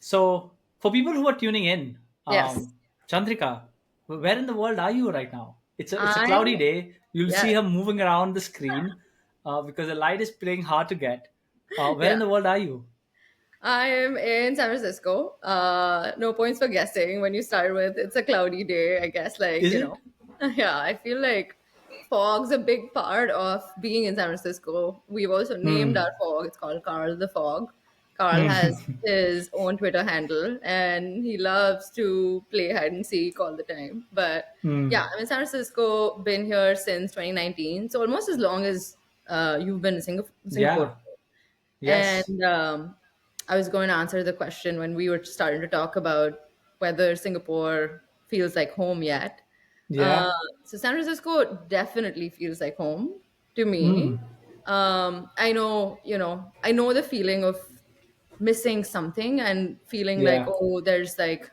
So, for people who are tuning in, Yes. Chandrika, where in the world are you right now? It's a I cloudy day. You'll see yeah, her moving around the screen because the light is playing hard to get. Where yeah. in the world are you? I am in San Francisco. No points for guessing when you start with it's a cloudy day, I guess Is it? Yeah, I feel like fog's a big part of being in San Francisco. We've also named Hmm. our fog. It's called Carl the Fog. Carl has Hmm. his own Twitter handle and he loves to play hide and seek all the time. But Hmm. yeah, I'm in San Francisco, been here since 2019. So almost as long as you've been in Singapore. Yeah. Yes. And I was going to answer the question when we were starting to talk about whether Singapore feels like home yet. Uh, Yeah. so San Francisco definitely feels like home to me. Hmm. I know the feeling of missing something and feeling like, Yeah. oh, there's like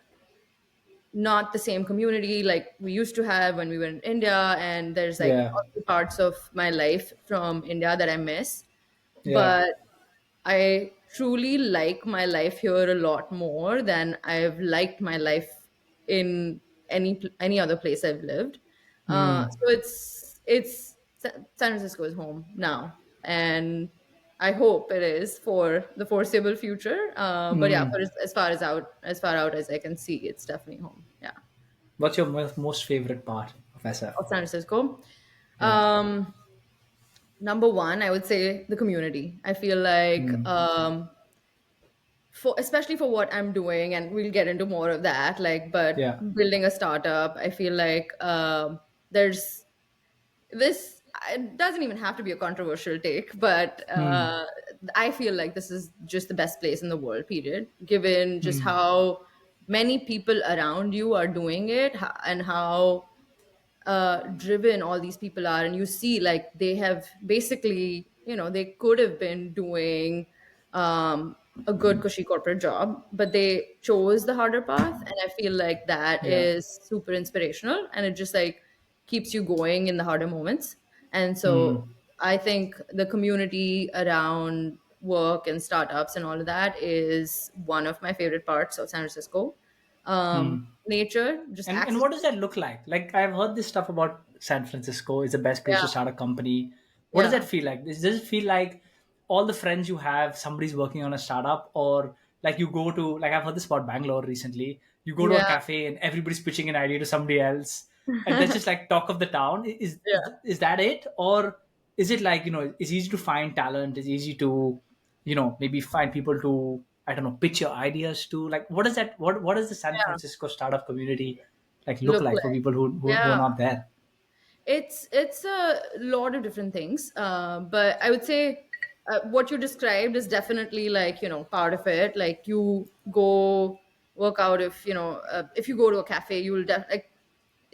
not the same community like we used to have when we were in India. And there's like Yeah. other parts of my life from India that I miss. Yeah. But I truly like my life here a lot more than I've liked my life in any other place I've lived. Hmm. So it's San Francisco is home now, and I hope it is for the foreseeable future. But yeah, Hmm. for as far out as I can see, it's definitely home. Yeah, What's your most favorite part of SF? of San Francisco. Yeah. Um, Number one, I would say the community. I feel like Hmm. for especially for what I'm doing, and we'll get into more of that. Like, but Yeah. building a startup, I feel like there's this. It doesn't even have to be a controversial take, but Hmm. I feel like this is just the best place in the world. Period. Given just Hmm. how many people around you are doing it, and how driven all these people are, and you see like they have basically, they could have been doing a good cushy corporate job, but they chose the harder path, and I feel like that Yeah. is super inspirational, and it just like keeps you going in the harder moments. And Hmm. so I think the community around work and startups and all of that is one of my favorite parts of San Francisco. Hmm. Nature, just And access. what does that look like? Like I've heard this stuff about San Francisco is the best place Yeah. to start a company. What does that Yeah. feel like? Does it feel like all the friends you have, somebody's working on a startup, or like you go to like I've heard this about Bangalore recently. You go to a Yeah. cafe and everybody's pitching an idea to somebody else, and that's just like talk of the town. Yeah. Is that it, or is it like it's easy to find talent? It's easy to maybe find people to I don't know pitch your ideas to. Like what is that? What is the San Yeah. Francisco startup community like look Look like for like. people who are Yeah. not there? It's a lot of different things. But I would say what you described is definitely like, part of it. Like you go work out if you go to a cafe, you will like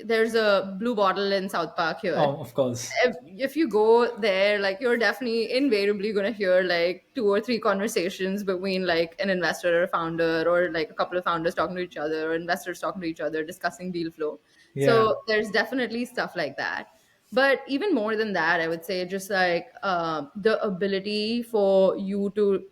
there's a Blue Bottle in South Park here. Oh, of course. If you go there, like you're definitely invariably going to hear like two or three conversations between like an investor or a founder, or like a couple of founders talking to each other, or investors talking to each other, discussing deal flow. Yeah. So there's definitely stuff like that. But even more than that, I would say just like the ability for you to,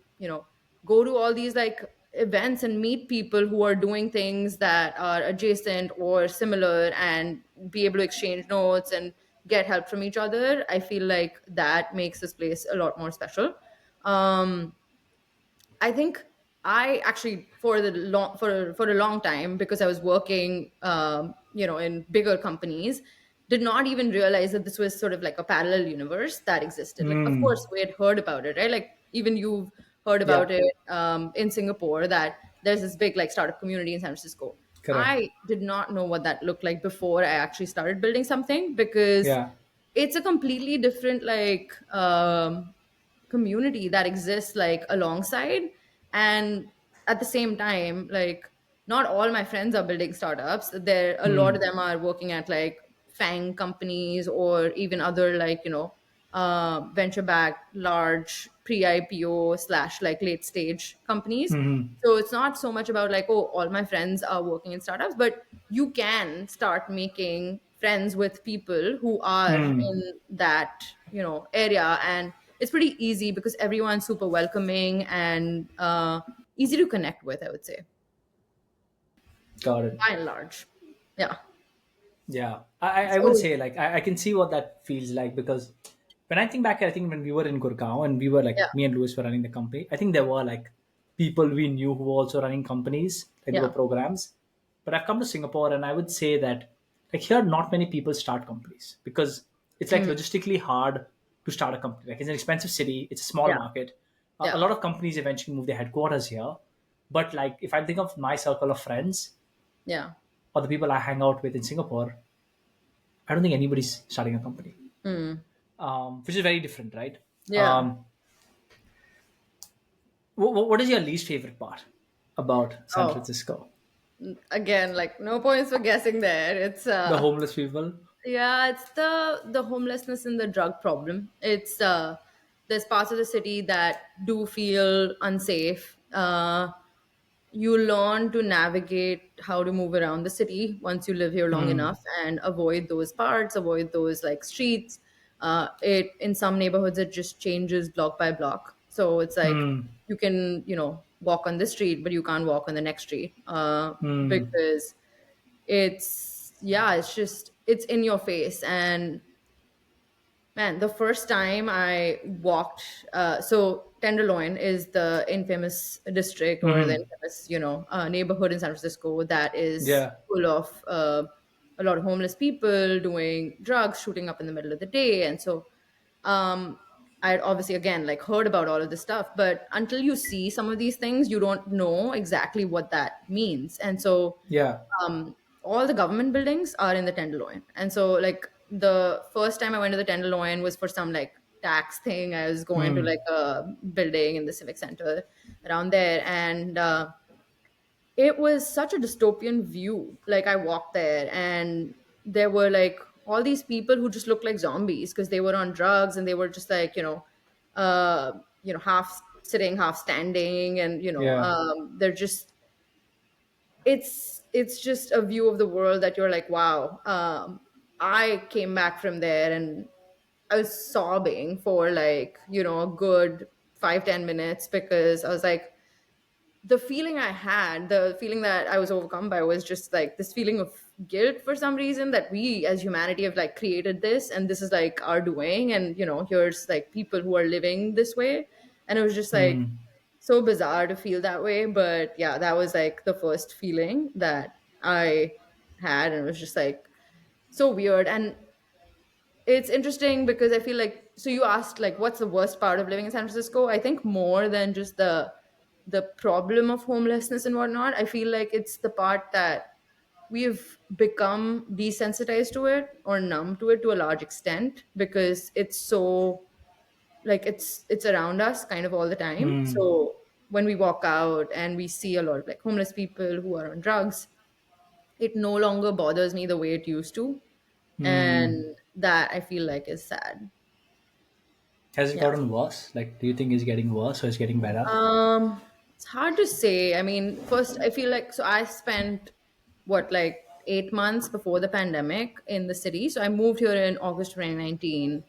go to all these like events and meet people who are doing things that are adjacent or similar, and be able to exchange notes and get help from each other. I feel like that makes this place a lot more special. um I think I actually for a long time, because I was working in bigger companies, did not even realize that this was sort of like a parallel universe that existed. Like, of Hmm. course, we had heard about it, right? Like, even you've heard about Yeah. it in Singapore, that there's this big like startup community in San Francisco. Correct. I did not know what that looked like before I actually started building something, because Yeah. it's a completely different like community that exists like alongside. And at the same time, like, not all my friends are building startups. There, a lot of Hmm. them are working at like fang companies, or even other like venture backed large pre-IPO slash like late stage companies. Hmm. So it's not so much about like, oh, all my friends are working in startups, but you can start making friends with people who are Hmm. in that area. And it's pretty easy because everyone's super welcoming and easy to connect with, I would say. Got it. by and large. Yeah. Yeah, I would So say like I can see what that feels like, because when I think back, I think when we were in Gurgaon and we were yeah, like me and Louis were running the company, I think there were like people we knew who were also running companies, like there were yeah, programs. But I've come to Singapore and I would say that like here not many people start companies because it's like mm, logistically hard to start a company. Like it's an expensive city, it's a small yeah, market. A yeah, lot of companies eventually move their headquarters here. But like if I think of my circle of friends yeah, or the people I hang out with in Singapore, I don't think anybody's starting a company, mm, which is very different, right? yeah. Um, what is your least favorite part about San Oh, Francisco? again, like no points for guessing there. It's The homeless people. yeah, it's the homelessness and the drug problem. It's there's parts of the city that do feel unsafe. You learn to navigate how to move around the city once you live here long Hmm. enough and avoid those parts, avoid those like streets. It in some neighborhoods it just changes block by block. So it's like Hmm. you can walk on this street, but you can't walk on the next street Hmm. because it's just it's in your face. And man, the first time I walked, so Tenderloin is the infamous district or the Hmm. infamous, neighborhood in San Francisco that is Yeah. full of a lot of homeless people doing drugs, shooting up in the middle of the day. And so um, I'd obviously, again, like heard about all of this stuff, but until you see some of these things, you don't know exactly what that means. And so Yeah. all the government buildings are in the Tenderloin. And so, like, the first time I went to the Tenderloin was for some like tax thing. I was going to Hmm. like a building in the civic center around there, and it was such a dystopian view. Like, I walked there, and there were like all these people who just looked like zombies because they were on drugs and they were just like half sitting, half standing, and Yeah. they're just it's just a view of the world that you're like, wow. I came back from there and I was sobbing for like a good 5-10 minutes because I was like, the feeling I had, the feeling that I was overcome by was just like this feeling of guilt for some reason, that we as humanity have like created this and this is like our doing, and here's like people who are living this way. And it was just like Hmm. so bizarre to feel that way. But yeah, that was like the first feeling that I had, and it was just like so weird. And it's interesting because I feel like, so you asked like what's the worst part of living in San Francisco. I think more than just the problem of homelessness and whatnot, I feel like it's the part that we've become desensitized to it or numb to it to a large extent because it's so like it's around us kind of all the time. Hmm. So when we walk out and we see a lot of like homeless people who are on drugs, it no longer bothers me the way it used to. Hmm. And that I feel like is sad. Has it Yeah. gotten worse? Like, do you think it's getting worse or it's getting better? It's hard to say. I mean, first, I feel like, so I spent what, like 8 months before the pandemic in the city. So I moved here in August 2019.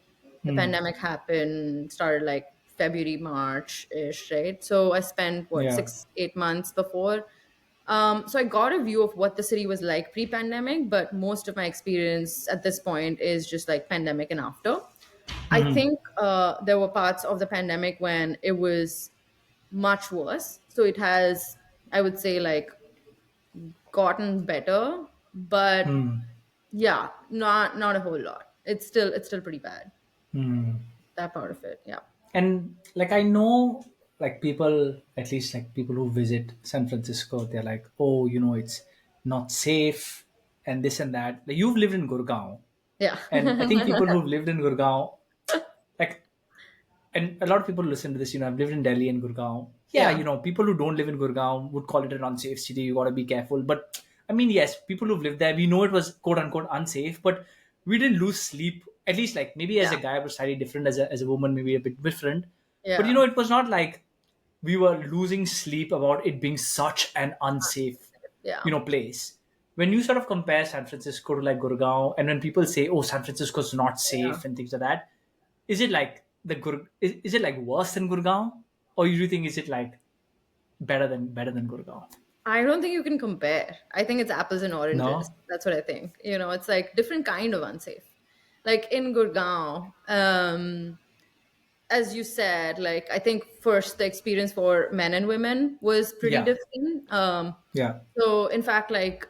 The Hmm. pandemic happened, started like February, March ish, right? So I spent what, Yeah. 6, 8 months before. So I got a view of what the city was like pre-pandemic, but most of my experience at this point is just like pandemic and after. I Hmm. think there were parts of the pandemic when it was much worse. So it has, I would say, like gotten better, but Hmm. yeah, not a whole lot. It's still pretty bad. Hmm. That part of it, yeah, And like I know like people, at least like people who visit San Francisco, they're like, oh, it's not safe and this and that. Like you've lived in Gurgaon, yeah, and I think people who've lived in Gurgaon, like, and a lot of people listen to this, I've lived in Delhi and Gurgaon. Yeah, yeah, people who don't live in Gurgaon would call it an unsafe city. You got to be careful. But I mean, yes, people who've lived there, we know it was quote unquote unsafe, but we didn't lose sleep. At least, like, maybe as a yeah, guy, it was slightly different. As a woman, maybe a bit different. But yeah, it was not like we were losing sleep about it being such an unsafe, yeah, place. When you sort of compare San Francisco to like Gurgaon, and when people say, "Oh, San Francisco's not yeah. safe" and things like that, is it like is it like worse than Gurgaon, or you think is it like better than Gurgaon? I don't think you can compare. I think it's apples and oranges. No. That's what I think. It's like different kind of unsafe. Like in Gurgaon, as you said, like I think first the experience for men and women was pretty Yeah. different. Yeah. So in fact, like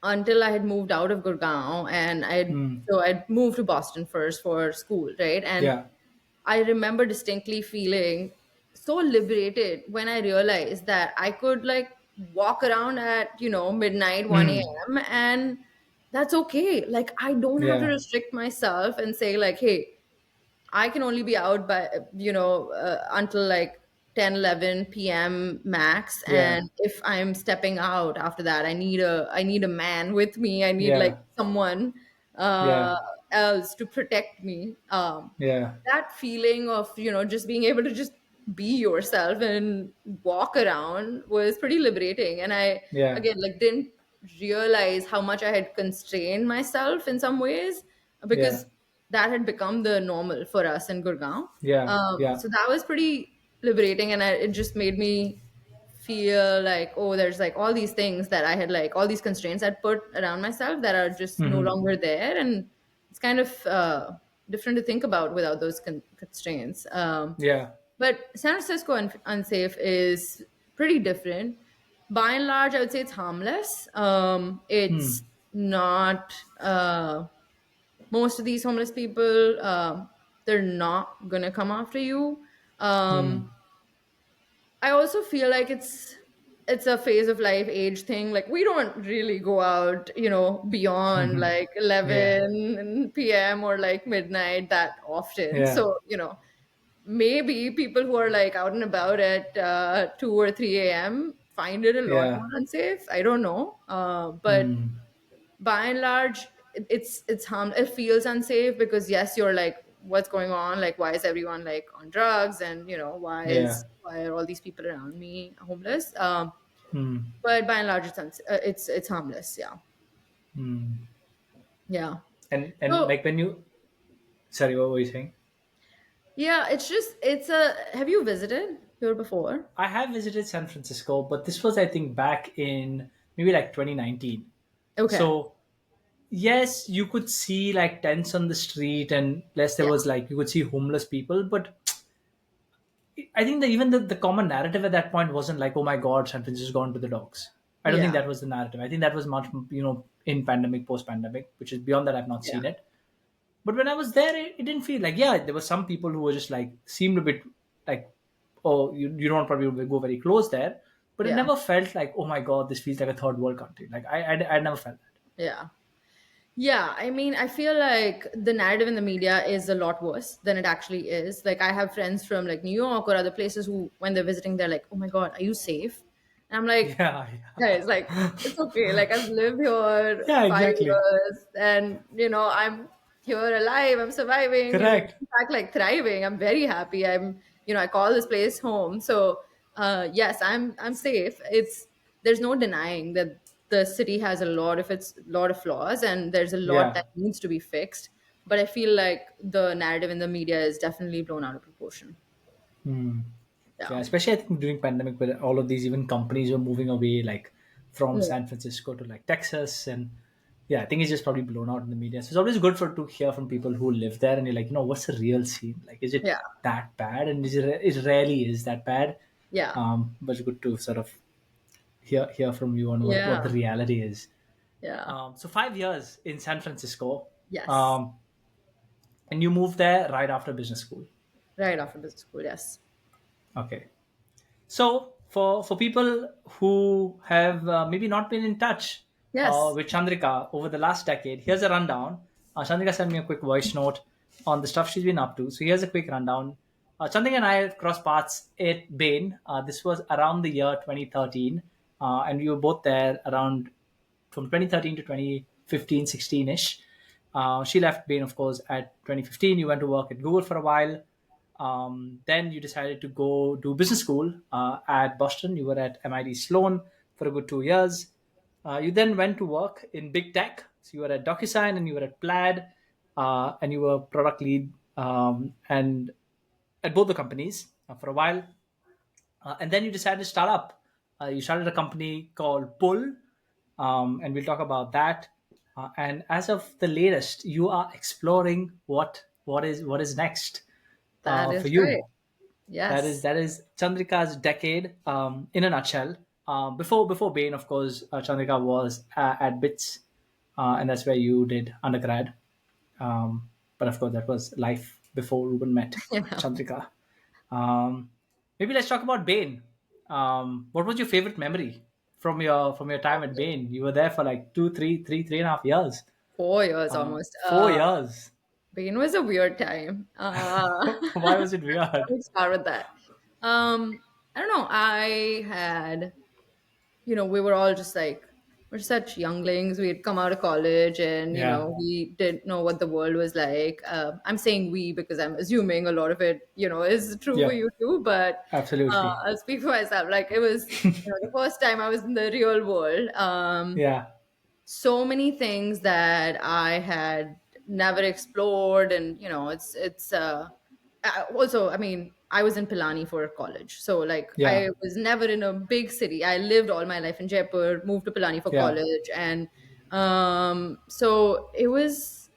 until I had moved out of Gurgaon and Mm. I'd moved to Boston first for school, right? And Yeah. I remember distinctly feeling so liberated when I realized that I could like walk around at, midnight, 1 Mm. a.m. and that's okay. Like I don't have to Yeah. restrict myself and say like, hey, I can only be out by, until like 10, 11 p.m. max. Yeah. And if I'm stepping out after that, I need a man with me. I need like Yeah. someone uh, Yeah. else to protect me. Yeah. That feeling of, just being able to just be yourself and walk around was pretty liberating. And I, Yeah. again, like didn't realize how much I had constrained myself in some ways Yeah. because that had become the normal for us in Gurgaon. Yeah. Yeah. So that was pretty liberating, and it just made me feel like, oh, there's like all these things that I had like all these constraints I'd put around myself that are just no Mm-hmm. longer there, and it's kind of different to think about without those constraints. Yeah. But San Francisco unsafe is pretty different. By and large, I would say it's harmless. Hmm. It's not. Most of these homeless people, they're not gonna come after you. Hmm. I also feel like it's a phase of life age thing. Like we don't really go out, beyond Mm-hmm. like Yeah. 11 p.m. or like midnight that often. Yeah. So, maybe people who are like out and about at 2 or 3 a.m. find it a lot Yeah. more unsafe. I don't know. But Hmm. by and large, it feels unsafe because yes, you're like, what's going on? Like, why is everyone like on drugs? And Yeah. why are all these people around me homeless? Hmm. But by and large, it's harmless. Yeah, Hmm. yeah. And So like when you, sorry, what were you saying? yeah, it's a. Have you visited here before? I have visited San Francisco, but this was, I think, back in maybe like 2019. Okay. So yes, you could see like tents on the street, and plus there Yeah, was like you could see homeless people. But I think that even the common narrative at that point wasn't like, oh my God, San Francisco's gone to the dogs. I don't think yeah, that was the narrative. I think that was much, in pandemic, post pandemic, which is beyond that. I've not yeah, seen it. But when I was there, it didn't feel like, yeah, there were some people who were just like, seemed a bit like, oh, you don't probably go very close there. But it yeah, never felt like, oh my God, this feels like a third world country. Like, I never felt that. yeah. Yeah, I mean, I feel like the narrative in the media is a lot worse than it actually is. Like, I have friends from like New York or other places who, when they're visiting, they're like, "Oh my God, are you safe?" And I'm like, Yeah, guys, like, yeah. it's okay. Like, I've lived here Yeah, five exactly. years, and I'm here alive. I'm surviving, and Correct. in fact, like thriving. I'm very happy. I call this place home. So, yes, I'm safe. There's no denying that the city has a lot of flaws, and there's a lot Yeah. that needs to be fixed. But I feel like the narrative in the media is definitely blown out of proportion. Hmm. Yeah, Yeah, especially I think during pandemic where all of these even companies were moving away like from yeah, San Francisco to like Texas, and yeah, I think it's just probably blown out in the media. So it's always good for to hear from people who live there and you're like, what's the real scene? Like, is it yeah, that bad? And it rarely is that bad. yeah, But it's good to sort of hear from you on what the yeah, reality is. yeah. So 5 years in San Francisco, Yes, um, and you moved there right after business school. right after business school. Yes, Okay. So, for people who have maybe not been in touch yes. with Chandrika over the last decade, here's a rundown. Chandrika sent me a quick voice note on the stuff she's been up to. So, here's a quick rundown. Chandrika and I crossed paths at Bain. This was around the year 2013, and we were both there around from 2013 to 2015, 16 ish. She left Bain, of course, at 2015. You went to work at Google for a while. Then you decided to go do business school at Boston. You were at MIT Sloan for a good 2 years. You then went to work in big tech. So you were at Docusign and you were at Plaid, and you were product lead and at both the companies for a while. And then you decided to start up You started a company called Pull, and we'll talk about that. And as of the latest, you are exploring what is next That for is right. you. Yes. That is Chandrika's decade in a nutshell. Before Bain, of course, Chandrika was at Bits, and that's where you did undergrad. But of course, that was life before Reuben met Yeah. Chandrika. Um, Maybe let's talk about Bain. What was your favorite memory from your time at Bain? You were there for like 3.5 years. 4 years almost. 4 years. Bain was a weird time. Why was it Let weird? me start with that. I don't know. I had, we were all just like, we're such younglings. We had come out of college and, Yeah, we didn't know what the world was like. I'm saying we because I'm assuming a lot of it, is true for yeah, you too. But absolutely. I'll speak for myself. Like it was, the first time I was in the real world. Yeah, So many things that I had never explored, and also, I mean, I was in Pilani for college, so like yeah, I was never in a big city. I lived all my life in Jaipur, moved to Pilani for yeah, college, and so it was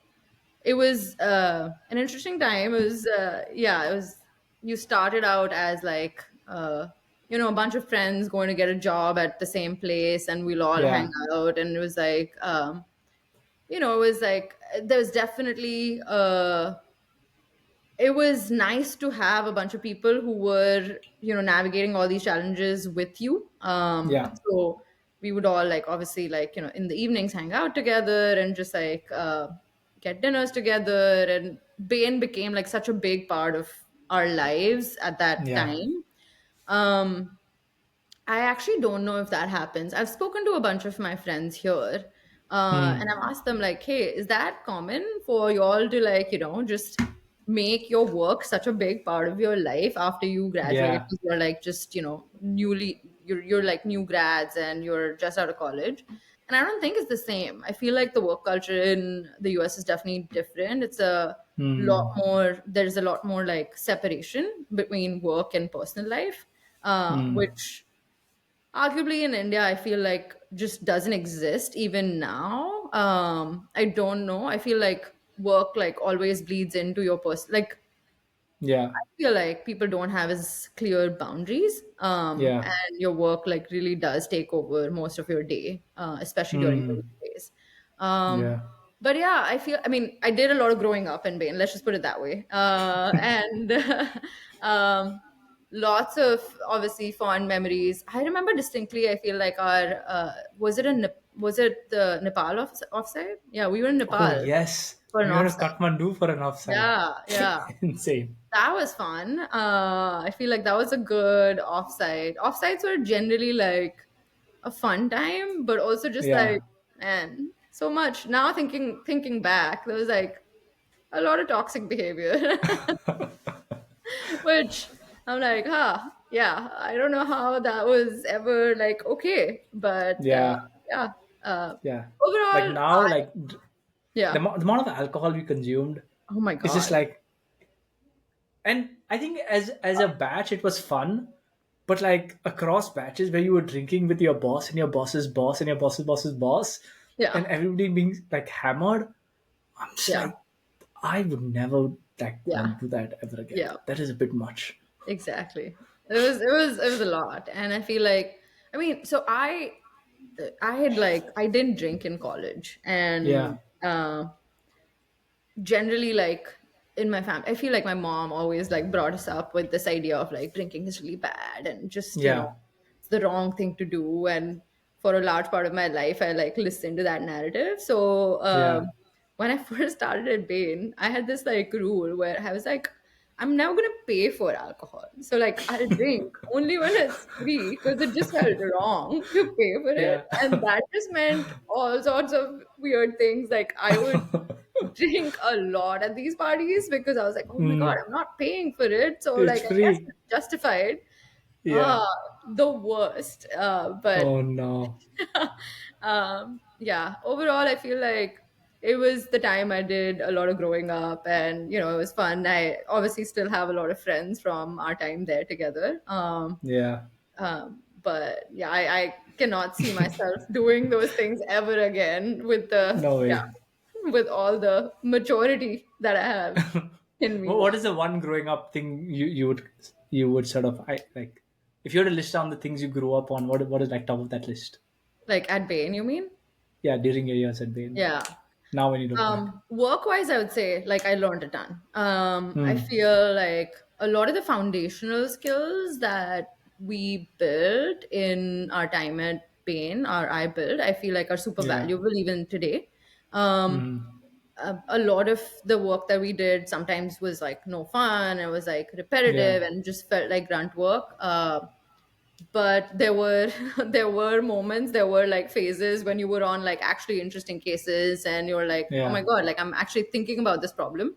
an interesting time. It was yeah, it was. You started out as like a bunch of friends going to get a job at the same place, and we'll all hang yeah, out, and it was like it was like there was definitely it was nice to have a bunch of people who were navigating all these challenges with you. yeah, So we would all like obviously like in the evenings hang out together and just like get dinners together, and Bain became like such a big part of our lives at that yeah. time. um I actually don't know if that happens. I've spoken to a bunch of my friends here, and Hmm. I've asked them, like, hey, is that common for y'all to, like, just make your work such a big part of your life after you graduate? Yeah, Because you're like just, you're like new grads and you're just out of college. And I don't think it's the same. I feel like the work culture in the US is definitely different. It's a lot hmm. more, there's a lot more like separation between work and personal life, Hmm. which arguably in India I feel like just doesn't exist even now. I don't know, I feel like work like always bleeds into your person, like Yeah, I feel like people don't have as clear boundaries, yeah, and your work like really does take over most of your day, especially during the hmm. weekdays. um, Yeah, but yeah, I mean, I did a lot of growing up in Bain, let's just put it that way, and um, lots of obviously fond memories. I remember distinctly, I feel like our was it the Nepal offsite? Yeah, we were in oh Nepal yes, for an we went to offsite. Kathmandu for an offsite. Yeah, yeah. Insane. That was fun. I feel like that was a good offsite. Offsites were generally like a fun time, but also just Yeah. like, man, so much. Now thinking back, there was like a lot of toxic behavior, which I'm like, yeah, I don't know how that was ever like okay, but Yeah, yeah. Uh, yeah. Like Overall, now, like yeah. the amount of alcohol we consumed Oh my is just god. like, and I think as a batch it was fun, but like across batches where you were drinking with your boss and your boss's boss and your boss's boss's boss, and Yeah, everybody being like hammered, I'm just yeah, like, I would never like yeah, want to do that ever again. yeah. That is a bit much. Exactly. It was a lot. And I feel like, I mean, so I had like I didn't drink in college, Yeah, and generally like in my family, I feel like my mom always like brought us up with this idea of like drinking is really bad and just, yeah, it's the wrong thing to do. And for a large part of my life I like listened to that narrative. So yeah. when I first started at Bain, I had this like rule where I was like, I'm now gonna pay for alcohol. So like I'll drink only when it's free because it just felt wrong to pay for it. Yeah. And that just meant all sorts of weird things. Like I would drink a lot at these parties because I was like, oh my God, Hmm. I'm not paying for it. So It's like I guess free. it's justified. Yeah. Ah, the worst. But Oh no. yeah, overall, I feel like it was the time I did a lot of growing up, and it was fun. I obviously still have a lot of friends from our time there together. Yeah. But yeah, I cannot see myself doing those things ever again with the, No yeah, way. with all the maturity that I have in me. What Yeah. is the one growing up thing you would sort of like if you were to list down the things you grew up on, what is like top of that list? Like at Bain, you mean? Yeah, during your years at Bain. Yeah. Now when you look back. Work wise, I would say like I learned a ton. I Hmm. feel like a lot of the foundational skills that we built in our time at Bain, or I built, I feel like are super Yeah. valuable even today. Um, Hmm. a lot of the work that we did sometimes was like no fun. It was like Yeah. repetitive and just felt like grunt work. But there were there were moments, there were like phases when you were on like actually interesting cases and you were like, oh my Yeah. god, like I'm actually thinking about this problem,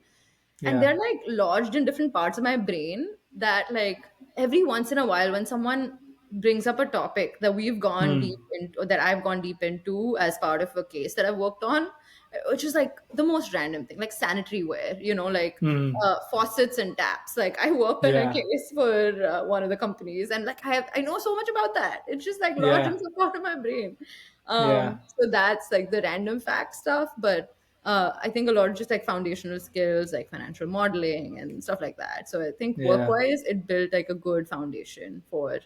and Yeah. they're like lodged in different parts of my brain that like every once in a while when someone brings up a topic that we've gone deep Hmm. into, or that I've gone deep into as part of a case that I've worked on, which is like the most random thing, like sanitary ware, like Hmm. faucets and taps. Like I worked on a Yeah. case for one of the companies, and like I know so much about that. It's just like lodged in Yeah. some part of my brain. Yeah. So that's like the random fact stuff, but I think a lot of just like foundational skills, like financial modeling and stuff like that. So I think Yeah. work-wise, it built like a good foundation for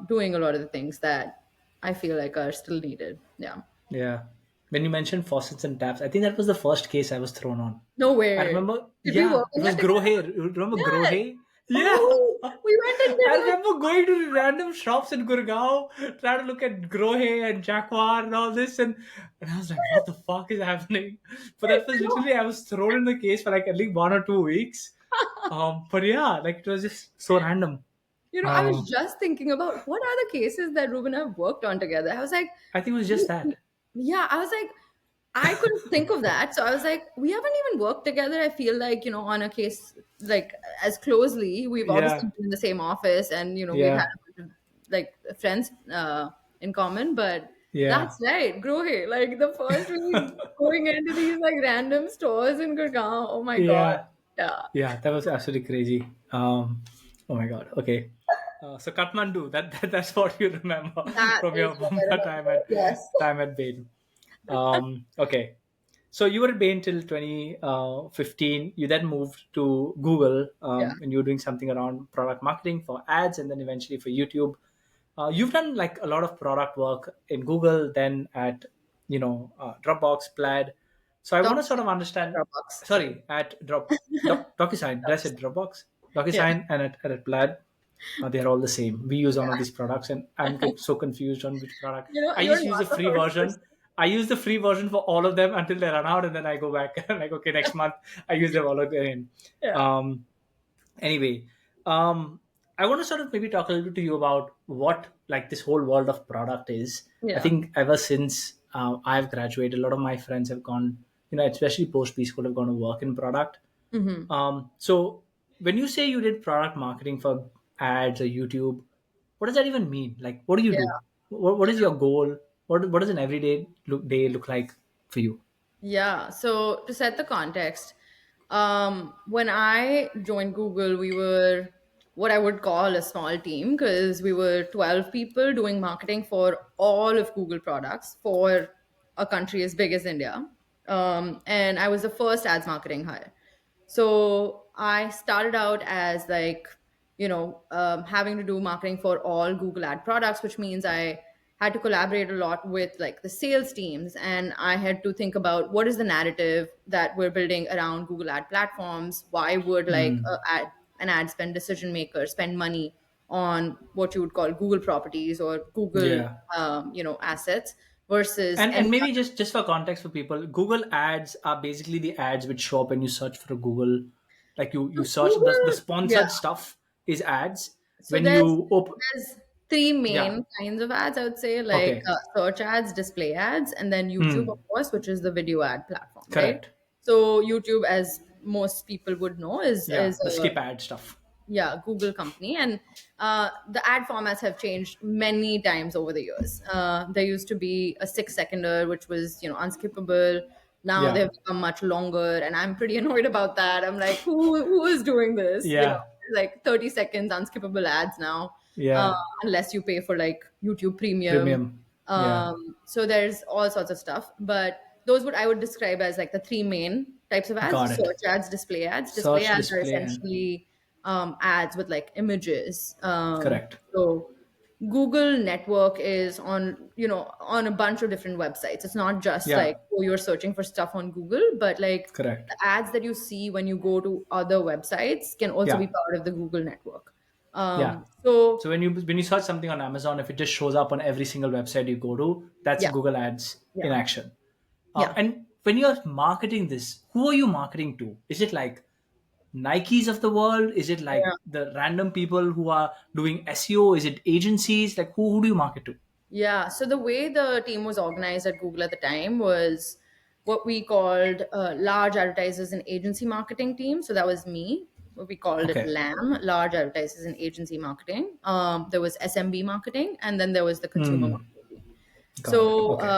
doing a lot of the things that I feel like are still needed. Yeah. Yeah. When you mentioned faucets and taps, I think that was the first case I was thrown on. No I way. remember, Did we work yeah, it on it was together? Grohe. Remember Yes. Grohe? Yeah. Oh, we went and did I like, remember going to random shops in Gurgaon, trying to look at Grohe and Jaguar and all this, and I was like, what the fuck is happening? But that was literally, I was thrown in the case for like at least 1 or 2 weeks. But yeah, like it was just so random. I was Um, just thinking about what are the cases that Ruben and I have worked on together. I was like, I think it was just that. yeah, I was like, I couldn't think of that. So I was like, we haven't even worked together. I feel like, on a case like as closely. We've Yeah, obviously been in the same office and, we've had yeah, a bunch of, like friends in common. But yeah. that's right, Grohe. Like the first week going into these like random stores in Gurgaon. Oh my God. Yeah, Yeah. yeah, that was absolutely crazy. Oh my god. Okay, so Kathmandu, that's what you remember That from is your what I time remember. at Yes. Bain. Okay, so you were at Bain till 2015. You then moved to Google, Yeah. and you were doing something around product marketing for ads, and then eventually for YouTube. You've done like a lot of product work in Google, then at Dropbox, Plaid. So I want to sort of Docusign, understand. Dropbox. Sorry. Sorry, at Docusign. Did I say Dropbox? Yeah. Docusign and at Plaid. They're all the same. We use one of Yeah. these products, and I'm so confused on which product. I You're just use the not the free first version. person. I use the free version for all of them until they run out, and then I go back. Like, okay, next month I use them all again. Yeah. Um, Anyway, I want to sort of maybe talk a little bit to you about what like this whole world of product is. I Yeah. think ever since I've graduated, a lot of my friends have gone, especially post Bschool, have gone to work in product. Hmm. So when you say you did product marketing for ads or YouTube, what does that even mean? Like, what do you Yeah. do? What is your goal? What does an everyday day look like for you? Yeah. So to set the context, when I joined Google, we were what I would call a small team because we were 12 people doing marketing for all of Google products for a country as big as India. And I was the first ads marketing hire. So I started out as like, having to do marketing for all Google ad products, which means I had to collaborate a lot with like the sales teams, and I had to think about what is the narrative that we're building around Google ad platforms. Why would like Hmm. an ad spend decision maker spend money on what you would call Google properties or Google, Yeah. assets versus And any maybe just for context for people, Google ads are basically the ads which show up when you search for a Google, like you so search the Google. Yeah. sponsored stuff is ads. So When there's you open, there's three yeah, main kinds of ads, I would say, like okay, search ads, display ads, and then YouTube, of hmm, course, which is the video ad platform, right? correct, So YouTube, as most people would know, is yeah, the a, skip ad stuff, yeah, Google company, and the ad formats have changed many times over the years. There used to be a 6 seconder, which was unskippable. Now yeah, they've become much longer, and I'm pretty annoyed about that. I'm like, who is doing this? yeah, Like 30 seconds unskippable ads now. Yeah. unless you pay for like YouTube Premium. Premium. Yeah. So there's all sorts of stuff, but those would I would describe as like the three main types of ads: Got it. search ads, display ads. Display Search, ads are display, and essentially ads with like images. correct. So Google network is on, on a bunch of different websites. It's not just Yeah. like, oh, you're searching for stuff on Google, but like Correct. the ads that you see when you go to other websites can also be Yeah. part of the Google network. Yeah. So So when you search something on Amazon, if it just shows up on every single website you go to, that's yeah, Google Ads in yeah, action. yeah. And when you're marketing this, who are you marketing to? Is it like Nikes of the world? Is it like Yeah. the random people who are doing SEO? Is it agencies? Like who do you market to? Yeah. So the way the team was organized at Google at the time was what we called large advertisers and agency marketing team. So that was me. We called it Okay. LAM, large advertisers and agency marketing. There was SMB marketing, and then there was the consumer Hmm. marketing team. Got it. So, Okay.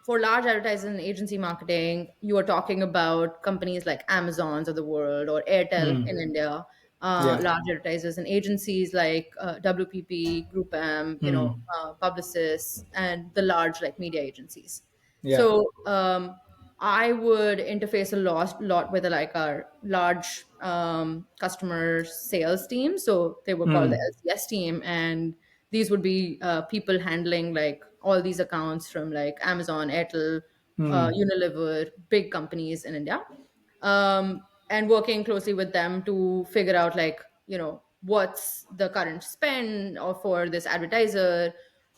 for large advertising and agency marketing, you are talking about companies like Amazon's of the world or Airtel in Hmm. India, Yeah. large advertisers and agencies like WPP, Group M, Hmm. Publicis, and the large like media agencies. Yeah. So, I would interface a lot with like our large customer sales team. So they were called the Hmm. LCS team, and these would be people handling like all these accounts from like Amazon, Airtel, Hmm. Unilever, big companies in India, and working closely with them to figure out like what's the current spend or for this advertiser,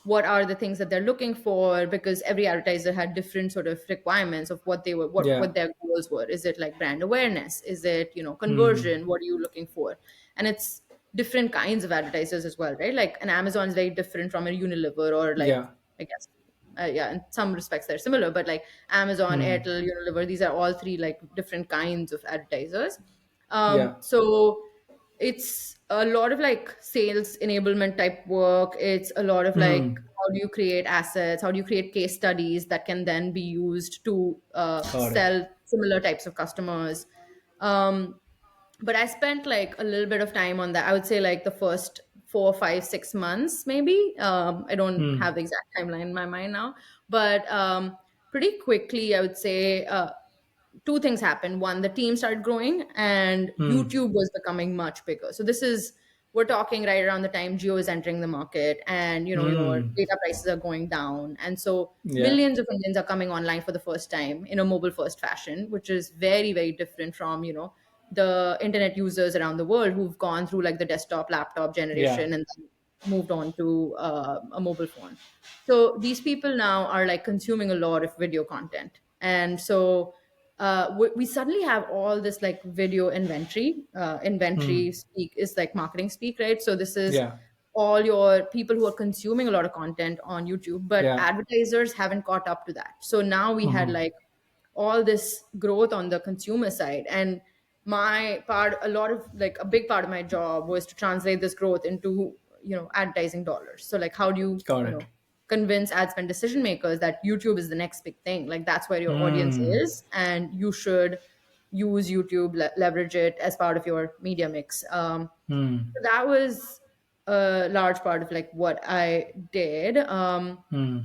what are the things that they're looking for, because every advertiser had different sort of requirements of what they were what Yeah. their goals were. Is it like brand awareness? Is it Hmm. conversion? What are you looking for? And it's different kinds of advertisers as well, right? Like an Amazon is very different from a Unilever, or like, Yeah. I guess, yeah, in some respects they're similar, but like Amazon, Hmm. Airtel, Unilever, these are all three like different kinds of advertisers. Yeah. So it's a lot of like sales enablement type work. It's a lot of like, Hmm. how do you create assets? How do you create case studies that can then be used to Got it. sell similar types of customers? Um, but I spent like a little bit of time on that. I would say like the first 4, 5, 6 months, maybe. I don't have Hmm. the exact timeline in my mind now, but pretty quickly, I would say two things happened. One, the team started growing, and Hmm. YouTube was becoming much bigger. So this is we're talking right around the time Geo is entering the market, and your Hmm. data prices are going down, and so Yeah. millions of Indians are coming online for the first time in a mobile first fashion, which is very, very different from the internet users around the world who've gone through like the desktop laptop Yeah. generation and then moved on to a mobile phone. So these people now are like consuming a lot of video content, and so we suddenly have all this like video inventory. Inventory Hmm. speak is like marketing speak, right? So this is Yeah. all your people who are consuming a lot of content on YouTube, but Yeah. advertisers haven't caught up to that. So now we had Hmm. like all this growth on the consumer side, and my part a lot of like a big part of my job was to translate this growth into advertising dollars. So like, how do you Got it. convince ad spend decision makers that YouTube is the next big thing, like that's where your audience Hmm. is, and you should use YouTube, leverage it as part of your media mix. Hmm. So that was a large part of like what I did. Hmm.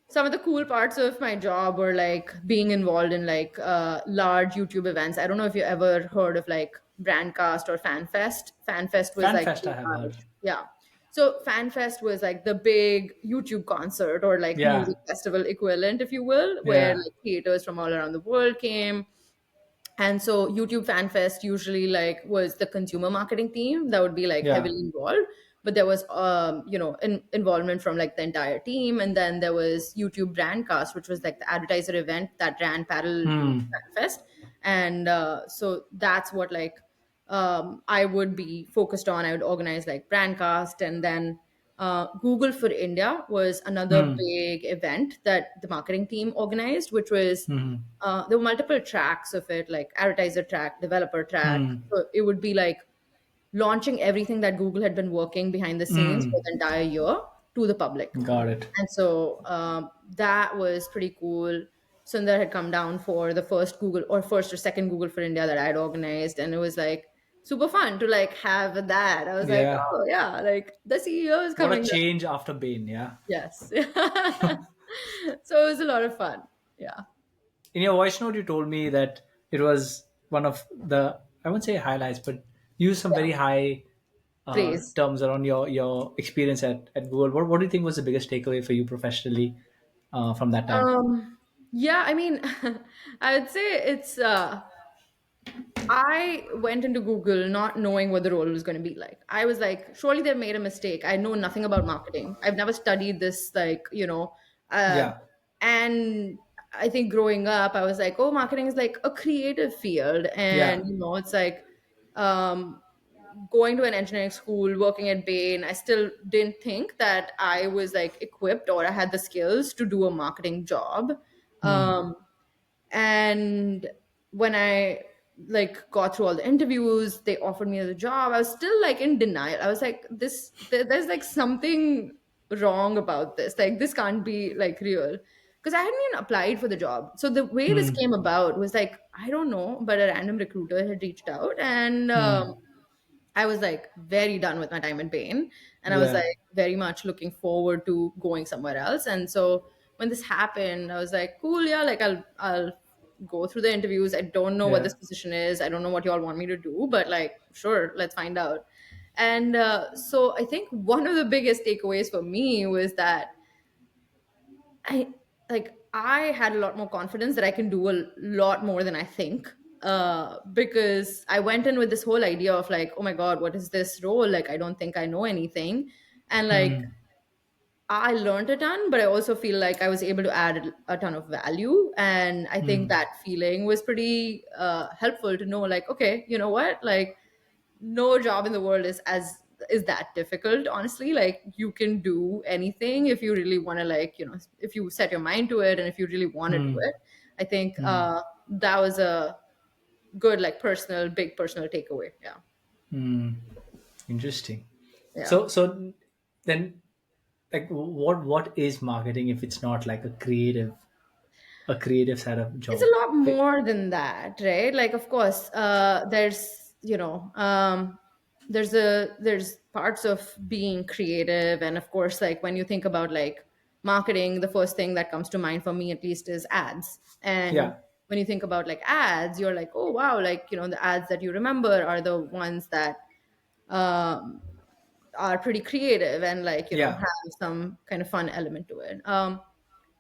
Some of the cool parts of my job were like being involved in like large YouTube events. I don't know if you ever heard of like Brandcast or FanFest. FanFest was like FanFest I have heard. yeah. So FanFest was like the big YouTube concert or like Yeah. music festival equivalent, if you will, where Yeah. like creators from all around the world came. And so YouTube Fan Fest usually like was the consumer marketing team that would be like Yeah. heavily involved, but there was involvement from like the entire team. And then there was YouTube Brandcast, which was like the advertiser event that ran parallel to Hmm. Fan Fest. And so that's what like I would be focused on. I would organize like Brandcast, and then Google for India was another Hmm. big event that the marketing team organized, which was Hmm. there were multiple tracks of it, like advertiser track, developer track. Hmm. So it would be like launching everything that Google had been working behind the scenes for Hmm. the entire year to the public. Got it. And so that was pretty cool. Sundar had come down for the first Google or first or second Google for India that I'd organized. And it was like super fun to like have that. I was like, Yeah. oh yeah, like the CEO is What a coming. change after Bain. Yeah. Yes. So it was a lot of fun. Yeah. In your voice note, you told me that it was one of the, I won't say highlights, but use some Yeah. very high Praise. terms around your experience at Google. What do you think was the biggest takeaway for you professionally from that time? Yeah, I mean, I would say it's I went into Google not knowing what the role was going to be like. I was like, surely they've made a mistake. I know nothing about marketing. I've never studied this, like, uh, Yeah. and I think growing up, I was like, oh, marketing is like a creative field. And, Yeah. it's like um, going to an engineering school, working at Bain. I still didn't think that I was like equipped or I had the skills to do a marketing job. Hmm. Um, and when I like got through all the interviews, they offered me the job. I was still like in denial. I was like, there's like something wrong about this. Like this can't be like real. Because I hadn't even applied for the job. So the way this Hmm. came about was like, I don't know, but a random recruiter had reached out, and Hmm. I was like very done with my time in Bain, and I was Yeah. like very much looking forward to going somewhere else. And so when this happened, I was like, cool, yeah, like I'll go through the interviews. I don't know what Yeah. this position is. I don't know what y'all want me to do, but like sure, let's find out. And so I think one of the biggest takeaways for me was that I had a lot more confidence that I can do a lot more than I think. Because I went in with this whole idea of like, oh my God, what is this role? Like, I don't think I know anything. And like, Hmm. I learned a ton, but I also feel like I was able to add a ton of value. And I think Hmm. that feeling was pretty helpful to know, like, okay, you know what? Like, no job in the world is that difficult, honestly. Like you can do anything if you really want to, like, if you set your mind to it and if you really want to do Hmm. it. I think Hmm. that was a good, like, big personal takeaway. Yeah. Hmm. Interesting. Yeah. So then, like, what is marketing if it's not like a creative side of It's job? a lot more than that, right? Like, of course, there's parts of being creative, and of course, like when you think about like marketing, the first thing that comes to mind for me, at least, is ads. And Yeah. when you think about like ads, you're like, oh wow, like the ads that you remember are the ones that um, are pretty creative and, like, Yeah. have some kind of fun element to it.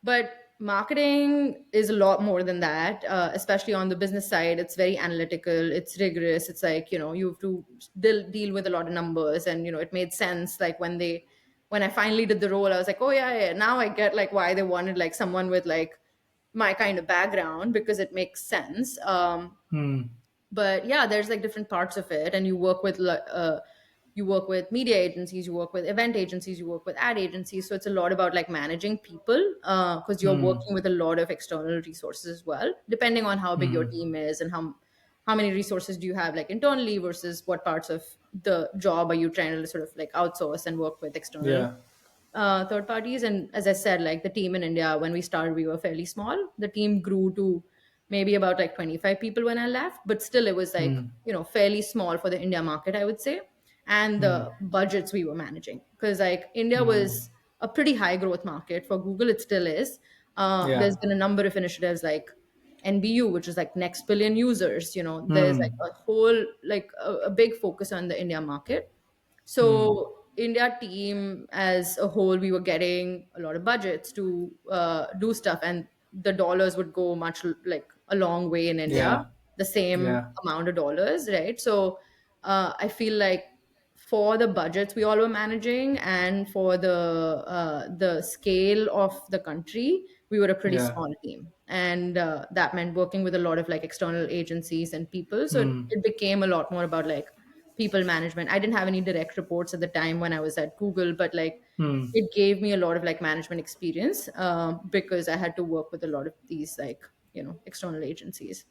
But marketing is a lot more than that, especially on the business side. It's very analytical, it's rigorous. It's like, you have to deal with a lot of numbers. And, it made sense. Like when I finally did the role, I was like, oh yeah, yeah, now I get like why they wanted like someone with like my kind of background, because it makes sense. Hmm. But yeah, there's like different parts of it, and you work with media agencies, you work with event agencies, you work with ad agencies. So it's a lot about like managing people, because you're Hmm. working with a lot of external resources as well, depending on how big your Hmm. team is and how many resources do you have like internally versus what parts of the job are you trying to sort of like outsource and work with external Yeah. third parties. And as I said, like the team in India, when we started, we were fairly small. The team grew to maybe about like 25 people when I left, but still it was like, Hmm. fairly small for the India market, I would say. And Hmm. the budgets we were managing, because like India Hmm. was a pretty high growth market for Google. It still is. There's Yeah. been a number of initiatives like NBU, which is like next billion users. There's like Hmm. a whole, like a big focus on the India market. Hmm. So India team as a whole, we were getting a lot of budgets to do stuff, and the dollars would go much like a long way in India, Yeah. the same Yeah. amount of dollars, right? So I feel like for the budgets we all were managing and for the scale of the country, we were a pretty Yeah. small team, and that meant working with a lot of like external agencies and people. So it, Hmm. it became a lot more about like people management. I didn't have any direct reports at the time when I was at Google, but like Hmm. it gave me a lot of like management experience, because I had to work with a lot of these like external agencies.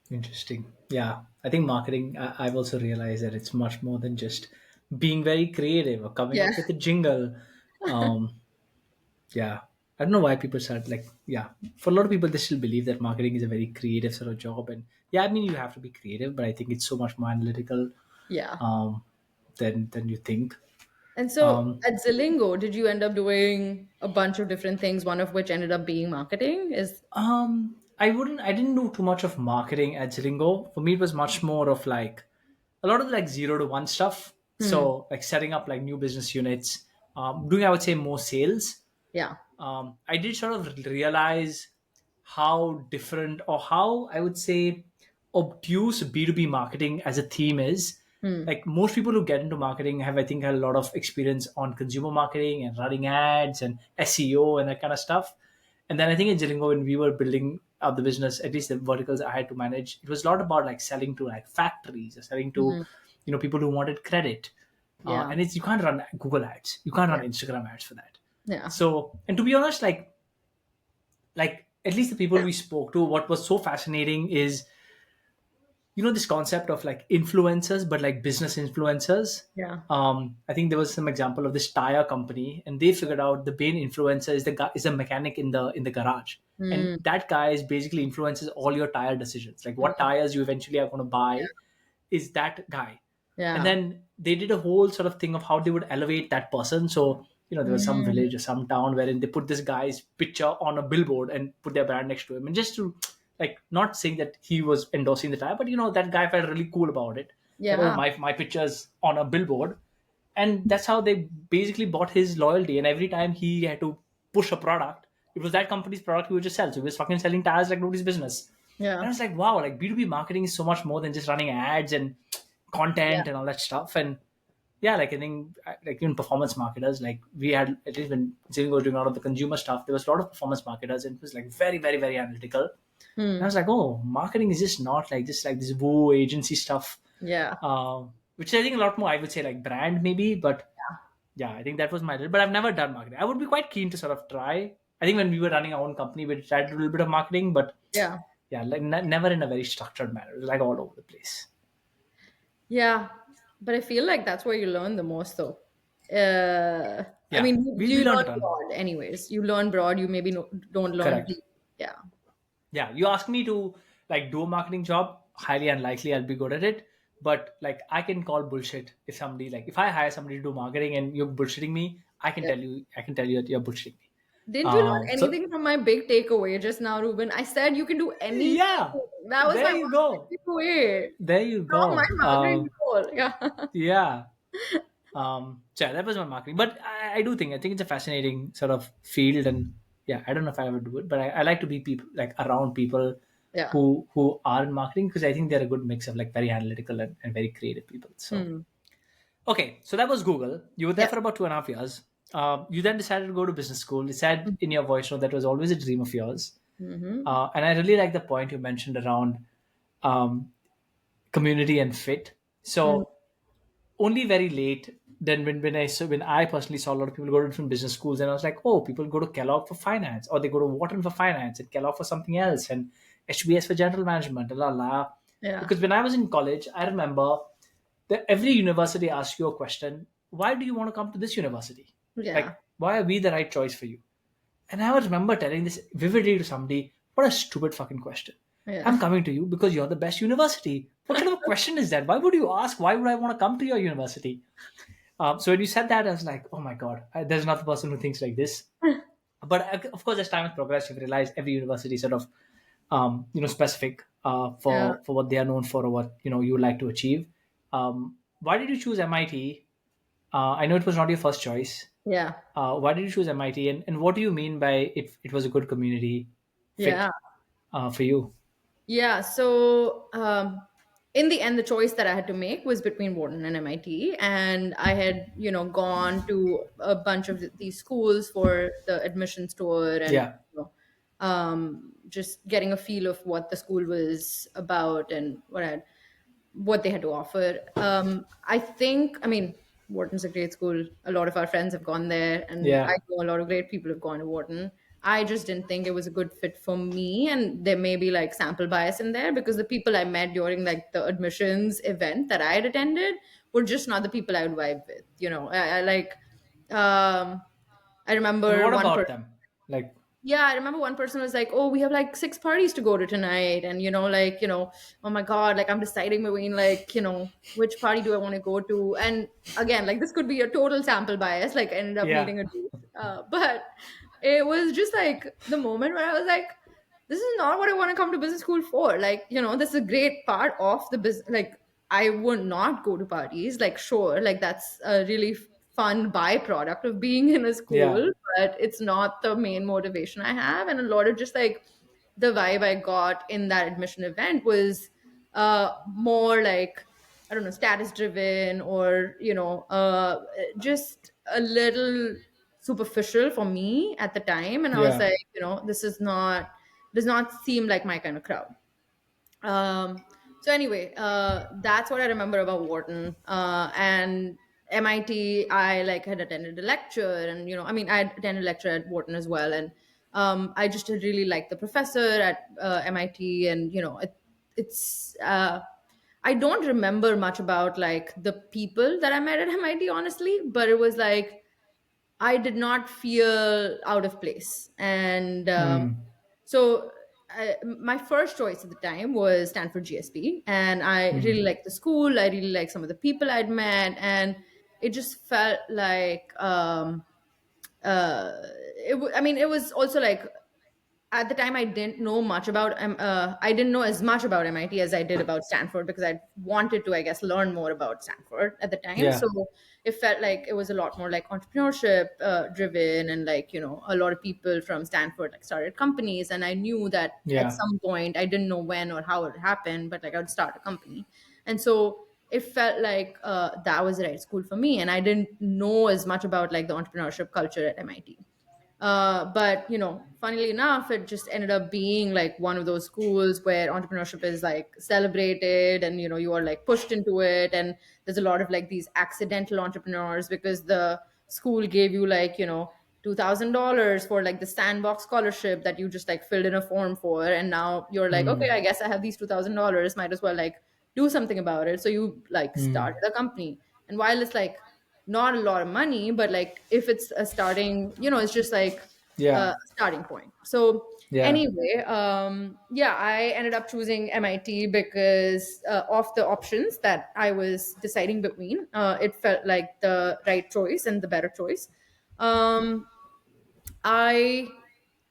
Interesting. Yeah. I think marketing, I've also realized that it's much more than just being very creative or coming Yeah. up with a jingle. Um, yeah. I don't know why people start like, yeah, for a lot of people they still believe that marketing is a very creative sort of job, and yeah, I mean you have to be creative, but I think it's so much more analytical Yeah. um, than you think. And so Um, at Zilingo, did you end up doing a bunch of different things, one of which ended up being marketing? Is I didn't do too much of marketing at Zilingo. For me, it was much more of like a lot of like 0 to 1 stuff. hmm, So like setting up like new business units, doing I would say more sales. yeah. I did sort of realize how different or how I would say obtuse B2B marketing as a theme is. Hmm. Like most people who get into marketing have, I think, had a lot of experience on consumer marketing and running ads and SEO and that kind of stuff. And then I think in Jilingo, when we were building up the business, at least the verticals I had to manage, it was a lot about like selling to like factories or selling to, Hmm. people who wanted credit. Yeah. And it's you can't run Google ads, you can't run Yeah. Instagram ads for that. Yeah. So, and to be honest, like at least the people we spoke to, what was so fascinating is this concept of like influencers, but like business influencers. Yeah. I think there was some example of this tire company, and they figured out the Bain influencer is the guy is a mechanic in the garage, and Hmm. that guy is basically influences all your tire decisions, like what Hmm. tires you eventually are going to buy, is that guy. And Yeah. then they did a whole sort of thing of how they would elevate that person. So there was some Hmm. village or some town wherein they put this guy's picture on a billboard and put their brand next to him, and just to like not saying that he was endorsing the tire, but that guy felt really cool about it, that oh, Yeah. my picture's on a billboard. And that's how they basically bought his loyalty. And every time he had to push a product, it was that company's product he would just sell. So he was fucking selling tires like nobody's business. And I Yeah. was like, wow, like B2B marketing is so much more than just running ads and Yeah. content and all that stuff. And yeah, like I think like even performance marketers, like we had, at least when Jimmy was doing a lot of the consumer stuff, there was a lot of performance marketers, and it was like very, very, very analytical. And I Hmm. was like, oh, marketing is just not like just like this woo agency stuff, Yeah. which I think a lot more, I would say, like brand maybe. But yeah, I think that was my, but I've never done marketing. I would be quite keen to sort of try. I think when we were running our own company, we tried to do a little bit of marketing, but Yeah. yeah, like never in a very structured manner. It was like all over the place. Yeah. But I feel like that's where you learn the most, though. I Yeah, mean, we you learned learn a ton. broad, anyways. You learn broad. You maybe don't learn Correct. deep. Yeah. Yeah, you ask me to like do a marketing job, highly unlikely I'll be good at it. But like I can call bullshit if somebody, like if I hire somebody to do marketing and you're bullshitting me, Yeah. I can tell you that you're bullshitting me. Didn't you learn So anything from my big takeaway just now, Ruben? I said you can do anything. yeah, That was there my you one go. big takeaway There you from my go. marketing goal. Yeah. Yeah. So yeah, that was my marketing. But I think it's a fascinating sort of field, and yeah, I don't know if I ever do it, but I like to be people like around people Yeah. who are in marketing, because I think they're a good mix of like very analytical and very creative people. So Hmm. okay, so that was Google. You were there Yeah. for about 2.5 years. You then decided to go to business school. You said in your voice note that was always a dream of yours. Mm-hmm. And I really like the point you mentioned around um, community and fit. Mm. So only very late then when I personally saw a lot of people go to different business schools, and I was like, oh, people go to Kellogg for finance, or they go to Wharton for finance and Kellogg for something else, and HBS for general management, la la. Yeah. Because when I was in college, I remember that every university asks you a question: why do you want to come to this university? Yeah. Like, why are we the right choice for you? And I would remember telling this vividly to somebody, what a stupid fucking question. I'm Yeah. coming to you because you're the best university. What kind of a question is that? Why would you ask? Why would I want to come to your university? So when you said that, I was like, oh my God, there's another person who thinks like this. But of course, as time has progressed, you've realized every university is sort of, specific Yeah. for what they are known for or what, you would like to achieve. Why did you choose MIT? I know it was not your first choice. Yeah. Why did you choose MIT, and what do you mean by it was a good community fit Yeah. for you? Yeah. So, in the end, the choice that I had to make was between Wharton and MIT. And I had, gone to a bunch of these schools for the admissions tour and, Yeah, just getting a feel of what the school was about and what they had to offer. I think, I mean, Wharton's a great school. A lot of our friends have gone there, and I yeah. know a lot of great people have gone to Wharton. I just didn't think it was a good fit for me, and there may be like sample bias in there because the people I met during like the admissions event that I had attended were just not the people I would vibe with. I like, I And remember what one about person. them? Like, Yeah, I remember one person was like, "Oh, we have like six parties to go to tonight," and oh my god, like I'm deciding between like which party do I want to go to, and again, like this could be a total sample bias. Like, I ended up yeah, meeting a dude, but it was just like the moment where I was like, "This is not what I want to come to business school for." Like, this is a great part of the business. Like, I would not go to parties. Like, sure, like that's a really fun byproduct of being in a yeah, school, but it's not the main motivation I have. And a lot of just like the vibe I got in that admission event was more like, I don't know, status driven, or just a little superficial for me at the time. And I was yeah. like, this is not does not seem like my kind of crowd. So anyway, that's what I remember about Wharton. And MIT, I like had attended a lecture, and I mean, I had attended a lecture at Wharton as well, and I just really liked the professor at MIT, and it's I don't remember much about like the people that I met at MIT, honestly, but it was like I did not feel out of place. And Hmm. so my first choice at the time was Stanford GSP. And I Hmm. really liked the school. I really liked some of the people I'd met. And it just felt like, I mean, it was also like at the time I didn't know as much about MIT as I did about Stanford, because I wanted to, I guess, learn more about Stanford at the time. Yeah, So it felt like it was a lot more like entrepreneurship driven, and like a lot of people from Stanford like started companies, and I knew that at yeah. some point, I didn't know when or how it happened, but like I would start a company. And so it felt like that was the right school for me, and I didn't know as much about like the entrepreneurship culture at MIT. But funnily enough, it just ended up being like one of those schools where entrepreneurship is like celebrated, and you are like pushed into it. And there's a lot of like these accidental entrepreneurs, because the school gave you like $2,000 for like the sandbox scholarship that you just like filled in a form for, and now you're like, okay, Hmm. I guess I have these $2,000, might as well like do something about it. So you like Hmm. started a company, and while it's like not a lot of money, but like if it's a starting, it's just like Yeah, a starting point. So yeah. anyway, yeah, I ended up choosing MIT because of the options that I was deciding between. It felt like the right choice and the better choice. Um, I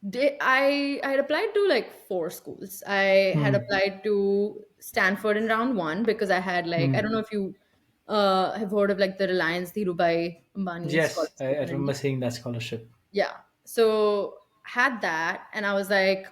had applied to like four schools. I had Hmm. applied to Stanford in round one, because I had like, I Hmm. don't know if you have heard of like the Reliance Dhirubhai Ambani Yes, I scholarship in remember India. seeing that scholarship. Yeah. So had that, and I was like,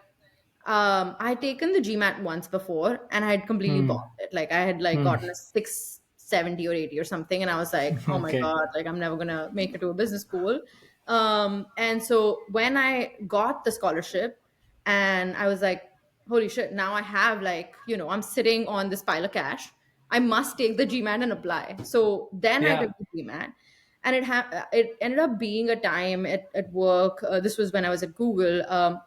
I had taken the GMAT once before, and I had completely Hmm. bombed it. Like I had like Hmm. gotten a 670 or 80 or something, and I was like, oh my Okay. god, like I'm never gonna make it to a business school. And so when I got the scholarship, and I was like, holy shit, now I have like I'm sitting on this pile of cash. I must take the GMAT and apply. So then I took Yeah. the GMAT, and it ended up being a time at work. This was when I was at Google,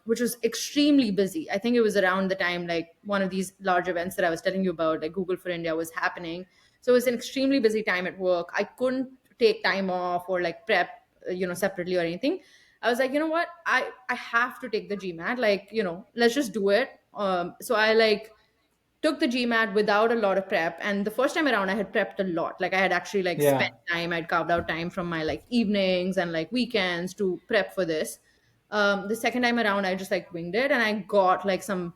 which was extremely busy. I think it was around the time like one of these large events that I was telling you about, like Google for India, was happening. So it was an extremely busy time at work. I couldn't take time off or like prep, separately or anything. I was like, you know what, I have to take the GMAT. Like, let's just do it. So I like took the GMAT without a lot of prep. And the first time around, I had prepped a lot. Like I had actually like spent Yeah. time. I'd carved out time from my like evenings and like weekends to prep for this. The second time around, I just like winged it, and I got like some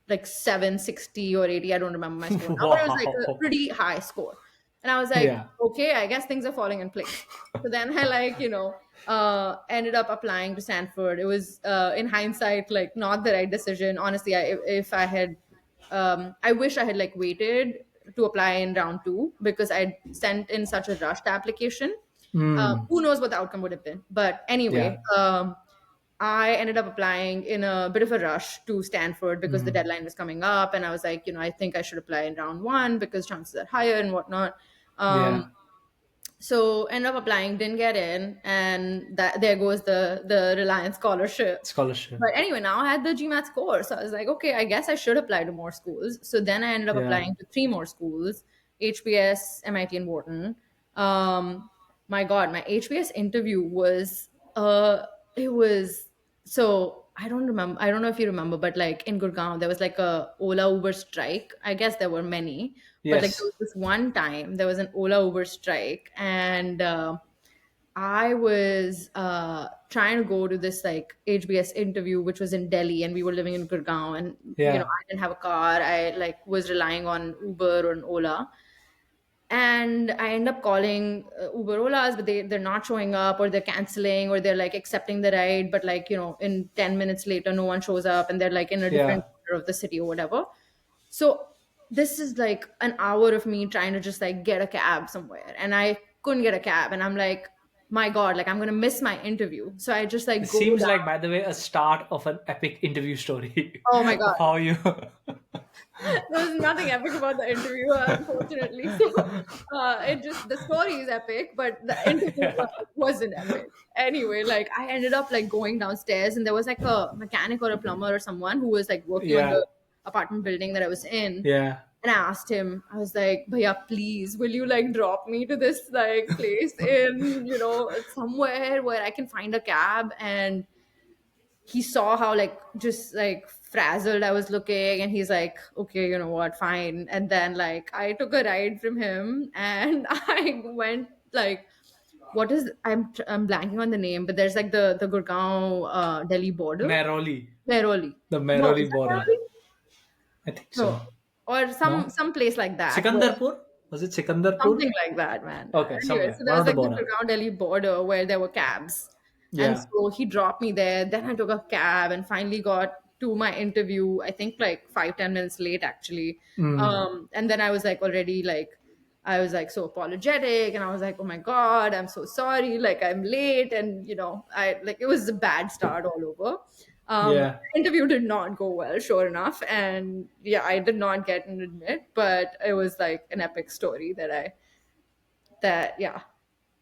like 760 or 80. I don't remember my score now, but it was like a Wow. pretty high score. And I was like, Yeah. okay, I guess things are falling in place. So then I like, ended up applying to Stanford. It was in hindsight, like not the right decision. Honestly, if I had, I wish I had like waited to apply in round two, because I sent in such a rushed application. Hmm. Who knows what the outcome would have been? But Yeah. anyway, I ended up applying in a bit of a rush to Stanford because the Hmm. deadline was coming up, and I was like, I think I should apply in round one because chances are higher and whatnot. Um, Yeah. so end up applying, didn't get in, and that there goes the Reliance scholarship. Scholarship. But anyway, now I had the GMAT score, so I was like, okay, I guess I should apply to more schools. So then I ended up Yeah. applying to three more schools: HBS, MIT, and Wharton. My God, my HBS interview was it was So I don't know if you remember, but like in Gurgaon there was like a Ola Uber strike. I guess there were many, but like there Yes. was this one time there was an Ola Uber strike, and I was trying to go to this like HBS interview, which was in Delhi, and we were living in Gurgaon, and Yeah. I didn't have a car. I like was relying on Uber or an Ola, and I end up calling Uber Olas, but they're not showing up, or they're canceling, or they're like accepting the ride, but like in 10 minutes later, no one shows up, and they're like in a different Yeah. corner of the city or whatever. So this is like an hour of me trying to just like get a cab somewhere, and I couldn't get a cab, and I'm like, my God, like I'm gonna miss my interview. So I just like This go seems like, down. by the way, a start of an epic interview story Oh my God. of how you. There was nothing epic about the interview, unfortunately. So it just the story is epic, but the interview Yeah. wasn't epic. Anyway, like I ended up like going downstairs, and there was like a mechanic or a plumber or someone who was like working on Yeah. the apartment building that I was in. Yeah. And I asked him, I was like, Bhaiya, please, will you like drop me to this like place in, somewhere where I can find a cab? And he saw how like just like frazzled I was looking, and he's like, okay, you know what, fine. And then like I took a ride from him, and I went like, I'm blanking on the name, but there's like the Gurgaon Delhi border. Neroli. Neroli. The No, is Meroli that border. Neroli? I think No. so. Or No? some place like that where Sikandarpur? Was it Sikandarpur? something like that, man. Okay, Anyway, somewhere. so there One was of the like the border. Gurgaon Delhi border where there were cabs. And Yeah. so he dropped me there. Then I took a cab and finally got to my interview, I think like 5-10 minutes late actually. Mm. And then I was like already like, I was like so apologetic, and I was like, oh my God, I'm so sorry. Like I'm late. And, I like it was a bad start all over. Yeah. Interview did not go well, sure enough. And yeah, I did not get an admit, but it was like an epic story yeah.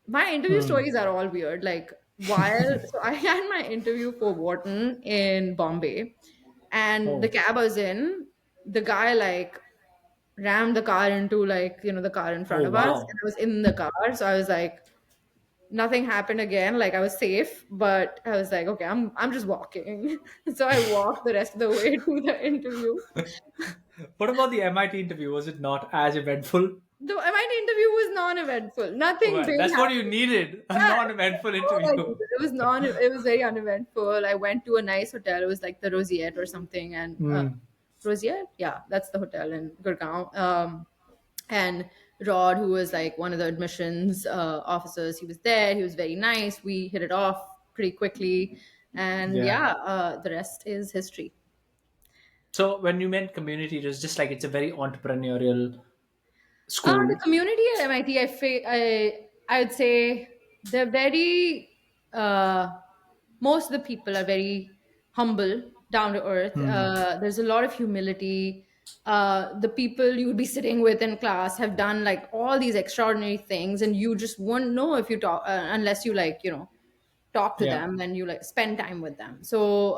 My interview Mm. stories are all weird. Like so I had my interview for Wharton in Bombay, and the Oh. cab I was in, the guy like rammed the car into like, the car in front Oh, of us, and wow. I was in the car. So I was like, nothing happened again. Like I was safe, but I was like, okay, I'm just walking. So I walked the rest of the way to the interview. What about the MIT interview? Was it not as eventful? The MIT interview was non-eventful. Nothing Well, big that's what you happened. needed, a Yeah, non eventful all I interview. needed. It was very uneventful. I went to a nice hotel. It was like the Rosiette or something, and Mm. Rosiette, yeah, that's the hotel in Gurgaon. And Rod, who was like one of the admissions officers, he was there. He was very nice. We hit it off pretty quickly, and Yeah. yeah, the rest is history. So when you meant community, it was just like it's a very entrepreneurial The school. community at MIT, I would say they're very, uh, most of the people are very humble, down to earth. Hmm. There's a lot of humility. The people you would be sitting with in class have done like all these extraordinary things, and you just won't know if you talk, unless you like, talk to Yeah. them and you like spend time with them. So,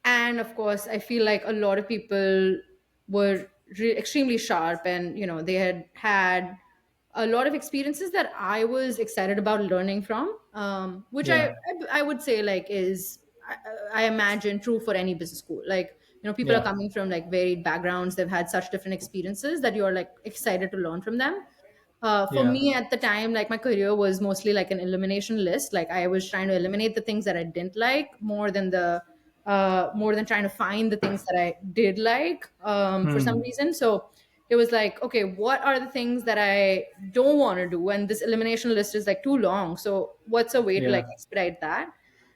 and of course I feel like a lot of people were extremely sharp, and they had had a lot of experiences that I was excited about learning from, which Yeah. I would say like is I imagine true for any business school. Like, people are Yeah. coming from like varied backgrounds, they've had such different experiences that you're like excited to learn from them. For Yeah. me at the time, like my career was mostly like an elimination list. Like I was trying to eliminate the things that I didn't like more than trying to find the things that I did like, for some Hmm. reason. So it was like, okay, what are the things that I don't want to do? And this elimination list is like too long. So what's a way to like Yeah. expedite that?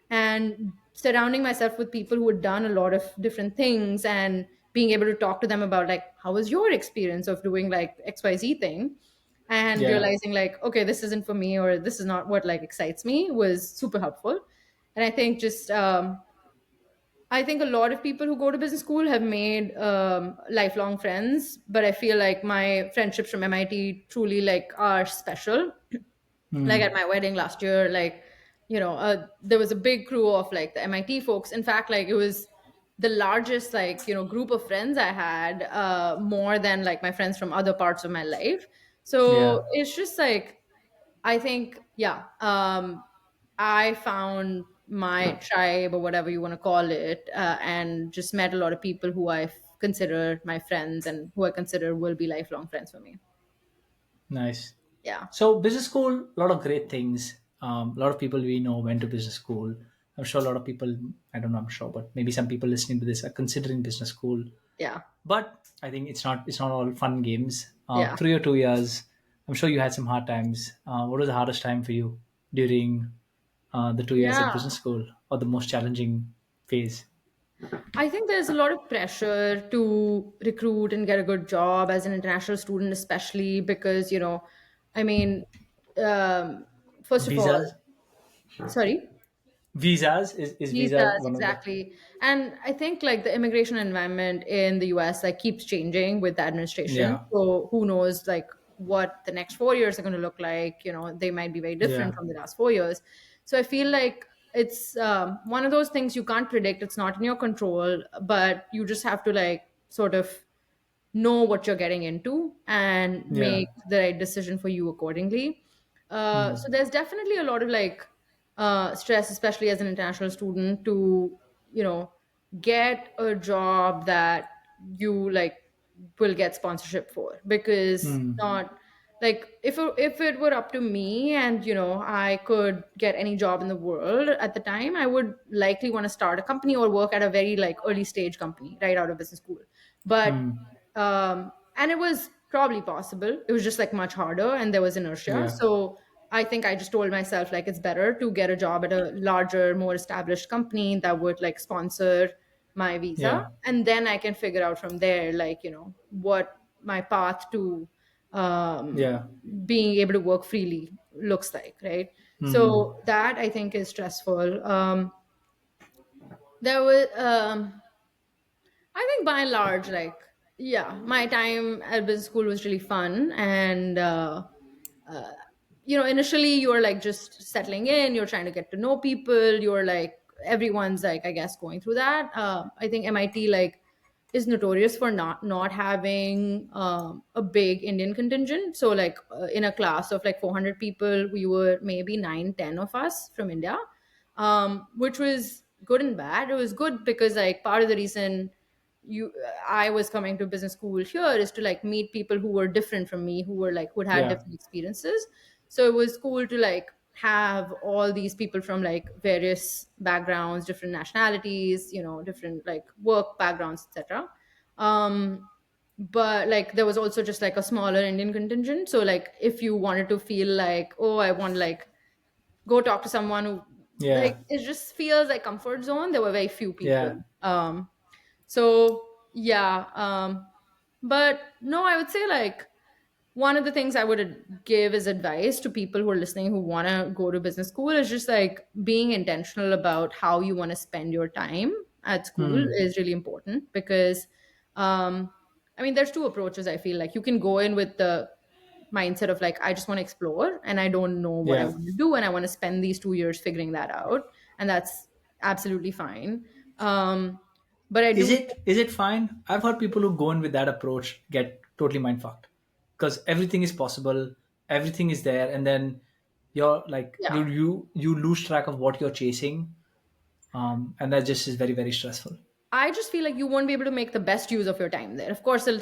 And surrounding myself with people who had done a lot of different things, and being able to talk to them about like, how was your experience of doing like XYZ thing? And Yeah. realizing like, okay, this isn't for me, or this is not what like excites me, was super helpful. And I think just I think a lot of people who go to business school have made lifelong friends, but I feel like my friendships from MIT truly like are special. Like at Hmm. my wedding last year, like, there was a big crew of like the MIT folks. In fact, like it was the largest like, group of friends I had, more than like my friends from other parts of my life. So Yeah. it's just like, I think, yeah, I found my tribe or whatever you want to call it, and just met a lot of people who I consider my friends and who I consider will be lifelong friends for me. Nice. Yeah, So business school, a lot of great things. A lot of people we know went to business school. I'm sure a lot of people, I don't know, I'm sure, but maybe some people listening to this are considering business school. yeah, But I think it's not all fun games. yeah, Through your 2 years, I'm sure you had some hard times. What was the hardest time for you during the 2 years at yeah. business school, or the most challenging phase? I think there's a lot of pressure to recruit and get a good job as an international student, especially because, I mean, um, first of all, Visas, sorry. is visa Visas, one of the? exactly. And I think like the immigration environment in the US like keeps changing with the administration. Yeah, So who knows like what the next 4 years are going to look like. They might be very different yeah, from the last 4 years. So I feel like it's one of those things you can't predict. It's not in your control, but you just have to like sort of know what you're getting into and yeah, make the right decision for you accordingly. So mm, there's definitely a lot of like stress, especially as an international student, to you know get a job that you like will get sponsorship for, because mm, not like if it were up to me and I could get any job in the world at the time, I would likely want to start a company or work at a very like early stage company right out of business school. But mm, and it was probably possible. It was just like much harder, and there was inertia. yeah, So I think I just told myself like it's better to get a job at a larger, more established company that would like sponsor my visa, yeah, and then I can figure out from there like what my path to um, yeah, being able to work freely looks like, right? mm, So that I think is stressful. There was I think by and large, like, yeah, my time at business school was really fun. And, initially you're like just settling in, you're trying to get to know people, you're like, everyone's like, I guess, going through that. I think MIT, like, is notorious for not having a big Indian contingent. So, like, in a class of like 400 people, we were maybe 9, 10 of us from India, which was good and bad. It was good because, like, part of the reason you I was coming to business school here is to like meet people who were different from me, who were like who'd had yeah, different experiences. So it was cool to like have all these people from like various backgrounds, different nationalities, different like work backgrounds, etc. um but like there was also just like a smaller Indian contingent. So like if you wanted to feel like, oh, I want like go talk to someone who like yeah, it just feels like comfort zone, there were very few people. yeah, So yeah, but no, I would say like one of the things I would give as advice to people who are listening who want to go to business school is just like being intentional about how you want to spend your time at school mm, is really important. Because um I mean there's two approaches. I feel like you can go in with the mindset of like I just want to explore and I don't know what I yeah. want to do and I want to spend these 2 years figuring that out, and that's absolutely fine. But I Is do it is it fine? I've heard people who go in with that approach get totally mind fucked because everything is possible, everything is there, and then you're like yeah, you lose track of what you're chasing, and that just is very very stressful. I just feel like you won't be able to make the best use of your time there. Of course, it'll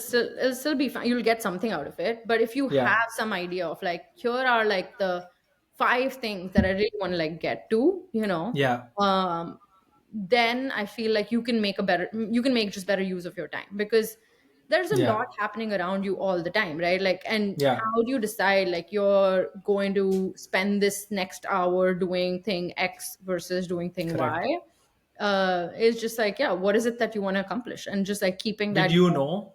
still be fine. You'll get something out of it. But if you Yeah, have some idea of like, here are like the 5 things that I really want to like get to, yeah, then I feel like you can make just better use of your time, because there's a yeah, lot happening around you all the time, right? Like, and yeah. how do you decide like you're going to spend this next hour doing thing X versus doing thing Correct. Y? Is just like, yeah, what is it that you want to accomplish, and just like keeping Did that. you know?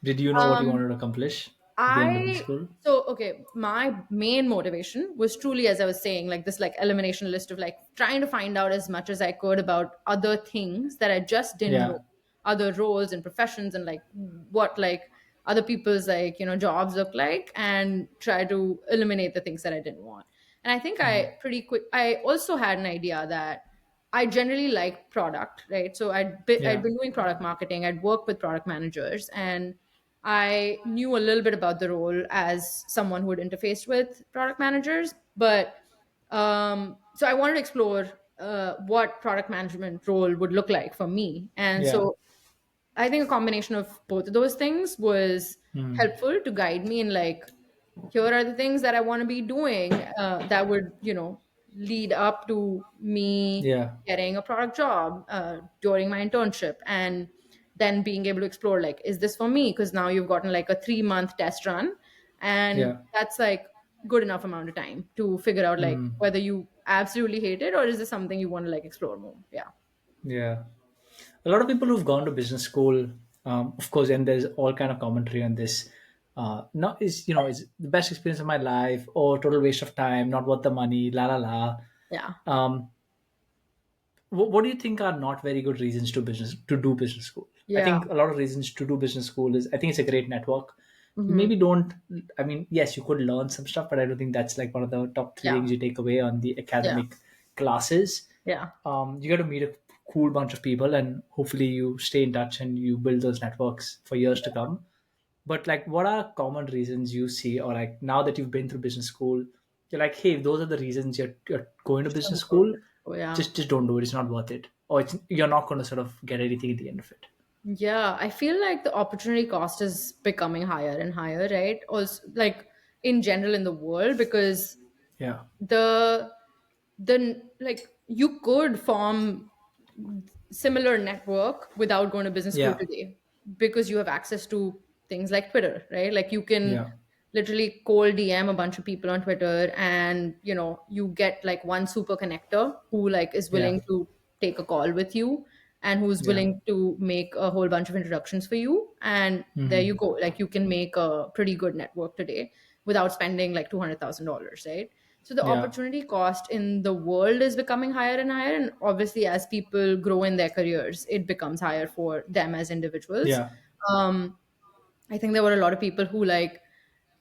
Did you know what you um wanted to accomplish at the end of the I school? so okay, my main motivation was truly, as I was saying, like this like elimination list of like trying to find out as much as I could about other things that I just didn't know, Yeah, other roles and professions, and like what like other people's like jobs look like, and try to eliminate the things that I didn't want. And I think I also had an idea that I generally like product, right? So I'd yeah, been doing product marketing, I'd worked with product managers, and I knew a little bit about the role as someone who had interfaced with product managers. But so I wanted to explore what product management role would look like for me. And Yeah. so I think a combination of both of those things was Mm. helpful to guide me in like, here are the things that I want to be doing that would, lead up to me Yeah. getting a product job during my internship, and then being able to explore like, is this for me? Because now you've gotten like a 3-month test run, and Yeah. that's like good enough amount of time to figure out like Mm. whether you absolutely hate it or is this something you want to like explore more. Yeah. Yeah. A lot of people who've gone to business school, of course, and there's all kind of commentary on this. Not is is the best experience of my life, or total waste of time, not worth the money, la la la. Yeah. Um, what do you think are not very good reasons to do business school? I Yeah. think a lot of reasons to do business school is, I think it's a great network. You Hmm. maybe don't. I mean, yes, you could learn some stuff, but I don't think that's like one of the top three Yeah. things you take away on the Yeah. academic classes. Yeah. You got to meet a cool bunch of people, and hopefully you stay in touch and you build those networks for years to come. But like, what are common reasons you see, or like now that you've been through business school, you're like, hey, those are the reasons you're going to business Shouldn't go to school. school, yeah. Just don't do it. It's not worth it, or you're not going to sort of get anything at the end of it. Yeah, I feel like the opportunity cost is becoming higher and higher, right? Also, like in general in the world, because Yeah, the like you could form similar network without going to business school yeah, today because you have access to things like Twitter, right? Like you can yeah, literally cold DM a bunch of people on Twitter, and you get like one super connector who like is yeah, willing to take a call with you and who's yeah. willing to make a whole bunch of introductions for you, and there you Hmm. go. Like you can make a pretty good network today without spending like $200,000, right? So the Yeah, opportunity cost in the world is becoming higher and higher, and obviously as people grow in their careers it becomes higher for them as individuals. yeah, um, I think there were a lot of people who like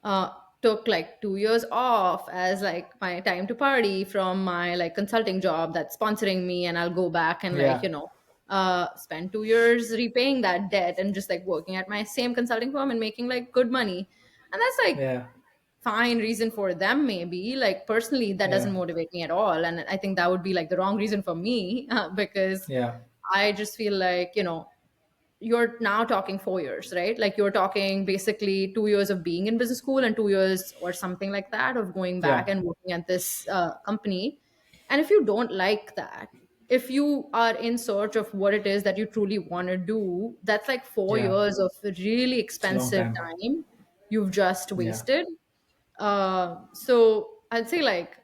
uh, took like 2 years off as like my time to party from my like consulting job that's sponsoring me, and I'll go back and like yeah, spend 2 years repaying that debt and just like working at my same consulting firm and making like good money. And that's like yeah, fine reason for them, maybe. Like personally that doesn't yeah, motivate me at all, and I think that would be like the wrong reason for me because yeah, I just feel like you're now talking 4 years, right? Like you're talking basically 2 years of being in business school and 2 years or something like that of going back yeah, and working at this company. And if you don't like that, if you are in search of what it is that you truly want to do, that's like four yeah. years of really It's a long expensive time. time you've just Yeah, wasted. So I'd say like,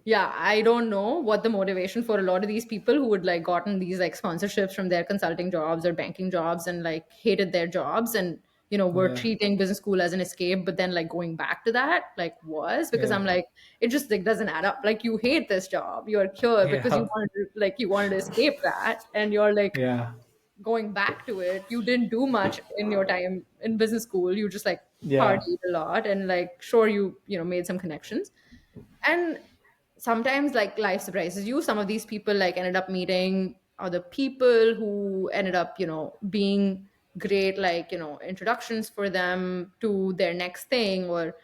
yeah, I don't know what the motivation for a lot of these people who would like gotten these like sponsorships from their consulting jobs or banking jobs and like hated their jobs and were yeah, treating business school as an escape, but then like going back to that like was because yeah, I'm like, it just like doesn't add up. Like you hate this job, you're here because yeah, you wanted to escape that, and you're like yeah, going back to it. You didn't do much in your time in business school. You just like yeah, partied a lot and like sure you made some connections. And sometimes like life surprises you. Some of these people like ended up meeting other people who ended up being great like introductions for them to their next thing, or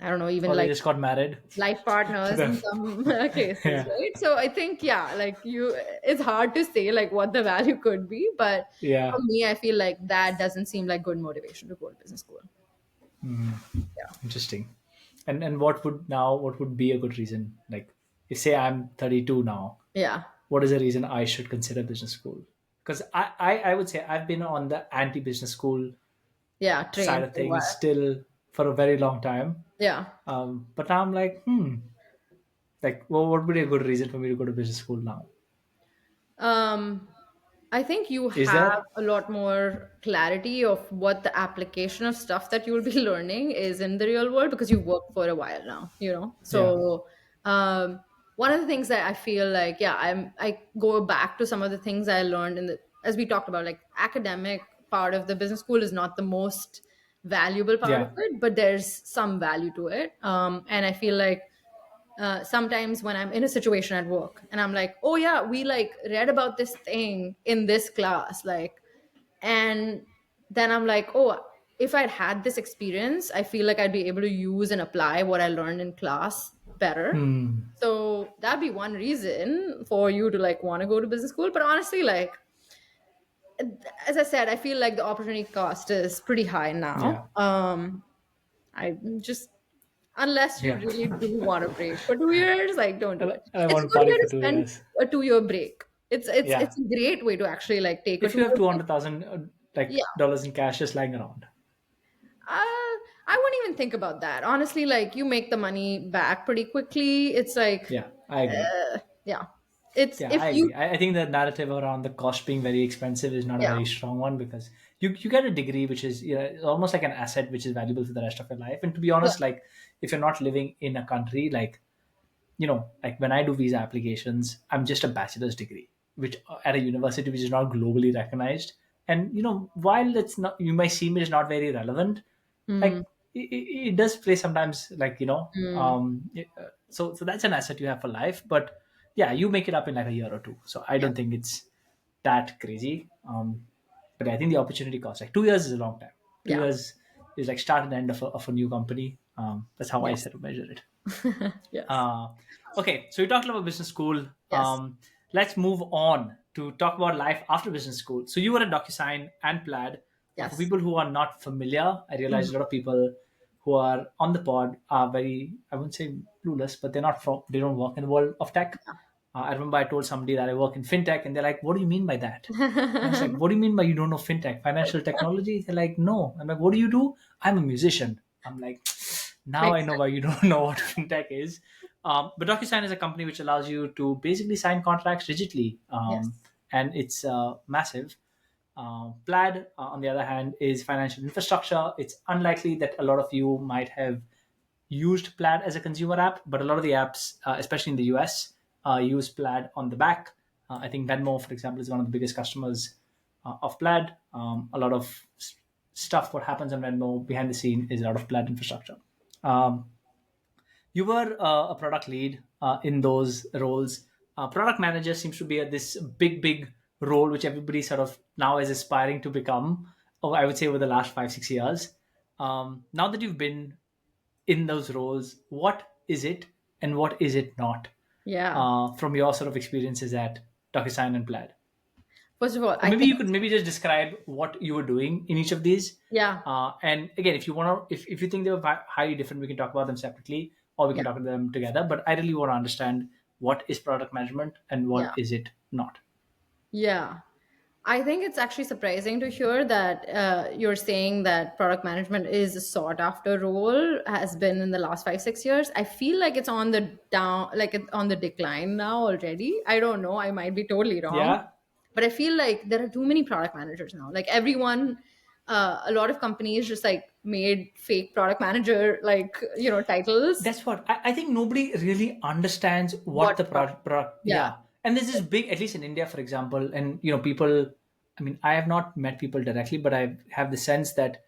I don't know, even or they like just got married life to partners in them. some cases, Yeah, right? So I think, yeah, like it's hard to say like what the value could be, but for yeah. me I feel like that doesn't seem like good motivation to go to business school. Yeah. Interesting. And what would be a good reason? Like, if say I'm 32 now, Yeah. what is a reason I should consider business school? Because I would say I've been on the anti business school Yeah, side train of for a things while. still for a very long time. Yeah. But now I'm like, like, well, what would be a good reason for me to go to business school now? Um, I think you Is have there? a lot more clarity of what the application of stuff that you will be learning is in the real world because you've worked for a while now. Yeah, So, one of the things that I feel like, yeah, I go back to some of the things I learned as we talked about, like academic part of the business school is not the most valuable part of yeah, it, but there's some value to it. And I feel like sometimes when I'm in a situation at work and I'm like, oh yeah, we like read about this thing in this class, like, and then I'm like, oh, if I'd had this experience, I feel like I'd be able to use and apply what I learned in class better. Hmm. So that'd be one reason for you to like want to go to business school. But honestly, like as I said, I feel like the opportunity cost is pretty high Yeah. now. I just unless you Yeah. really do want to break for 2 years, like don't do And it. I It's a want to good party way for to two spend years. a 2 year break. It's Yeah. a great way to actually like take a If two you have year two break. hundred thousand like Yeah. dollars in cash just lying around. I wouldn't even think about that. Honestly, like you make the money back pretty quickly. It's like, Yeah, I agree. yeah, it's Yeah, if I you, agree. I think the narrative around the cost being very expensive is not a yeah, very strong one because you get a degree which is, you know, almost like an asset which is valuable for the rest of your life. And to be yeah, honest, like if you're not living in a country, like, you know, like when I do visa applications, I'm just a bachelor's degree, which at a university which is not globally recognized. And you know, while it's not, you might seem it is not very relevant, mm, like it does play sometimes, like, you know, mm, so that's an asset you have for life. But yeah, you make it up in like a year or two, so I yeah, don't think it's that crazy. But I think the opportunity cost, like 2 years is a long time. two yeah, years is like start and end of a new company. That's how I yes, sort of measure it. yes, uh, okay, so we talked about business school. yes, Let's move on to talk about life after business school. So you were at Docusign and Plaid. For yes. people who are not familiar, I realize Mhm. a lot of people who are on the pod are very, I wouldn't say clueless, but they're not from, they don't work in the world of tech. I remember I told somebody that I work in fintech, and they're like, "What do you mean by that?" And I was like, "What do you mean by you don't know fintech, financial technology?" They're like, "No." I'm like, "What do you do?" "I'm a musician." I'm like, now I Makes know sense. why you don't know what fintech is. But DocuSign is a company which allows you to basically sign contracts digitally, Yes. and it's massive. Plaid, on the other hand, is financial infrastructure. It's unlikely that a lot of you might have used Plaid as a consumer app, but a lot of the apps, especially in the US, use Plaid on the back. I think Venmo, for example, is one of the biggest customers of Plaid. A lot of stuff what happens on Venmo behind the scene is out of Plaid infrastructure. Um, you were a product lead in those roles. Product manager seems to be this big role which everybody sort of now is aspiring to become. I would say over the last 5 6 years. Now that you've been in those roles, what is it and what is it not, Yeah. from your sort of experiences at DocuSign and Plaid? First of all, Or I maybe think, you could maybe just describe what you were doing in each of these. yeah, And again, if you want to, if you think they were highly different, we can talk about them separately or we can yeah, talk about them together. But I really want to understand what is product management and what yeah, is it not. yeah. I think it's actually surprising to hear that you're saying that product management is a sought after role, has been in the last 5 6 years. I feel like it's on the down, like it's on the decline now already. I don't know. I might be totally wrong, Yeah, but I feel like there are too many product managers now. Like everyone, a lot of companies just like made fake product manager like titles. that's what I think. Nobody really understands what What the product? product. Yeah, Yeah, and this is big, at least in India, for example. And you know, people. I mean, I have not met people directly, but I have the sense that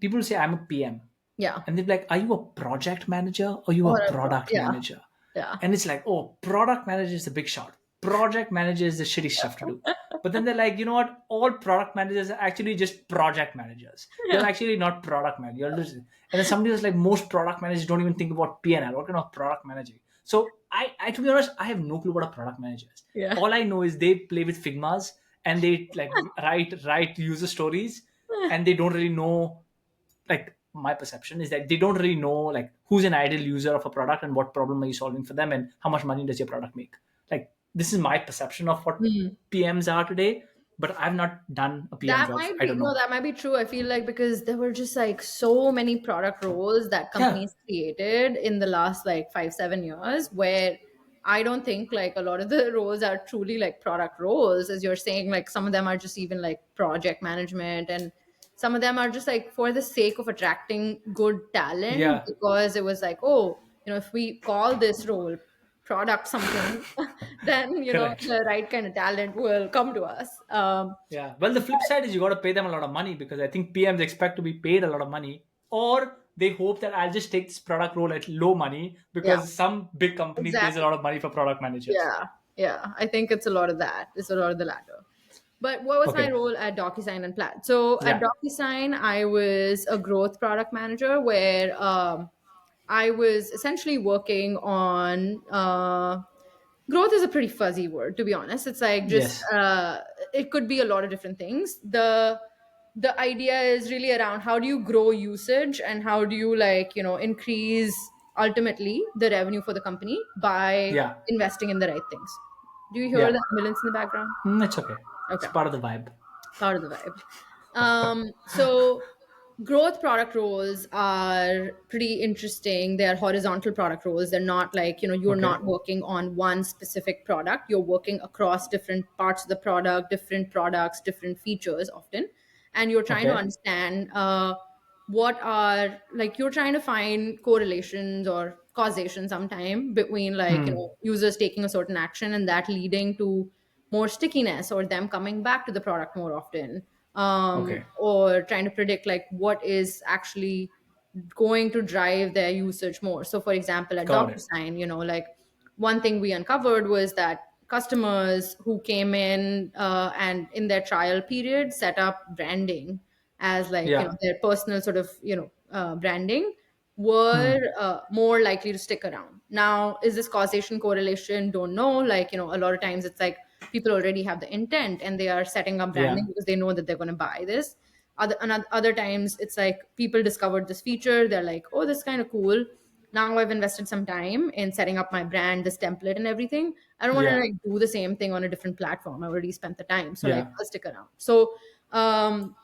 people say I'm a PM, yeah, and they're like, "Are you a project manager or you or a a product yeah, manager?" yeah, And it's like, "Oh, product manager is the big shot. Project manager is the shitty stuff to do." But then they're like, you know what? All product managers are actually just project managers. You're yeah, actually not product manager. And then somebody was like, most product managers don't even think about P&L. What kind of product manager? So I, to be honest, I have no clue what a product manager is. yeah. All I know is they play with Figmas and they like write user stories, and they don't really know, like my perception is that they don't really know like who's an ideal user of a product and what problem are you solving for them and how much money does your product make. Like this is my perception of what Hmm. PMs are today, but I've not done a PM That job. might I be don't no, know. that might be true. I feel like because there were just like so many product roles that Yeah, companies created in the last like 5 7 years, where I don't think like a lot of the roles are truly like product roles, as you're saying. Like some of them are just even like project management, and some of them are just like for the sake of attracting good talent yeah, because it was like, oh, if we call this role product something, then correct. the right kind of talent will come to us. Yeah, well, the flip side is you got to pay them a lot of money, because I think PMs expect to be paid a lot of money, or they hope that I'll just take this product role at low money Yeah, because some big company pays a exactly. lot of money for product managers. Yeah, yeah. I think it's a lot of that. It's a lot of the latter. But what was my Okay. role at Docusign and Plaid? So at Yeah. Docusign, I was a growth product manager where I was essentially working on growth is a pretty fuzzy word, to be honest. It's like just Yes. it could be a lot of different things. The idea is really around how do you grow usage and how do you increase ultimately the revenue for the company by Yeah. investing in the right things. Do you hear Yeah. the ambulance in the background? It's okay. It's Okay, part of the vibe. part of the vibe. So growth product roles are pretty interesting. They're horizontal product roles. They're not like, you're Okay. not working on one specific product. You're working across different parts of the product, different products, different features often. And you're trying to Okay. understand what are like you're trying to find correlations or causation sometime between Hmm. users taking a certain action and that leading to more stickiness or them coming back to the product more often, Okay. or trying to predict like what is actually going to drive their usage more. So, for example, at Got it. DocuSign, like one thing we uncovered was that customers who came in and in their trial period set up branding as Yeah. their personal sort of branding were Hmm. more likely to stick around. Now, is this causation correlation? Don't know. A lot of times it's like people already have the intent and they are setting up Yeah. branding because they know that they're going to buy this. Other times it's like people discovered this feature. They're like, oh, this is kind of cool. Now I've invested some time in setting up my brand, this template and everything. I don't want to Yeah. like do the same thing on a different platform. I already spent the time. So like Yeah. I'll stick around. So um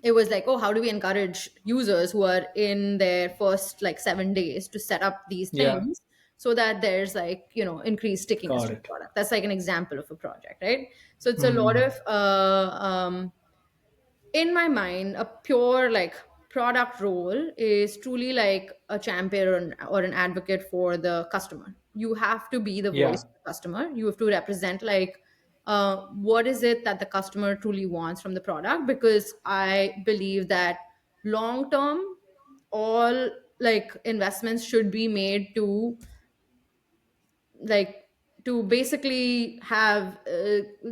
it was like, oh, how do we encourage users who are in their first like 7 days to set up these Yeah. things so that there's increased stickiness Got to the it. product. That's like an example of a project, right? So it's a lot Hmm. of in my mind, a pure like product role is truly like a champion or an advocate for the customer. You have to be the voice Yeah. of the customer. You have to represent like what is it that the customer truly wants from the product, because I believe that long term all like investments should be made to like to basically have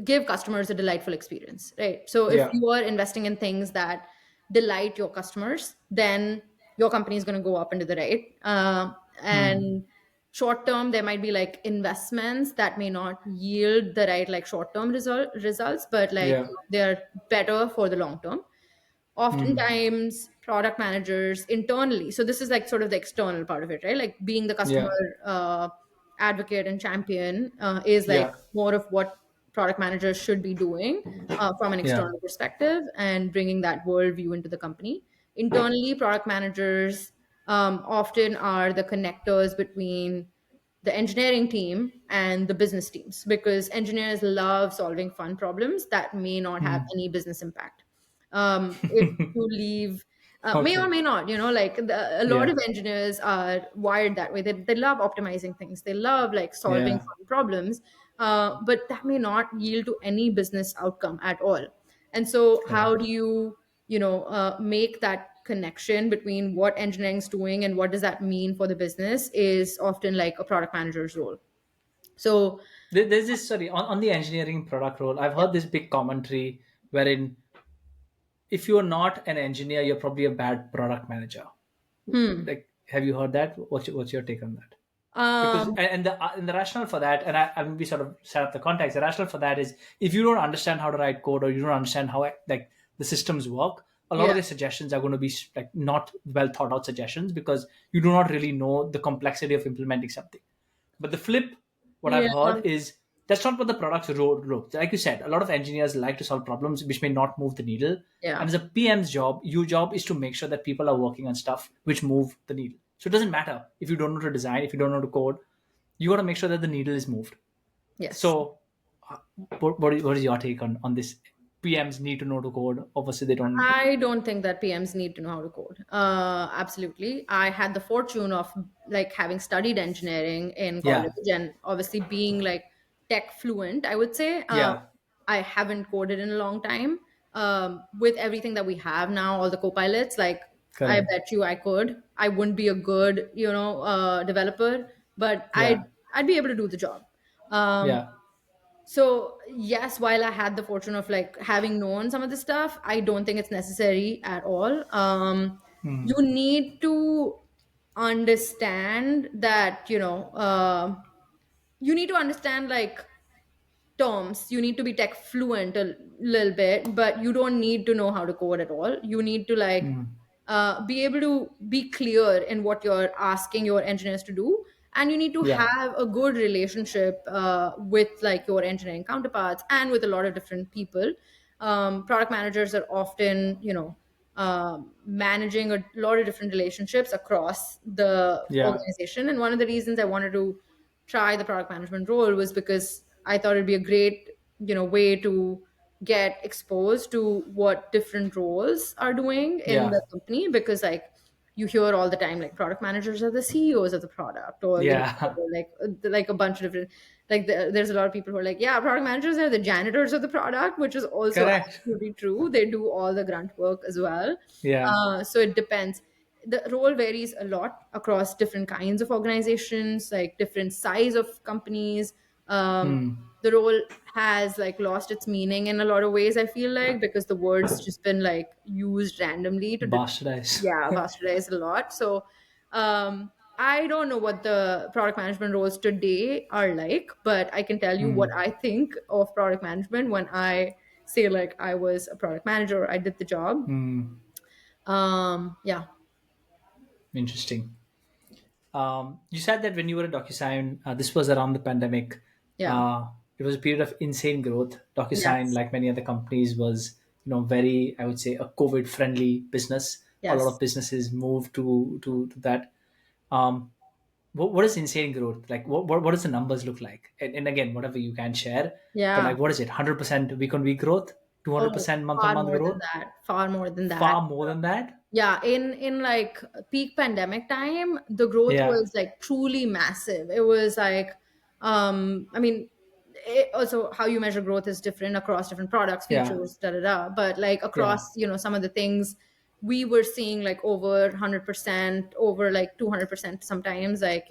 give customers a delightful experience, right? So if Yeah. you are investing in things that delight your customers, then your company is going to go up into the right. Hmm. And short term there might be like investments that may not yield the right like short term results, but like Yeah. they're better for the long term. Hmm. Oftentimes product managers internally, so this is like sort of the external part of it, right? Like being the customer Yeah. advocate and champion is like Yeah. more of what product managers should be doing from an Yeah. external perspective and bringing that worldview into the company. Internally product managers often are the connectors between the engineering team and the business teams, because engineers love solving fun problems that may not have Hmm. any business impact. If you leave, may or Okay. may not, a lot Yeah. of engineers are wired that way. They love optimizing things. They love like solving Yeah. fun problems, but that may not yield to any business outcome at all. And so, how Correct. do you, make that connection between what engineering is doing and what does that mean for the business is often like a product manager's role. So, There's this, sorry, on the engineering product role, I've yeah. heard this big commentary wherein if you're not an engineer, you're probably a bad product manager. Hmm. Like, have you heard that? What's your take on that? Because Um, and the rationale for that, and I maybe sort of set up the context. The rationale for that is if you don't understand how to write code or you don't understand how like the systems work, a lot of yeah. the suggestions are going to be like not well thought out suggestions because you do not really know the complexity of implementing something. But the flip, what I've Yeah. heard is that's not what the product's role looks. Like you said, a lot of engineers like to solve problems which may not move the needle. Yeah. And as a PM's job, your job is to make sure that people are working on stuff which move the needle. So it doesn't matter if you don't know how to design, if you don't know how to code, you got to make sure that the needle is moved. Yes. So, what is your take on this? PMs need to know to code. Obviously, they don't. I don't think that PMs need to know how to code. Absolutely. I had the fortune of like having studied engineering in college Yeah, and obviously being like tech fluent, I would say. yeah, I haven't coded in a long time. With everything that we have now, all the copilots, like I correct. bet you I could. I wouldn't be a good, developer, but Yeah, I'd be able to do the job. Um, yeah. So yes, while I had the fortune of like having known some of the stuff, I don't think it's necessary at all. You Hmm. need to. understand that, you need to understand like terms. You need to be tech fluent a little bit, but you don't need to know how to code at all. You need to like Mm. be able to be clear in what you're asking your engineers to do, and you need to Yeah. have a good relationship with like your engineering counterparts and with a lot of different people. Product managers are often, managing a lot of different relationships across the Yeah. organization. And one of the reasons I wanted to try the product management role was because I thought it'd be a great, way to get exposed to what different roles are doing in Yeah. the company. Because like you hear all the time like product managers are the CEOs of the product, or Yeah. like a bunch of different, like there's a lot of people who are like, yeah, product managers are the janitors of the product, which is also Correct. absolutely true. They do all the grunt work as well. Yeah. So it depends. The role varies a lot across different kinds of organizations, like different size of companies. um, Hmm. the role has like lost its meaning in a lot of ways, I feel like, because the word's just been like used randomly Bastardize. yeah, bastardized a lot. So I don't know what the product management roles today are like, but I can tell you what Hmm. I think of product management when I say like I was a product manager, I did the job. Hmm. Yeah. Interesting. You said that when you were at Docusign, this was around the pandemic. Yeah. Uh, it was a period of insane growth. Docusign, Yes. like many other companies, was very, I would say, a COVID-friendly business. A lot of Yes. businesses moved to that. Um, what is insane growth like? What does the numbers look like? And again, whatever you can share, but Yeah. like, what is it? 100% week on week growth, Oh, 200% month on far month more than growth, that. Far more than that. far more than that. Yeah, in like peak pandemic time, the growth Yeah, was like truly massive. It was like, I mean, also how you measure growth is different across different products, yeah, features, da da da. But like yeah. across, some of the things, we were seeing like over 100%, over like 200% sometimes, like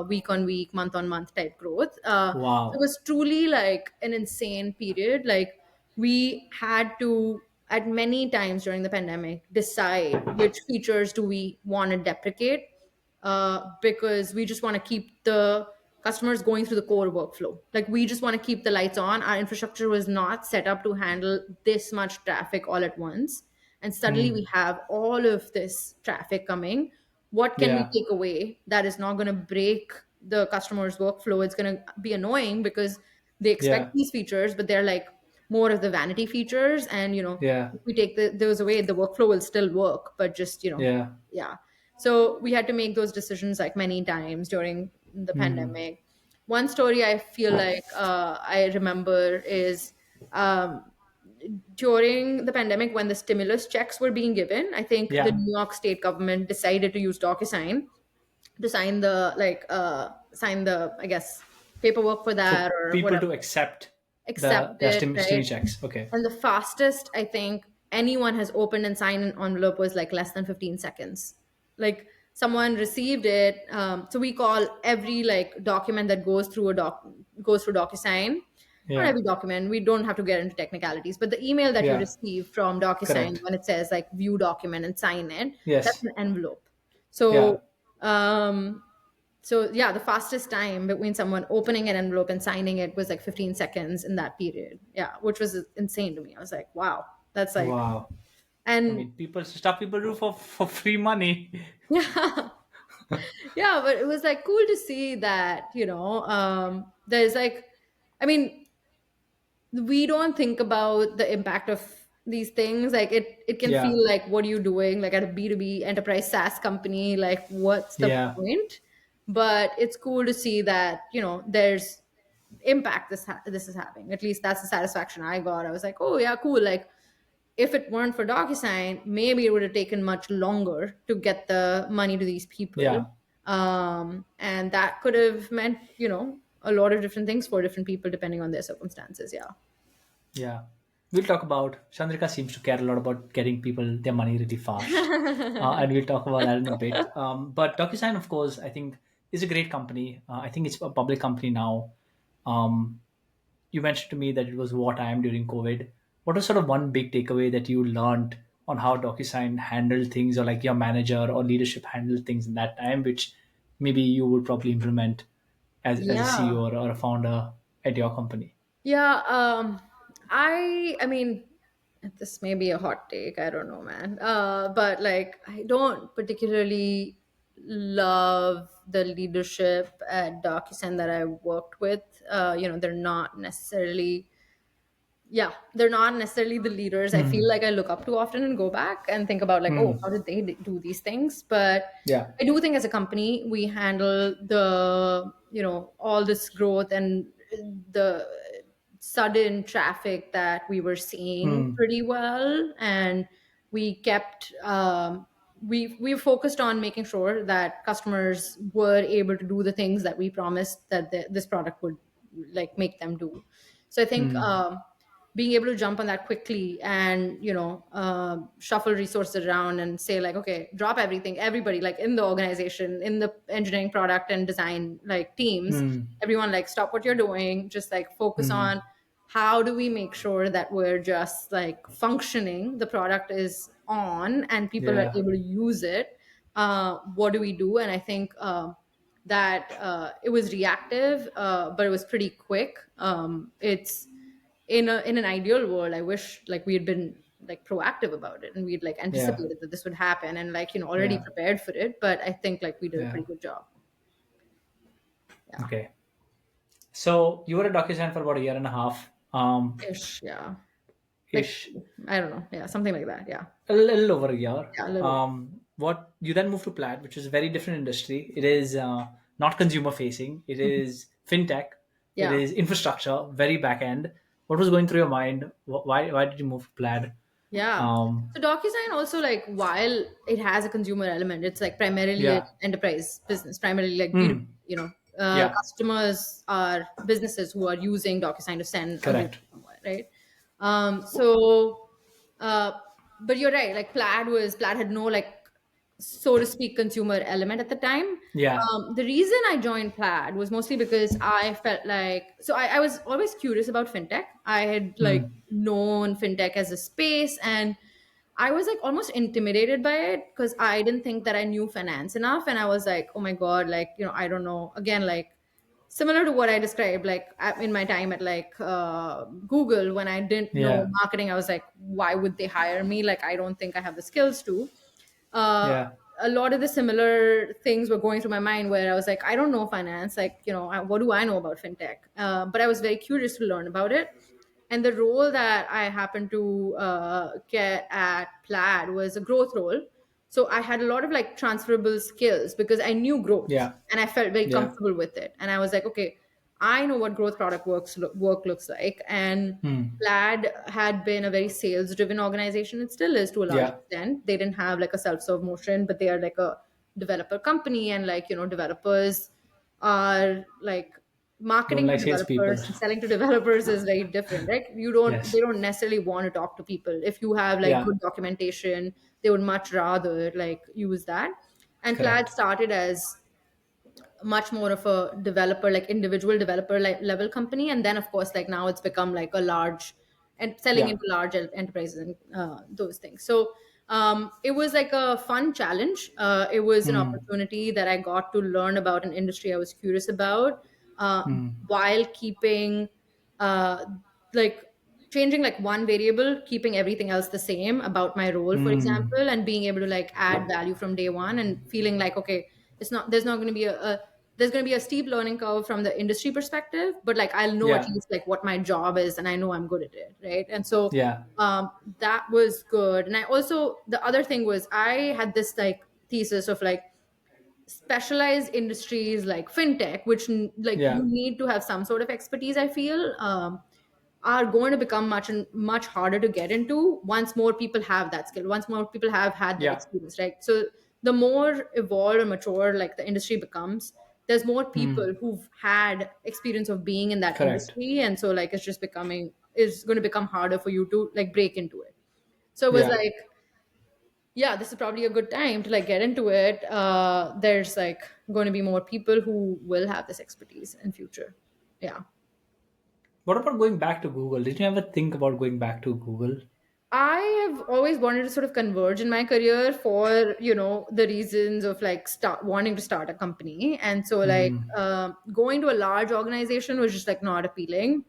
week on week, month on month type growth. It Wow. was truly like an insane period. Like we had to, at many times during the pandemic, decide which features do we want to deprecate, because we just want to keep the customers going through the core workflow. Like we just want to keep the lights on. Our infrastructure was not set up to handle this much traffic all at once, and suddenly we Hmm. have all of this traffic coming. What can we Yeah, take away that is not going to break the customer's workflow? It's going to be annoying because they expect yeah, these features, but they're like more of the vanity features. And yeah, if we take those away, the workflow will still work, but just yeah. yeah. So we had to make those decisions like many times during the Hmm. pandemic. One story I feel like I remember is, um, during the pandemic when the stimulus checks were being given. I think the Yeah. New York state government decided to use Docusign to sign the, I guess, paperwork for For that or people whatever, to accept accept the it, stimmy right? checks. Okay. And the fastest I think anyone has opened and signed an envelope was like less than 15 seconds. Like someone received it. So we call every like document that goes through DocuSign. Not Yeah. every document. We don't have to get into technicalities, but the email that you Yeah. receive from DocuSign Correct. when it says like view document and sign it, that's Yes. an envelope. Yeah. So um, so yeah, the fastest time between someone opening an envelope and signing it was like 15 seconds in that period. Yeah, which was insane to me. I was like, wow, that's like, Wow. I and mean, stuff people do for free money. yeah, yeah, but it was like cool to see that, there's like, I mean, we don't think about the impact of these things. Like it can Yeah. feel like, what are you doing like at a B2B enterprise SaaS company? Like what's the Yeah. point? But it's cool to see that, there's impact this is having. At least that's the satisfaction I got. I was like, oh yeah, cool. Like if it weren't for DocuSign, maybe it would have taken much longer to get the money to these people. Yeah. And that could have meant, a lot of different things for different people depending on their circumstances. Yeah. Yeah. We'll talk about Chandrika seems to care a lot about getting people their money really fast. And we'll talk about that in a bit. But DocuSign, of course, I think is a great company. I think it's a public company now. Um, you mentioned to me that it was wartime during COVID. What was sort of one big takeaway that you learned on how DocuSign handled things, or like your manager or leadership handled things in that time, which maybe you would probably implement as a Yeah. CEO or a founder at your company? Yeah, I mean, this may be a hot take, I don't know, man. But like I don't particularly love the leadership at DocuSign that I worked with. They're not necessarily, yeah, they're not necessarily the leaders I feel Hmm. like I look up to often and go back and think about like, oh, Hmm. how did they do these things? But Yeah. I do think as a company we handle the, all this growth and the sudden traffic that we were seeing Hmm. pretty well, and we kept we focused on making sure that customers were able to do the things that we promised that this product would like make them do. So I think Hmm. being able to jump on that quickly and shuffle resources around and say like, okay, drop everything, everybody like in the organization, in the engineering, product and design like teams, Hmm. everyone like stop what you're doing, just like focus Hmm. on how do we make sure that we're just like functioning, the product is on and people are Yeah. able to use it. What do we do? And I think that it was reactive, but it was pretty quick. It's in an ideal world, I wish like we had been like proactive about it and we'd like Yeah. anticipated that this would happen and like already Yeah. prepared for it. But I think like we did a Yeah. pretty good job. Yeah. Okay. So you were at DocuSign for about a year and a half, Ish. Yeah. Like ish, I don't know. Yeah, something like that. Yeah. a little over a year. Yeah, a little. What you then moved to Plaid, which is a very different industry. It is not consumer facing. It is fintech. It Yeah. is infrastructure, very back end. What was going through your mind? Why did you move to Plaid? Yeah. Um, So DocuSign also like while it has a consumer element, it's like primarily an yeah. enterprise business, primarily like B2B, Hmm. Yeah. customers are businesses who are using DocuSign to send a gift Correct. somewhere, right? So uh but you're right, like Plaid had no like so to speak consumer element at the time. Yeah. The reason I joined Plaid was mostly because I felt like, so I was always curious about fintech. I had like Hmm. known fintech as a space, and I was like almost intimidated by it because I didn't think that I knew finance enough. And I was like, oh my God, like, I don't know. Again, like similar to what I described, like in my time at like Google, when I didn't know Yeah. marketing, I was like, why would they hire me? Like, I don't think I have the skills to. Uh, Yeah. a lot of the similar things were going through my mind where I was like, I don't know finance. Like, what do I know about fintech? But I was very curious to learn about it. And the role that I happened to get at Plaid was a growth role. So I had a lot of like transferable skills because I knew growth Yeah. and I felt very Yeah. comfortable with it. And I was like, okay, I know what growth product work looks like. And Hmm. Plaid had been a very sales driven organization. It still is to a large Yeah. extent. They didn't have like a self serve motion, but they are like a developer company. And like, developers are like Don't marketing to like salespeople. developers and selling to developers is very different. Like they Yes. don't necessarily want to talk to people. If you have like Yeah. good documentation, they would much rather like use that. And Plaid Correct. started as much more of a developer, like individual developer like level company, and then of course like now it's become like a large and selling Yeah. into large enterprises and those things. So it was like a fun challenge. It was an Hmm. opportunity that I got to learn about an industry I was curious about, uh, Hmm. while keeping uh, like changing like one variable, keeping everything else the same about my role, for Hmm. example, and being able to like add value from day one and feeling like, okay, there's not going to be there's going to be a steep learning curve from the industry perspective, but like I'll know at Yeah. least like what my job is and I know I'm good at it, right? And so Yeah. that was good. And I also, the other thing was I had this like thesis of like specialized industries like fintech, which like you Yeah. need to have some sort of expertise, I feel, are going to become much and much harder to get into once more people have that skill, once more people have had that Yeah. experience, right? So the more evolved or mature like the industry becomes, there's more Hmm. people who've had experience of being in that Correct. industry, and so like it's going to become harder for you to like break into it. So it was Yeah. like, yeah, this is probably a good time to like get into it. There's like going to be more people who will have this expertise in future. Yeah. What about going back to Google? Did you ever think about going back to Google? I have always wanted to sort of converge in my career for, the reasons of like wanting to start a company. And so like Mm, going to a large organization was just like not appealing.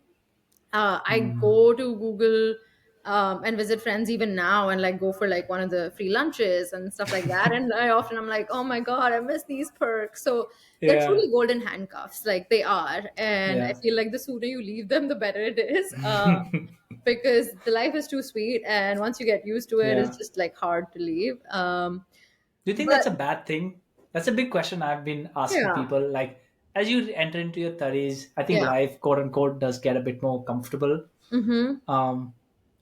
I mm, go to Google and visit friends even now and like go for like one of the free lunches and stuff like that. And I'm like, oh my God, I miss these perks. So they're yeah, truly golden handcuffs, like they are. And I yeah. feel like the sooner you leave them, the better it is. Because the life is too sweet. And once you get used to it, Yeah. it's just like hard to leave. Do you think But that's a bad thing? That's a big question I've been asking yeah, people. Like, as you enter into your 30s, I think yeah. life, quote unquote, does get a bit more comfortable. Mm-hmm. Um,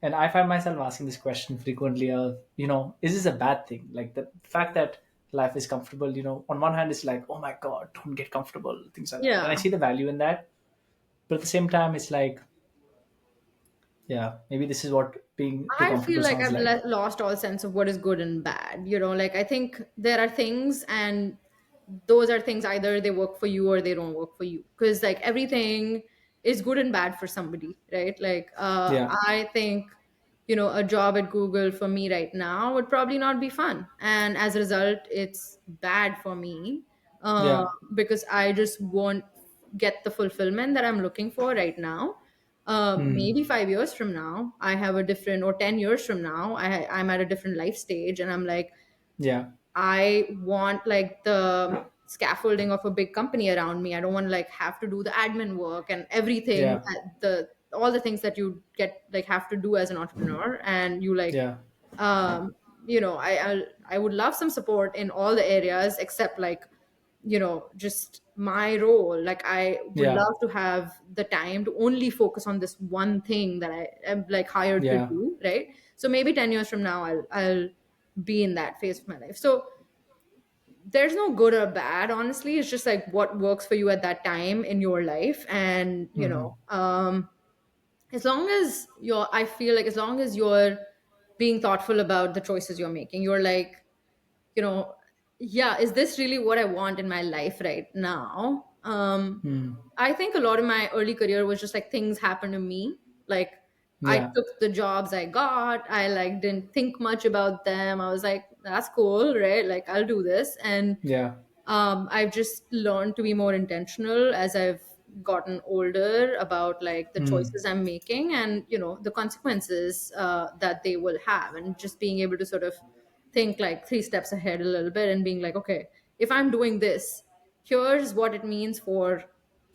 and I find myself asking this question frequently of, is this a bad thing? Like the fact that life is comfortable, on one hand, it's like, oh my God, don't get comfortable, things like that. And I Yeah. see the value in that. But at the same time, it's like, yeah, maybe this is what being too I feel comfortable like sounds I've like. lost all sense of what is good and bad. Like I think there are things, and those are things either they work for you or they don't work for you. Because like everything is good and bad for somebody, right? Like Yeah, I think a job at Google for me right now would probably not be fun, and as a result, it's bad for me uh, yeah, because I just won't get the fulfillment that I'm looking for right now. mm, Maybe 5 years from now, I have a different, or 10 years from now, I'm at a different life stage, and I'm like, yeah, I want like the scaffolding of a big company around me. I don't want to like have to do the admin work and everything, yeah, the all the things that you get like have to do as an entrepreneur, and you like yeah, um I would love some support in all the areas except like just my role. Like I would yeah, love to have the time to only focus on this one thing that I am like hired to yeah, do, right? So maybe 10 years from now I'll be in that phase of my life. So there's no good or bad, honestly. It's just like what works for you at that time in your life. And hmm, as long as I feel like as long as you're being thoughtful about the choices you're making, you're like, you know yeah, is this really what I want in my life right now? hmm, I think a lot of my early career was just like things happened to me. Like I yeah, took the jobs I got, I like didn't think much about them. I was like, that's cool, right? Like I'll do this. And yeah, I've just learned to be more intentional as I've gotten older about like the hmm, choices I'm making, and the consequences that they will have, and just being able to sort of think like 3 steps ahead a little bit, and being like, okay, if I'm doing this, here's what it means for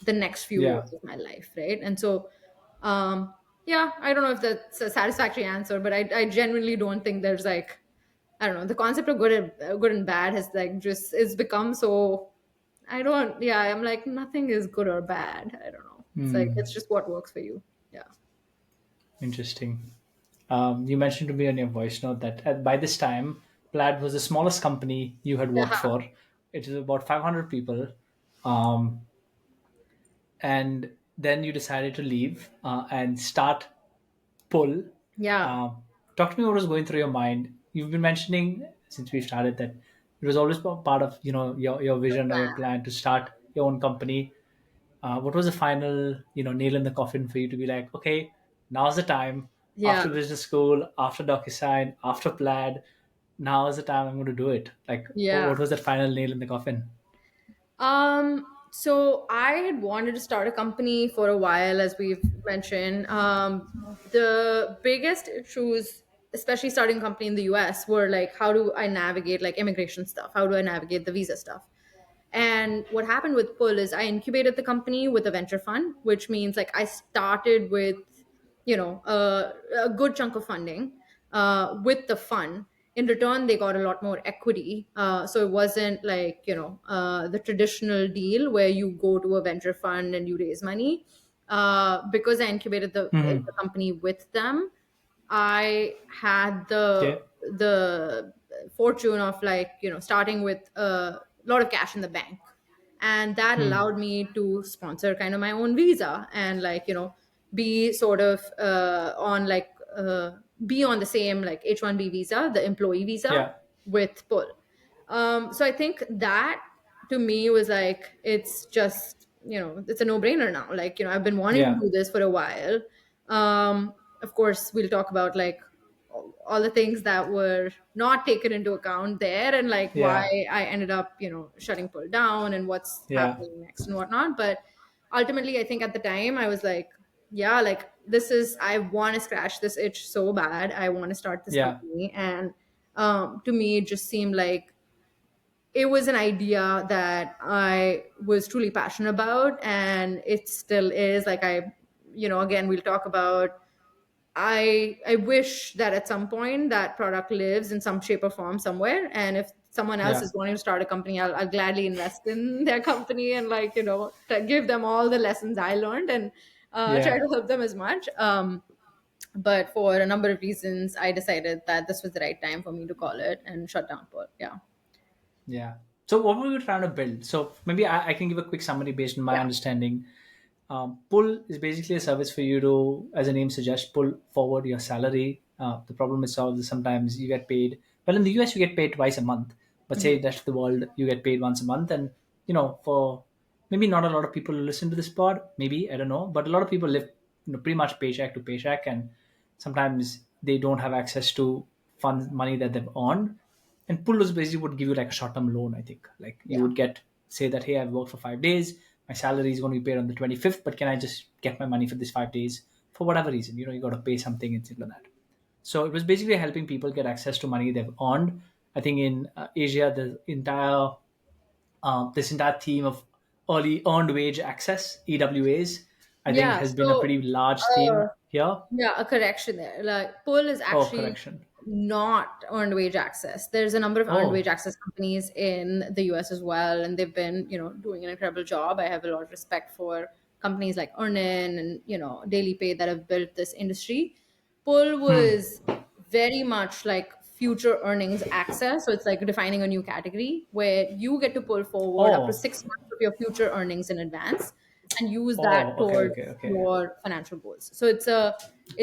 the next few yeah. years of my life, right? And so yeah, I don't know if that's a satisfactory answer, but I genuinely don't think there's like, I don't know. The concept of good and bad has like just it's become so. I don't. Yeah, I'm like nothing is good or bad. I don't know. It's like Hmm. it's just what works for you. Yeah. Interesting. You mentioned to me on your voice note that by this time, Plaid was the smallest company you had worked Yeah. for. It was about 500 people. Um, and then you decided to leave and start Pull. Yeah. Um, Talk to me what was going through your mind. You've been mentioning since we started that it was always part of your The vision or your plan. plan to start your own company. What was the final nail in the coffin for you to be like, okay, now's the time. Yeah. After business school, after Docusign, after Plaid, now is the time I'm going to do it. Like, Yeah. what was that final nail in the coffin? So I had wanted to start a company for a while, as we've mentioned. The biggest issues, especially starting a company in the US, were like, how do I navigate like immigration stuff? How do I navigate the visa stuff? And what happened with Pull is I incubated the company with a venture fund, which means like I started with, a good chunk of funding with the fund. In return, they got a lot more equity. So it wasn't like, the traditional deal where you go to a venture fund and you raise money. Because I incubated Hmm. the company with them, I had the Okay. the fortune of like starting with a lot of cash in the bank, and that Hmm. allowed me to sponsor kind of my own visa, and like be sort of on like be on the same like H-1B visa, the employee visa, Yeah. with Pull. So I think that to me was like it's just it's a no-brainer now. Like I've been wanting to Yeah. do this for a while. Of course, we'll talk about like all the things that were not taken into account there, and like why Yeah. I ended up, shutting Pull down and what's Yeah. happening next and whatnot. But ultimately, I think at the time I was like, yeah, like this is, I want to scratch this itch so bad. I want to start this Yeah. company. And to me, it just seemed like it was an idea that I was truly passionate about, and it still is. Like again, we'll talk about. I wish that at some point that product lives in some shape or form somewhere, and if someone else Yeah. is wanting to start a company, I'll gladly invest in their company and like give them all the lessons I learned and try Yeah. to help them as much. But for a number of reasons, I decided that this was the right time for me to call it and shut down Pearl. Yeah. Yeah. So what were you trying to build? So maybe I can give a quick summary based on my Yeah. understanding. Pull is basically a service for you to, as the name suggests, pull forward your salary. The problem is solved is sometimes you get paid. Well, in the US, you get paid twice a month. But say Mhm. the rest of the world, you get paid once a month. And, for maybe not a lot of people who listen to this pod, maybe, I don't know. But a lot of people live pretty much paycheck to paycheck. And sometimes they don't have access to fund money that they've earned. And pull was basically would give you like a short-term loan, I think. Like you Yeah. would get, say that, hey, I've worked for 5 days, my salary is going to be paid on the 25th, but can I just get my money for these 5 days for whatever reason? You got to pay something and things like that. So it was basically helping people get access to money they've earned. I think in Asia, this entire theme of early earned wage access (EWAs), I think, Yeah. has been a So, pretty large uh, theme here. yeah, a correction there. Like, Pull is Oh, actually correction. not earned wage access. There's a number of earned wage Oh, access companies in the US as well, and they've been, doing an incredible job. I have a lot of respect for companies like Earnin and, Daily Pay that have built this industry. Pull hmm. was very much like future earnings access. So it's like defining a new category where you get to pull forward up to Oh, 6 months of your future earnings in advance and use that oh, okay, towards okay, okay. your financial goals. So it's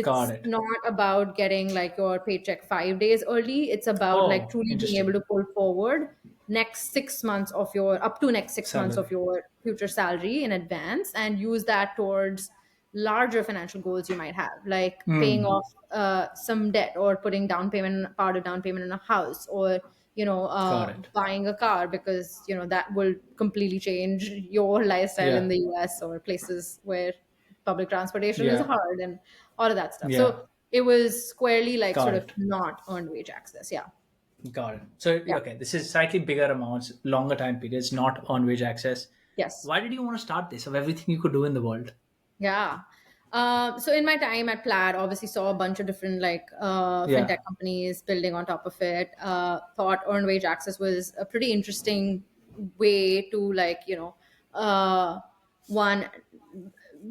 Got it. not about getting like your paycheck 5 days early. It's about like Oh, truly being able interesting. to pull forward next 6 months of your up to next 6 months of Salary. your future salary in advance and use that towards larger financial goals you might have, like paying Hmm. off some debt or putting down payment, part of down payment in a house, or Got it. buying a car because that will completely change your lifestyle in Yeah. the US or places where public transportation is Yeah. hard and all of that stuff. Yeah. So it was squarely like sort Got of it. not earned wage access. Yeah. Got it. So, Yeah. okay, this is slightly bigger amounts, longer time periods, not on wage access. Yes. Why did you want to start this of everything you could do in the world? Yeah. So in my time at Plaid, obviously saw a bunch of different like Yeah. fintech companies building on top of it. Thought earned wage access was a pretty interesting way to like one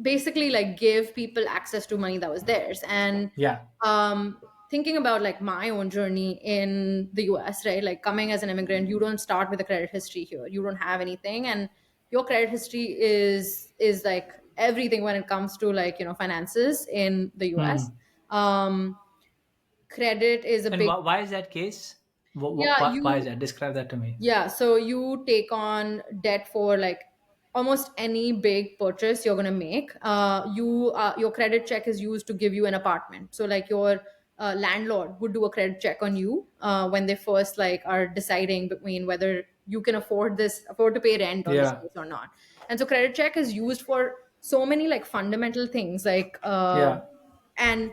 basically like give people access to money that was theirs. And Yeah. um, thinking about like my own journey in the US, right? Like coming as an immigrant, you don't start with a credit history here. You don't have anything, and your credit history is like everything when it comes to like finances in the US. Hmm. Um, Credit is a And big, why is that case? yeah. Why is You that? Describe that to me. Yeah, so you take on debt for like almost any big purchase you're going to make. Your credit check is used to give you an apartment. So like your landlord would do a credit check on you when they first like are deciding between whether you can afford to pay rent on this Yeah. place or not. And so credit check is used for so many like fundamental things like Yeah. and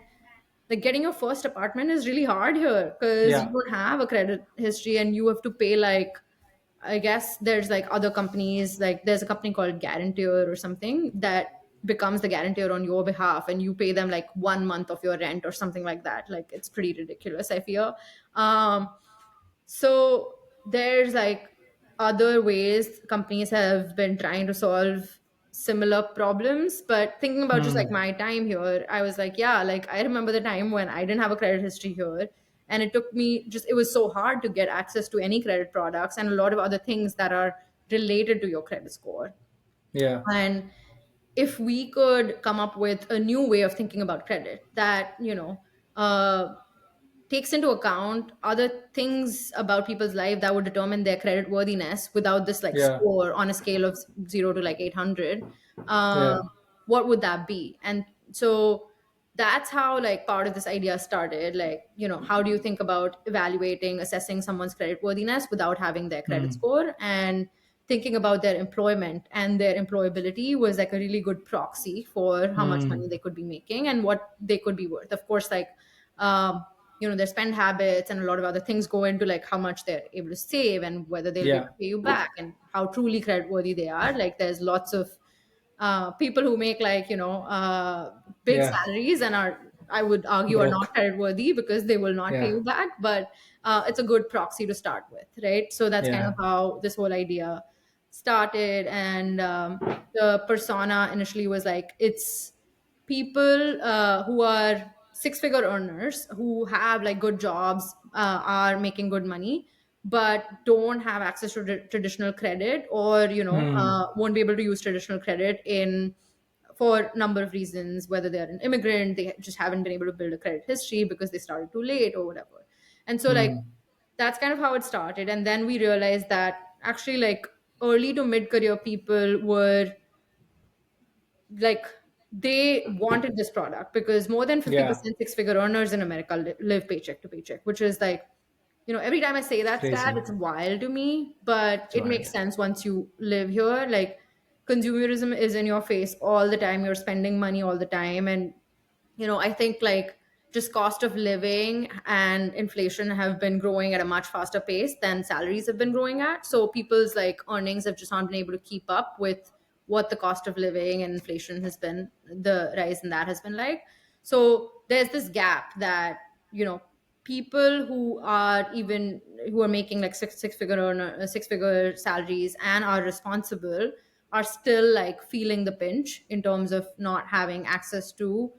like getting your first apartment is really hard here because you Yeah. don't have a credit history and you have to pay like, I guess there's like other companies, like there's a company called Guarantor or something that becomes the guarantor on your behalf and you pay them like 1 month of your rent or something like that. Like it's pretty ridiculous, I fear. um so there's like other ways companies have been trying to solve similar problems. But thinking about just like Hmm. my time here, I was like, yeah, like I remember the time when I didn't have a credit history here. And it took me just, it was so hard to get access to any credit products and a lot of other things that are related to your credit score. Yeah. And if we could come up with a new way of thinking about credit that, uh, takes into account other things about people's life that would determine their credit worthiness without this like Yeah. score on a scale of 0 to like 800, uh, Yeah. what would that be? And so that's how like part of this idea started. Like, how do you think about evaluating, assessing someone's credit worthiness without having their credit Mm. score, and thinking about their employment and their employability was like a really good proxy for how much money Mm. they could be making and what they could be worth. Of course, like, their spend habits and a lot of other things go into like how much they're able to save and whether they'll be able Yeah. to pay you back and how truly credit worthy they are. Like, there's lots of people who make like big Yeah. salaries and are, I would argue, are not Broke. credit worthy because they will not pay Yeah. you back. But it's a good proxy to start with, right? So that's kind of Yeah. how this whole idea started. And the persona initially was like, it's people who are six-figure earners who have like good jobs, are making good money, but don't have access to traditional credit, or Mm. won't be able to use traditional credit in for a number of reasons, whether they're an immigrant, they just haven't been able to build a credit history because they started too late or whatever. And so like Mm. that's kind of how it started. And then we realized that actually like early to mid career people were like, they wanted this product because more than Yeah. 50% six figure earners in America live paycheck to paycheck, which is like, every time I say that stat, Crazy. it's wild to me, but It's it wild. makes sense once you live here. Like, consumerism is in your face all the time. You're spending money all the time. And I think like just cost of living and inflation have been growing at a much faster pace than salaries have been growing at. So people's like earnings have just not been able to keep up with what the cost of living and inflation has been, the rise in that has been like. So there's this gap that, people who are making like six figure salaries and are responsible are still like feeling the pinch in terms of not having access to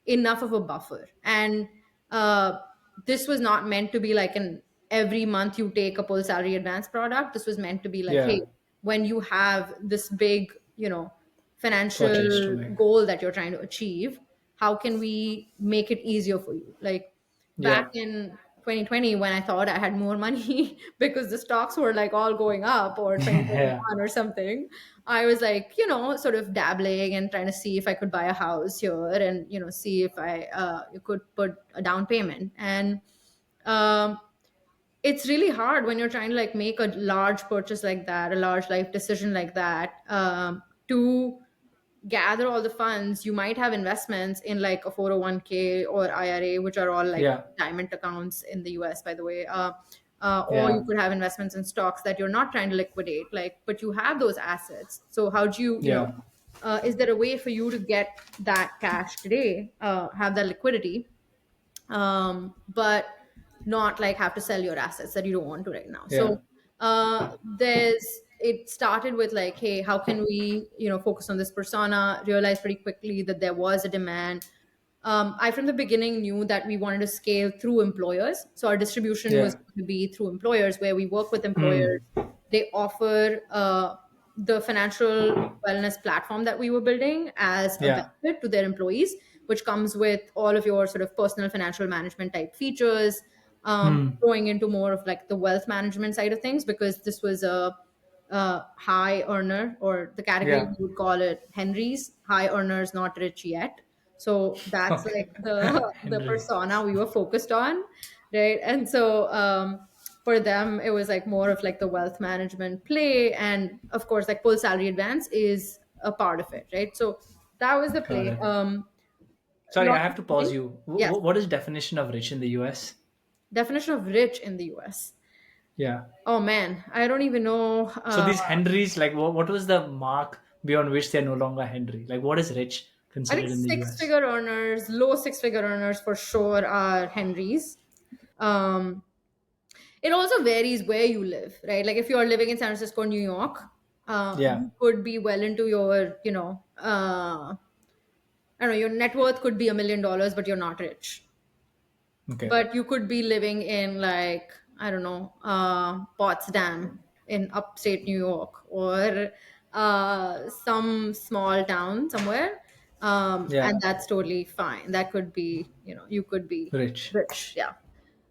enough of a buffer. And uh, this was not meant to be like an every month you take a full salary advance product. This was meant to be like, Yeah. hey, when you have this big, Purchase to financial make. goal that you're trying to achieve, how can we make it easier for you? Like, back Yeah. in 2020, when I thought I had more money because the stocks were like all going up, or Yeah. 2021 or something, I was like, sort of dabbling and trying to see if I could buy a house here, and see if I could put a down payment. And um, it's really hard when you're trying to like make a large purchase like that, a large life decision like that, to gather all the funds. You might have investments in like a 401k or IRA, which are all like Yeah. diamond accounts in the US, by the way. Or you Yeah. could have investments in stocks that you're not trying to liquidate, like, but you have those assets. So how do you, Yeah. is there a way for you to get that cash today, have that liquidity, but not like have to sell your assets that you don't want to right now? Yeah. So there's it started with like, hey, how can we focus on this persona? Realized pretty quickly that there was a demand. I from the beginning knew that we wanted to scale through employers, so our distribution was Yeah. going to be through employers, where we work with employers. Mm. They offer the financial wellness platform that we were building as a Yeah. benefit to their employees, which comes with all of your sort of personal financial management type features, Mm. going into more of like the wealth management side of things, because this was a high earner, or the category Yeah. we would call it Henry's, high earners, not rich yet. So that's Okay. like the Henry. persona we were focused on, right? And so for them, it was like more of like the wealth management play, and of course, like full salary advance is a part of it, right? So that was the Got play. it. Sorry, I Lot have of to pause things. you. Yes, What is definition of rich in the US? definition of rich in the US. Yeah. Oh man, I don't even know. So these Henrys, like, what was the mark beyond which they're no longer Henry? Like, what is rich I think considered in the six US? figure earners, low six figure earners for sure are Henrys. Um, it also varies where you live, right? Like if you're living in San Francisco, New York, Yeah. you could be well into your, I don't know, your net worth could be $1 million, but you're not rich. Okay. But you could be living in like, I don't know, Potsdam in upstate New York, or some small town somewhere, Yeah. and that's totally fine. That could be, you could be Rich. rich. Yeah.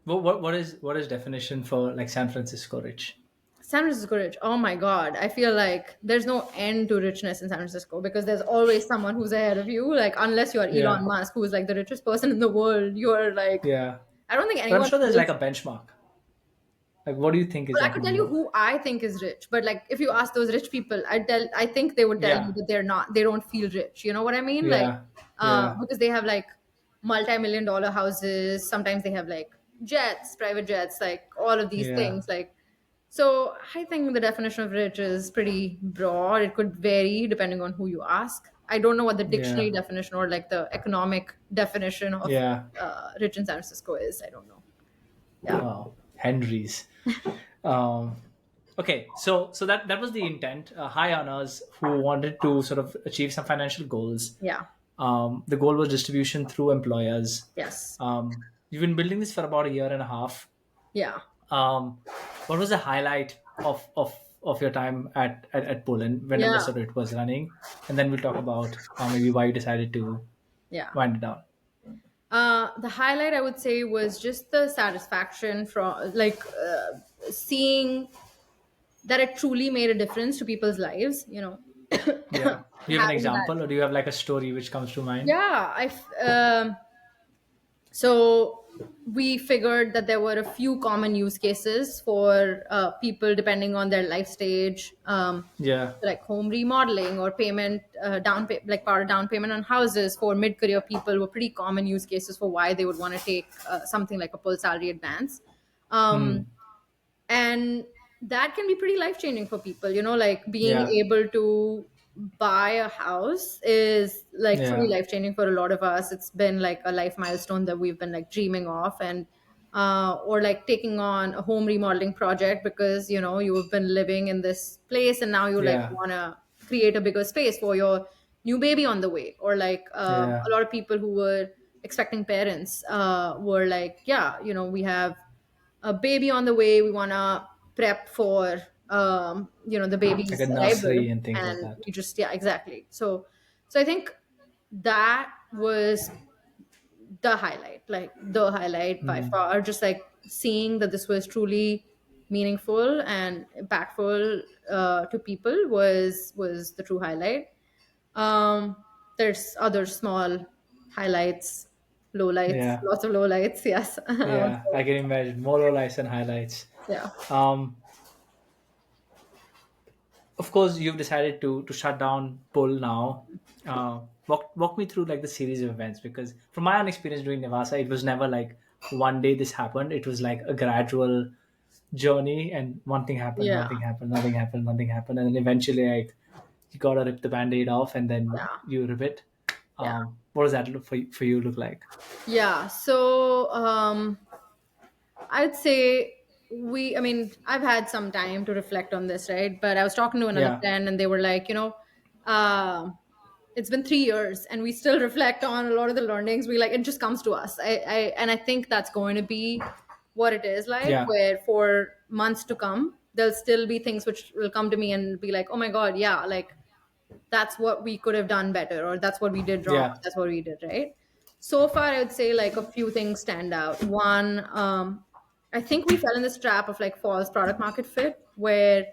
What is definition for like San Francisco rich? San Francisco rich. Oh my God. I feel like there's no end to richness in San Francisco because there's always someone who's ahead of you. Like, unless you're Yeah, Elon Musk, who is like the richest person in the world, you're like, yeah. I don't think But I'm anyone sure there's like is. a benchmark. Like, what do you think is Well, I like could tell you number? who I think is rich, but like if you ask those rich people, I think they would tell you Yeah, that they're not, they don't feel rich. You know what I mean? Like, yeah, yeah, because they have like multi-million dollar houses. Sometimes they have like jets, private jets, like all of these yeah, things. Like, so I think the definition of rich is pretty broad. It could vary depending on who you ask. I don't know what the yeah, dictionary definition or like the economic definition of yeah. rich in San Francisco is. I don't know. Yeah. Wow, Henry's. Um, okay, so that was the intent. High earners who wanted to sort of achieve some financial goals. Yeah. The goal was distribution through employers. Yes. You've been building this for about a year and a half. Yeah. Um, what was the highlight of your time at Poland whenever Yeah. sort of it was running? And then we'll talk about maybe why you decided to Yeah. wind it down. The highlight I would say was just the satisfaction from like seeing that it truly made a difference to people's lives. Yeah. Do you have an Having that. example, or do you have like a story which comes to mind? Yeah. So we figured that there were a few common use cases for people depending on their life stage, Yeah. like home remodeling or payment like part of down payment on houses for mid-career people were pretty common use cases for why they would want to take something like a full salary advance. Um, Hmm. and that can be pretty life changing for people, like being Yeah. able to buy a house is like pretty Yeah. life changing for a lot of us. It's been like a life milestone that we've been like dreaming of. And or like taking on a home remodeling project because you've been living in this place and now you like Yeah. want to create a bigger space for your new baby on the way. Or like Yeah. a lot of people who were expecting parents were like, yeah, we have a baby on the way. We want to prep for the Like baby's a nursery arrival. and things like And that. we just, yeah, exactly. So I think that was the highlight by Hmm. far. Just like seeing that this was truly meaningful and impactful to people was the true highlight. um there's other small highlights, lowlights, Yeah. lots of lowlights, yes. I would Yeah. say. I can imagine more lowlights and highlights. Yeah. Um, of course, you've decided to shut down Pull now. Walk me through like the series of events, because from my own experience doing Nivasa, it was never like one day this happened. It was like a gradual journey, and one thing happened, one Yeah. thing happened, nothing happened, nothing happened, and then eventually like you gotta rip the band-aid off, and then Yeah. you rip it. Yeah. What does that look for you look like? Yeah. So I'd say I mean, I've had some time to reflect on this, right? But I was talking to another Yeah, friend and they were like, um, it's been 3 years and we still reflect on a lot of the learnings. We like, it just comes to us. And I think that's going to be what it is like, yeah, where for months to come, there'll still be things which will come to me and be like, oh my God, yeah, like that's what we could have done better, or that's what we did wrong, or yeah, that's what we did right. So far I would say like a few things stand out. One, I think we fell in this trap of like false product market fit, where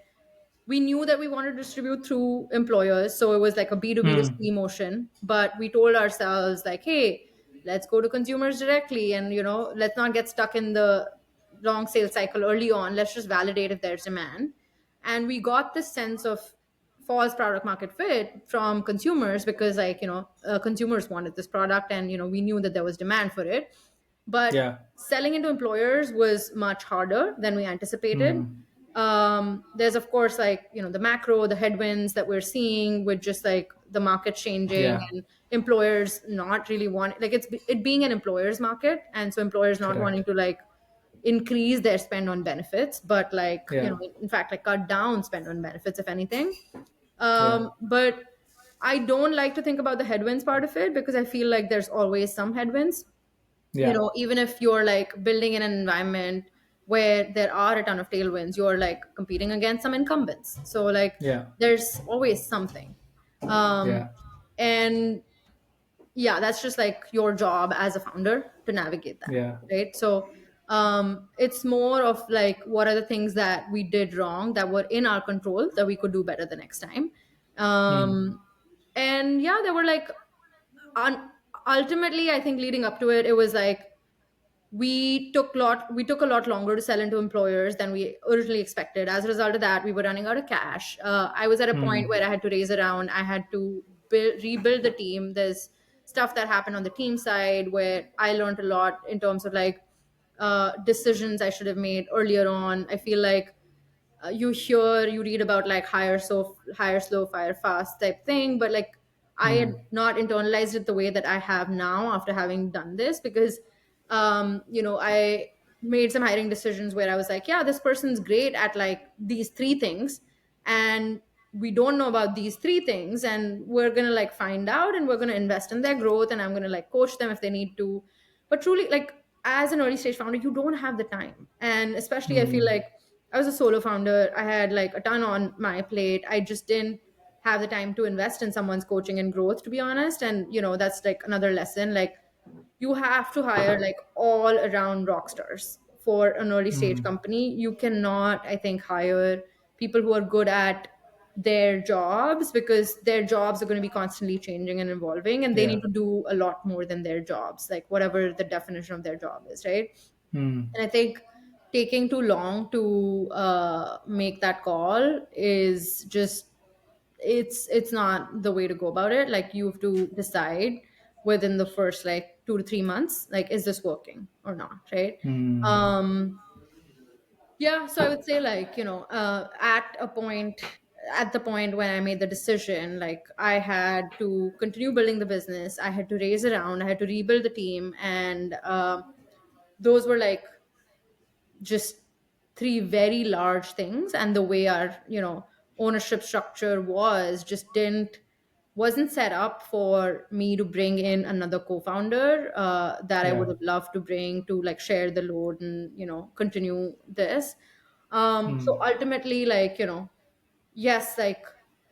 we knew that we wanted to distribute through employers, so it was like a B2B to mm, C motion, but we told ourselves like, hey, let's go to consumers directly, and let's not get stuck in the long sales cycle early on. Let's just validate if there's demand. And we got this sense of false product market fit from consumers because like consumers wanted this product, and we knew that there was demand for it. But yeah, selling into employers was much harder than we anticipated. mm, There's of course like the macro, the headwinds that we're seeing with just like the market changing yeah, and employers not really want, like it being an employer's market, and so employers not correct. wanting to like increase their spend on benefits, but like Yeah, in fact like cut down spend on benefits if anything. yeah, But I don't like to think about the headwinds part of it because I feel like there's always some headwinds. yeah, Even if you're like building in an environment where there are a ton of tailwinds, you're like competing against some incumbents, so like yeah, there's always something. um yeah, and yeah, that's just like your job as a founder to navigate that, yeah, right? So It's more of like what are the things that we did wrong that were in our control that we could do better the next time. Hmm. And yeah, there were like ultimately, I think leading up to it, it was like we took a lot longer to sell into employers than we originally expected. As a result of that, we were running out of cash. I was at a point Hmm. where I had to raise around. I had to rebuild the team. There's stuff that happened on the team side where I learned a lot in terms of like decisions I should have made earlier on. I feel like you read about like hire slow fire fast type thing, but like I had Hmm. not internalized it the way that I have now after having done this, because I made some hiring decisions where I was like, yeah, this person's great at like these three things, and we don't know about these three things, and we're gonna like find out, and we're gonna invest in their growth, and I'm gonna like coach them if they need to. But truly, like, as an early stage founder, you don't have the time. And especially I feel Hmm. like I was a solo founder. I had like a ton on my plate. I just didn't have the time to invest in someone's coaching and growth, to be honest. And that's like another lesson. Like, you have to hire like all around rock stars for an early stage Hmm. company. You cannot, I think, hire people who are good at their jobs, because their jobs are going to be constantly changing and evolving, and they Yeah. need to do a lot more than their jobs, like whatever the definition of their job is, right? Hmm. And I think taking too long to make that call is just, it's not the way to go about it. Like, you have to decide within the first like 2 to 3 months, like, is this working or not, right? Hmm. um yeah, so I would say, like, at the point when I made the decision, like, I had to continue building the business, I had to raise around, I had to rebuild the team, and those were like just three very large things. And the way our ownership structure was just didn't wasn't set up for me to bring in another co-founder that I would Yeah. have loved to bring to like share the load and continue this. So Hmm. ultimately, like, yes, like,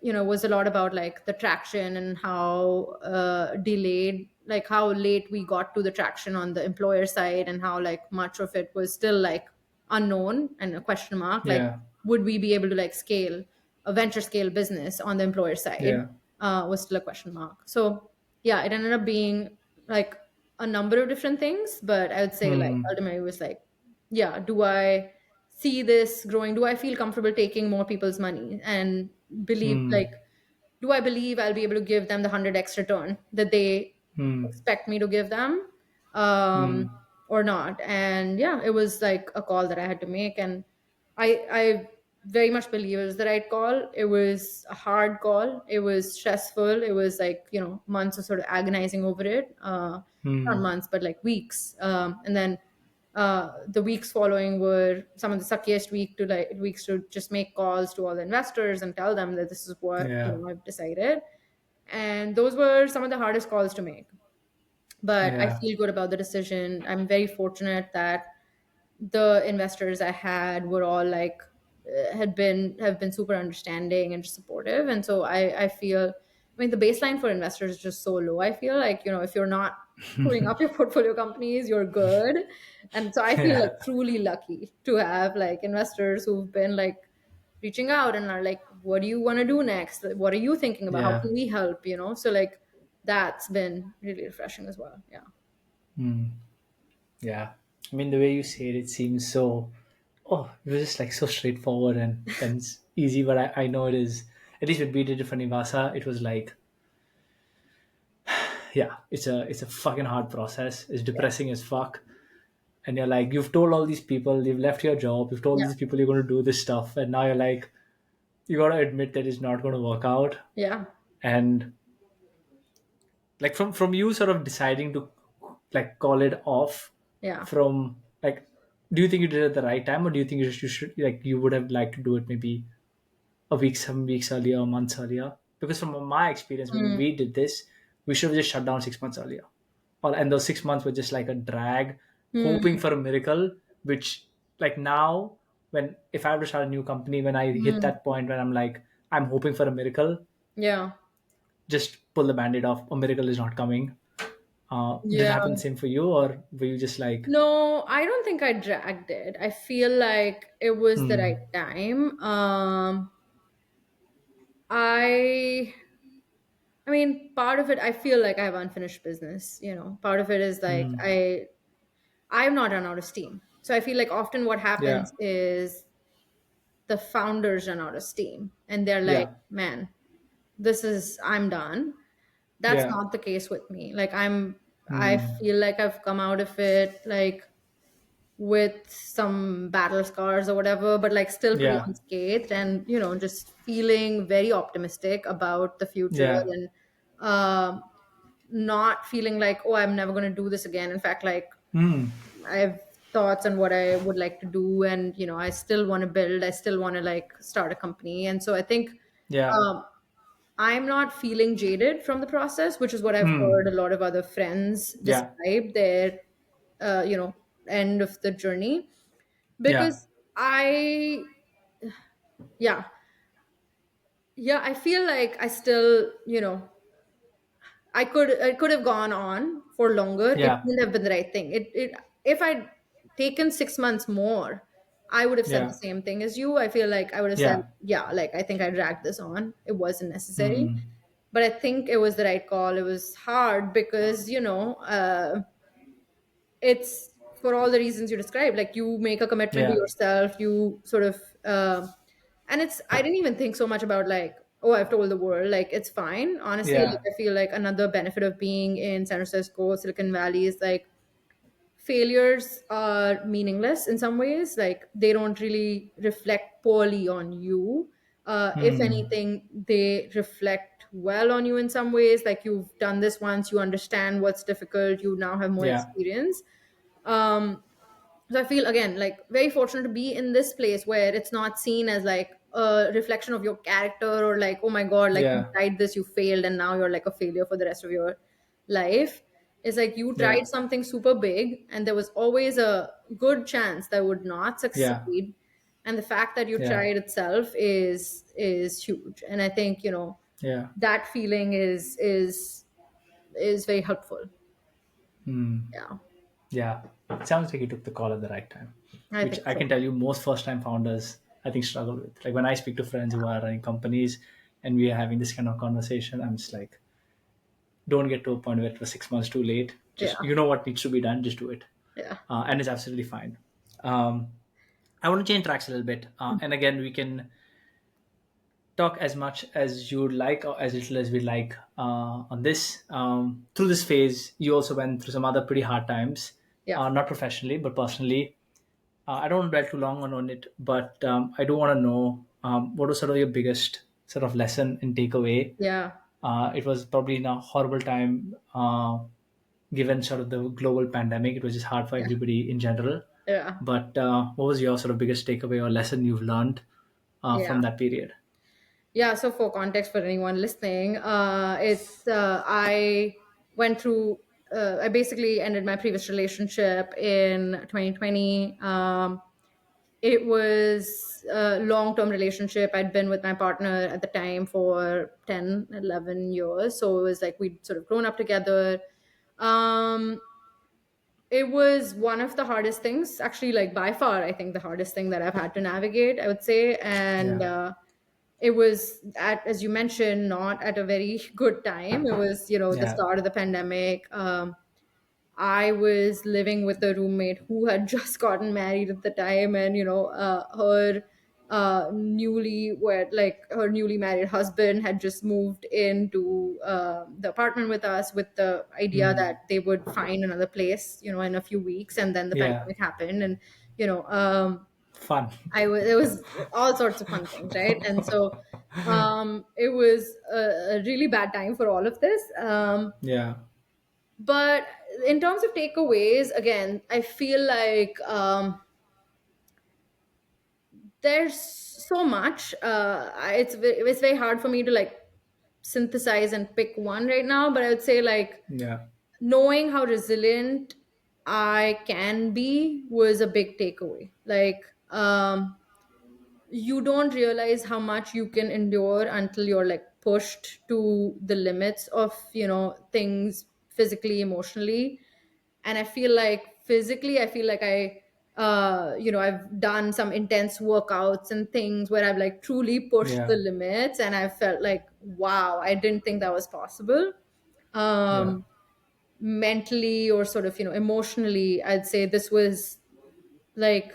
was a lot about like the traction and how delayed, like how late we got to the traction on the employer side, and how like much of it was still like unknown and a question mark. Like, Yeah. would we be able to like scale a venture scale business on the employer side? Yeah. Was still a question mark. So yeah, it ended up being like a number of different things, but I would say, like, Hmm. ultimately it was like, yeah, do I see this growing? Do I feel comfortable taking more people's money and believe, Hmm. like, do I believe I'll be able to give them the 100x return that they Hmm. expect me to give them, Hmm. or not? And yeah, it was like a call that I had to make, and I very much believe it was the right call. It was a hard call. It was stressful. It was like, months of sort of agonizing over it. Not Hmm. months, but like weeks. And then the weeks following were some of the suckiest weeks to just make calls to all the investors and tell them that this is what Yeah. I've decided. And those were some of the hardest calls to make. But I Yeah. feel good about the decision. I'm very fortunate that the investors I had were all like have been super understanding and supportive. And so I feel, I mean, the baseline for investors is just so low. I feel like, if you're not screwing up your portfolio companies, you're good. And so I feel like Yeah. truly lucky to have like investors who've been like reaching out and are like, what do you want to do next? Like, what are you thinking about? How Yeah. can we help? So like that's been really refreshing as well. Yeah. Hmm. Yeah. I mean, the way you say it, it seems so. Oh, it was just like so straightforward and it's easy. But I know it is. At least when we did it for Nivasa, it was like, yeah, it's a fucking hard process. It's depressing as fuck. And you're like, you've told all these people, you've left your job, you've told Yeah. these people you're going to do this stuff, and now you're like, you got to admit that it's not going to work out. Yeah. And like from you sort of deciding to like call it off, Yeah. from like, do you think you did it at the right time, or do you think you should like you would have liked to do it maybe a week, some weeks earlier, or months earlier? Because from my experience, when Mm. we did this, we should have just shut down 6 months earlier, or and those 6 months were just like a drag, hoping Mm. for a miracle. Which, like, now, when if I have to start a new company, when I hit Mm. that point when I'm like, I'm hoping for a miracle, Yeah. just pull the band-aid off. A miracle is not coming. Did it Yeah. happen same for you, or were you just like, No, I don't think I dragged it. I feel like it was the hmm, right time. I I mean, part of it, I feel like I have unfinished business. Part of it is like hmm, I'm not run out of steam. So I feel like often what yeah, happens is the founders run out of steam and they're like, yeah, man, I'm done. That's yeah, not the case with me. I hmm, feel like I've come out of it like with some battle scars or whatever, but like still pretty yeah, unscathed and, just feeling very optimistic about the future yeah, and um, not feeling like, oh, I'm never going to do this again. In fact, like hmm, I have thoughts on what I would like to do, and I still want to build. I still want to like start a company, and so I think yeah, um, I'm not feeling jaded from the process, which is what I've hmm, heard a lot of other friends yeah, describe their, uh, you know, end of the journey. yeah, Because I, yeah, yeah, I feel like I still, I could have gone on for longer. It yeah, wouldn't have been the right thing. If I'd taken 6 months more, I would have said the yeah, same thing as you. I feel like I would have said, yeah, yeah, like I think I dragged this on. It wasn't necessary. hmm, But I think it was the right call. It was hard because, it's for all the reasons you described. Like you make a commitment to yeah, yourself, you sort of and it's I didn't even think so much about like, oh, I've told the world. Like it's fine, honestly. Like yeah, I feel like another benefit of being in San Francisco, Silicon Valley, is like failures are meaningless in some ways. Like they don't really reflect poorly on you. If hmm, anything, they reflect well on you in some ways. Like you've done this once, you understand what's difficult, you now have more yeah, experience. um so I feel again like very fortunate to be in this place where it's not seen as like a reflection of your character, or like, oh my god, like you yeah, tried this, you failed, and now you're like a failure for the rest of your life. It's like you yeah, tried something super big and there was always a good chance that would not yeah, succeed, and the fact that you yeah, tried itself is huge. And I think yeah, that feeling is very helpful. hmm. Yeah, Yeah, it sounds like you took the call at the right time, I which think I so. can tell you most first time founders, I think, struggle with. Like when I speak to friends who are running companies and we are having this kind of conversation, I'm just like, don't get to a point where it was 6 months too late. Just, Yeah, you know what needs to be done, just do it. yeah, And it's absolutely fine. Um, I want to change tracks a little bit. And again, we can talk as much as you would like or as little as we like on this. Through this phase, you also went through some other pretty hard times, yeah, not professionally, but personally. I don't want to dwell too long on it, but I do want to know what was sort of your biggest sort of lesson and takeaway. yeah, It was probably in a horrible time, given sort of the global pandemic. It was just hard for yeah, everybody in general. yeah, But what was your sort of biggest takeaway or lesson you've learned from yeah. that period? Yeah, so for context for anyone listening, it's I went through. I basically ended my previous relationship in 2020. It was a long-term relationship. I'd been with my partner at the time for 10, 11 years. So it was like we'd sort of grown up together. Um, it was one of the hardest things, actually, like by far, I think the hardest thing that I've had to navigate, I would say. And Yeah, it was at, as you mentioned, not at a very good time. It was the yeah, start of the pandemic. I was living with a roommate who had just gotten married at the time, and her her newly married husband had just moved into the apartment with us, with the idea mm, that they would find another place, in a few weeks, and then the yeah, pandemic happened, and you know um, fun. it was all sorts of fun things, right? And so it was a really bad time for all of this. Yeah, But in terms of takeaways, again, I feel like there's so much. It's very hard for me to like synthesize and pick one right now. But I would say like yeah, knowing how resilient I can be was a big takeaway. Like you don't realize how much you can endure until you're like pushed to the limits of things physically, emotionally. And I feel like physically, I feel like I've done some intense workouts and things where I've like truly pushed the Yeah. limits, and I felt like, wow, I didn't think that was possible. Yeah. um Mentally or sort of, emotionally, I'd say this was like,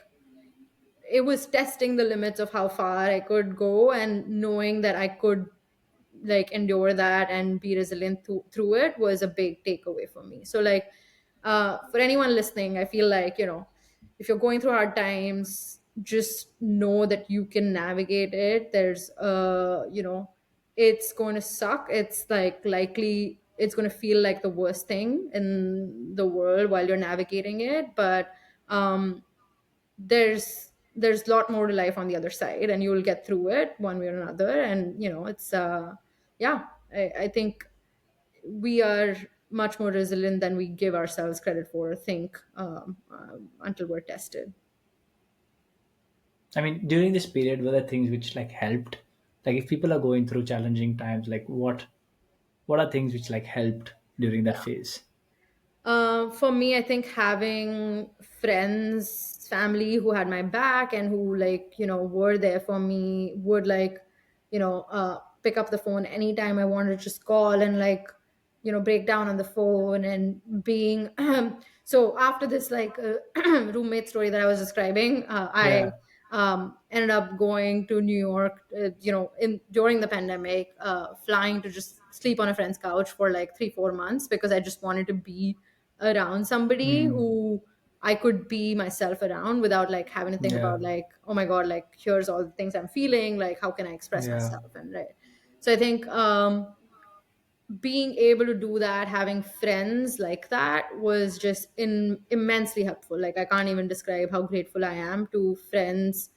it was testing the limits of how far I could go, and knowing that I could like endure that and be resilient through it was a big takeaway for me. So like, for anyone listening, I feel like, if you're going through hard times, just know that you can navigate it. There's it's going to suck. It's like likely it's going to feel like the worst thing in the world while you're navigating it, but um there's a lot more to life on the other side, and you'll get through it one way or another. And it's yeah, I think we are much more resilient than we give ourselves credit for, I think, until we're tested. I mean, during this period, were there things which like helped? Like, if people are going through challenging times, like what are things which like helped during that Yeah. phase? For me, I think having friends, family who had my back and who like, were there for me, would like, pick up the phone anytime I wanted to just call and like, break down on the phone. And being, so after this like roommate story that I was describing, I Yeah. ended up going to New York, in during the pandemic, flying to just sleep on a friend's couch for like 3 4 months, because I just wanted to be around somebody Mm. who I could be myself around without like having to think Yeah. about like, oh my God, like here's all the things I'm feeling, like how can I express Yeah. myself, and right. So I think being able to do that, having friends like that, was just immensely helpful. Like I can't even describe how grateful I am to friends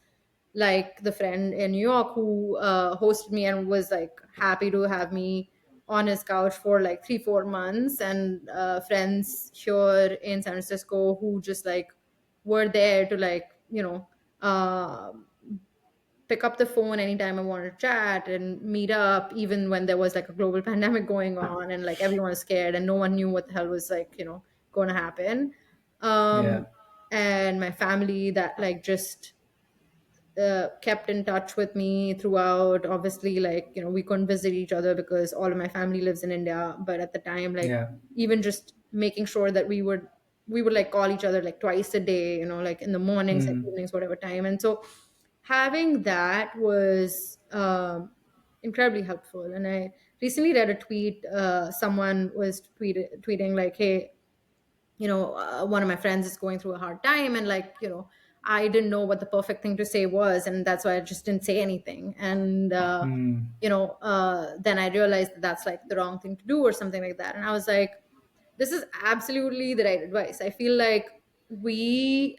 like the friend in New York who hosted me and was like happy to have me on his couch for like 3 4 months, and friends here in San Francisco who just like were there to like, uh, pick up the phone anytime I wanted to chat and meet up, even when there was like a global pandemic going on and like everyone was scared and no one knew what the hell was like, going to happen. Yeah. Um, and my family that like just kept in touch with me throughout. Obviously, like, we couldn't visit each other because all of my family lives in India. But at the time, like, Yeah. even just making sure that we would like call each other like twice a day, like in the mornings and Mm. evenings, whatever time. And so having that was incredibly helpful. And I recently read a tweet. Someone was tweeting like, "Hey, one of my friends is going through a hard time, and like, I didn't know what the perfect thing to say was, and that's why I just didn't say anything." And Mm. then I realized that that's like the wrong thing to do or something like that. And I was like, this is absolutely the right advice. I feel like we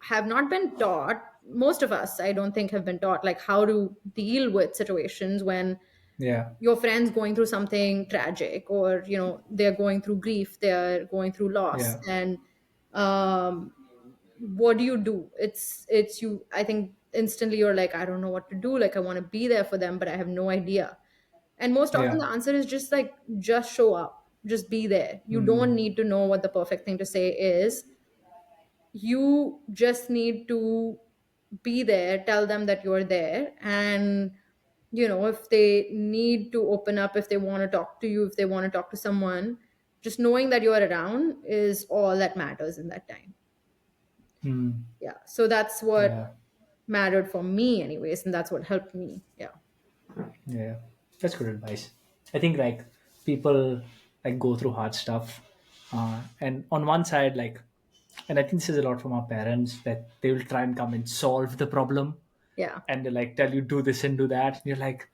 have not been taught, most of us, I don't think, have been taught like how to deal with situations when Yeah. your friend's going through something tragic, or they're going through grief, they're going through loss. Yeah. And um what do you do? It's you, I think instantly you're like, I don't know what to do, like I want to be there for them, but I have no idea. And most often Yeah. the answer is just like, just show up, just be there. You don't Mm. need to know what the perfect thing to say is. You just need to be there, tell them that you're there. And if they need to open up, if they want to talk to you, if they want to talk to someone, just knowing that you're around is all that matters in that time. Mm. Yeah, so that's what Yeah. mattered for me anyways, and that's what helped me. Yeah. Yeah. That's good advice. I think like people like go through hard stuff, and on one side, like, and I think this is a lot from our parents, that they will try and come and solve the problem, Yeah. and they like tell you do this and do that, and you're like,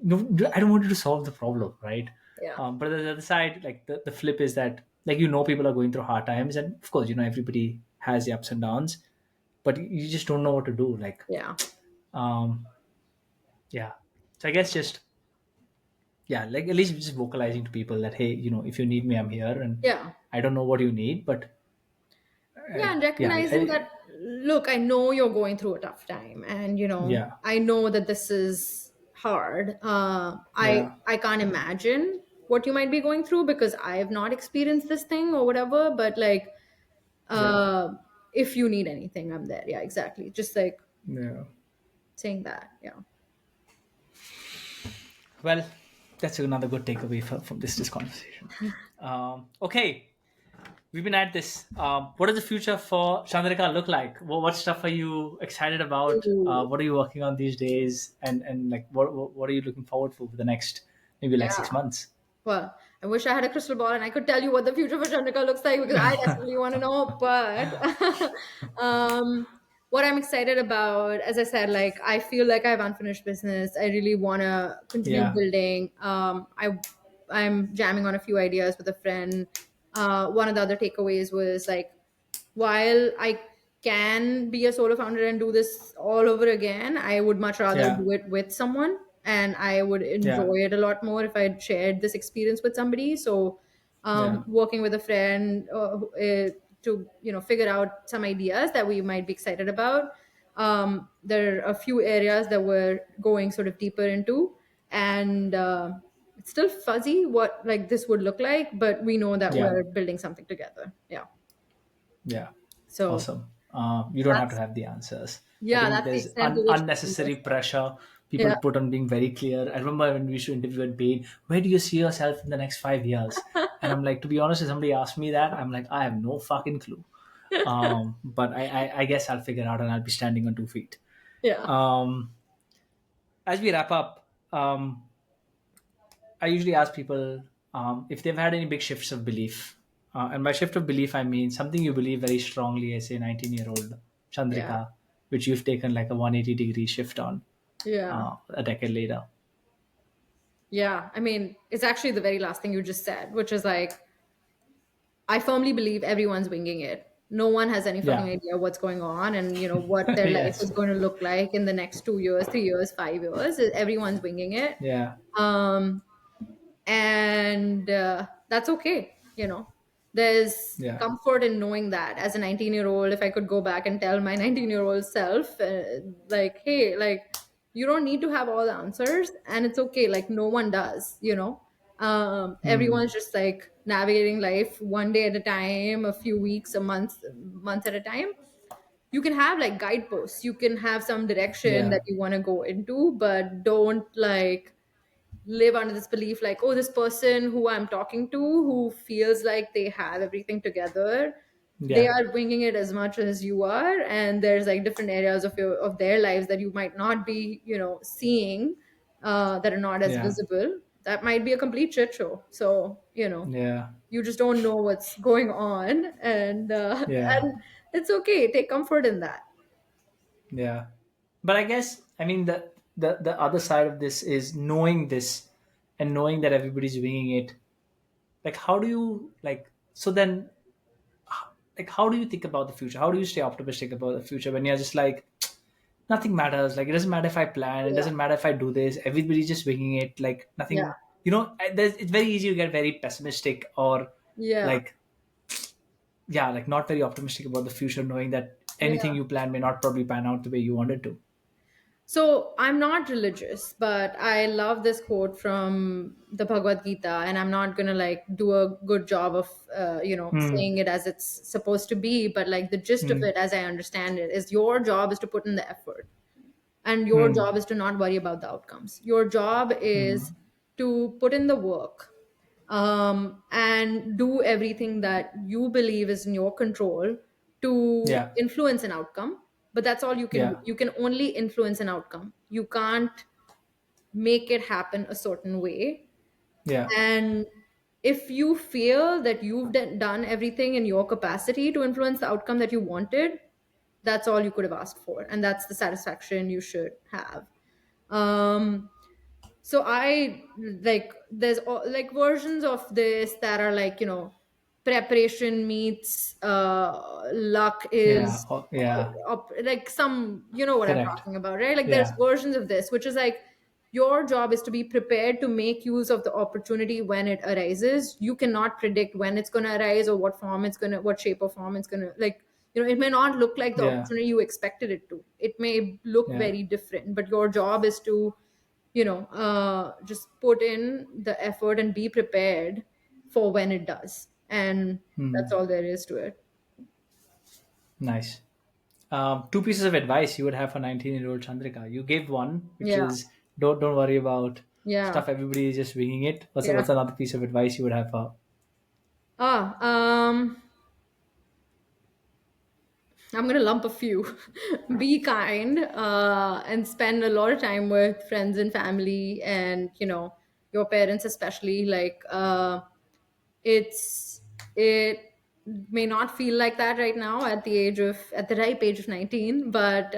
no, I don't want you to solve the problem, right? Yeah. But on the other side, like the flip is that, like, people are going through hard times, and of course, everybody has the ups and downs, but you just don't know what to do. Like, Yeah. um, yeah. So I guess just, yeah, like at least just vocalizing to people that, hey, if you need me, I'm here, and Yeah. I don't know what you need, but Yeah, and yeah, recognizing that, look, I know you're going through a tough time, and yeah, I know that this is hard. I yeah, I can't imagine what you might be going through, because I have not experienced this thing or whatever. But like, Yeah. uh, if you need anything, I'm there. Yeah, exactly. Just like Yeah. saying that. Yeah. Well, that's another good takeaway from this conversation. Okay, we've been at this. What does the future for Chandrika look like? What stuff are you excited about? Ooh, What are you working on these days? And like, what are you looking forward for the next maybe like yeah. 6 months? Well, I wish I had a crystal ball and I could tell you what the future for Chandrika looks like, because I desperately want to know. But um, what I'm excited about, as I said, like I feel like I have unfinished business. I really want to continue Yeah, building. I'm jamming on a few ideas with a friend. One of the other takeaways was like, while I can be a solo founder and do this all over again, I would much rather yeah, do it with someone, and I would yeah, enjoy it a lot more if I shared this experience with somebody. So, yeah, working with a friend to figure out some ideas that we might be excited about. There are a few areas that we're going sort of deeper into, and it's still fuzzy what like this would look like, but we know that yeah, we're building something together. Yeah. yeah. So Awesome. You don't have to that's have the answers. I yeah, think that's the there's extent to which I'm unnecessary interested. pressure people Yeah. put on being very clear. I remember when we used to interview at Bain, where do you see yourself in the next 5 years? And I'm like, to be honest, if somebody asked me that, I'm like, I have no fucking clue. But I guess I'll figure out and I'll be standing on 2 feet. Yeah. Um, as we wrap up, I usually ask people if they've had any big shifts of belief. And by shift of belief, I mean something you believe very strongly as a 19-year-old Yeah. Chandrika, which you've taken like a 180-degree shift on Yeah. a decade later. Yeah. I mean, it's actually the very last thing you just said, which is like, I firmly believe everyone's winging it. No one has any fucking Yeah. idea what's going on and what their life is Yes. going to look like in the next 2 years, 3 years, 5 years. Everyone's winging it. Yeah. Um, and that's okay. There's Yeah. comfort in knowing that as a 19-year-old, if I could go back and tell my 19-year-old self, like, hey, like, you don't need to have all the answers, and it's okay, like no one does. Hmm. Everyone's just like navigating life one day at a time, a few weeks, a month at a time. You can have like guideposts, you can have some direction Yeah. that you want to go into, but don't like live under this belief like, oh, this person who I'm talking to who feels like they have everything together, they Yeah. are winging it as much as you are, and there's like different areas of their lives that you might not be seeing, that are not as Yeah. visible, that might be a complete shit show. So Yeah. you just don't know what's going on, and Yeah. and it's okay, take comfort in that. Yeah. But I guess I mean the other side of this is knowing this and knowing that everybody's winging it. Like, how do you like? So then, like, how do you think about the future? How do you stay optimistic about the future when you're just like, nothing matters? Like, it doesn't matter if I plan. It Yeah. doesn't matter if I do this. Everybody's just winging it. Like, Yeah. nothing. It's very easy to get very pessimistic or Yeah. like, yeah, like not very optimistic about the future, knowing that anything Yeah. you plan may not probably pan out the way you wanted to. So I'm not religious, but I love this quote from the Bhagavad Gita, and I'm not gonna like do a good job of Hmm. saying it as it's supposed to be, but like the gist of Hmm. it, as I understand it, is your job is to put in the effort, and your Hmm. job is to not worry about the outcomes. Your job is Hmm. to put in the work, and do everything that you believe is in your control to Yeah. influence an outcome. But that's all you can do. Yeah. You can only influence an outcome. You can't make it happen a certain way. Yeah. And if you feel that you've done everything in your capacity to influence the outcome that you wanted, that's all you could have asked for. And that's the satisfaction you should have. Um, so I like there's like versions of this that are like preparation meets luck Yeah. is Oh, yeah. like some, what I'm Correct. talking about, right? Like there's Yeah. versions of this which is like your job is to be prepared to make use of the opportunity when it arises. You cannot predict when it's going to arise or what shape or form it's going to, like, it may not look like the Yeah. opportunity you expected it to. It may look Yeah. very different, but your job is to just put in the effort and be prepared for when it does. And that's Hmm. all there is to it. Nice. Two pieces of advice you would have for 19-year-old Chandrika. You gave one, which Yeah. is don't worry about Yeah. stuff. Everybody is just winging it. Yeah. What's another piece of advice you would have for? Ah, I'm gonna lump a few. Be kind, and spend a lot of time with friends and family, and your parents especially. Like, it's it may not feel like that right now at the ripe age of 19, but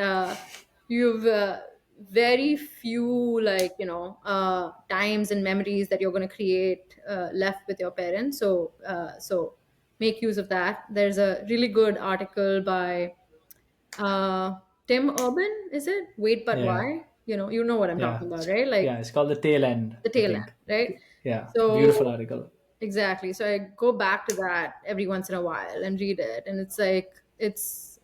you've very few, like, times and memories that you're going to create left with your parents. So make use of that. There's a really good article by Tim Urban, is it? Wait, but Yeah, why? You know what I'm yeah, talking about, right? Like, yeah. It's called the tail end, the I tail end, think. right? Yeah, beautiful So article. exactly. So I go back to that every once in a while and read it. And it's like, it's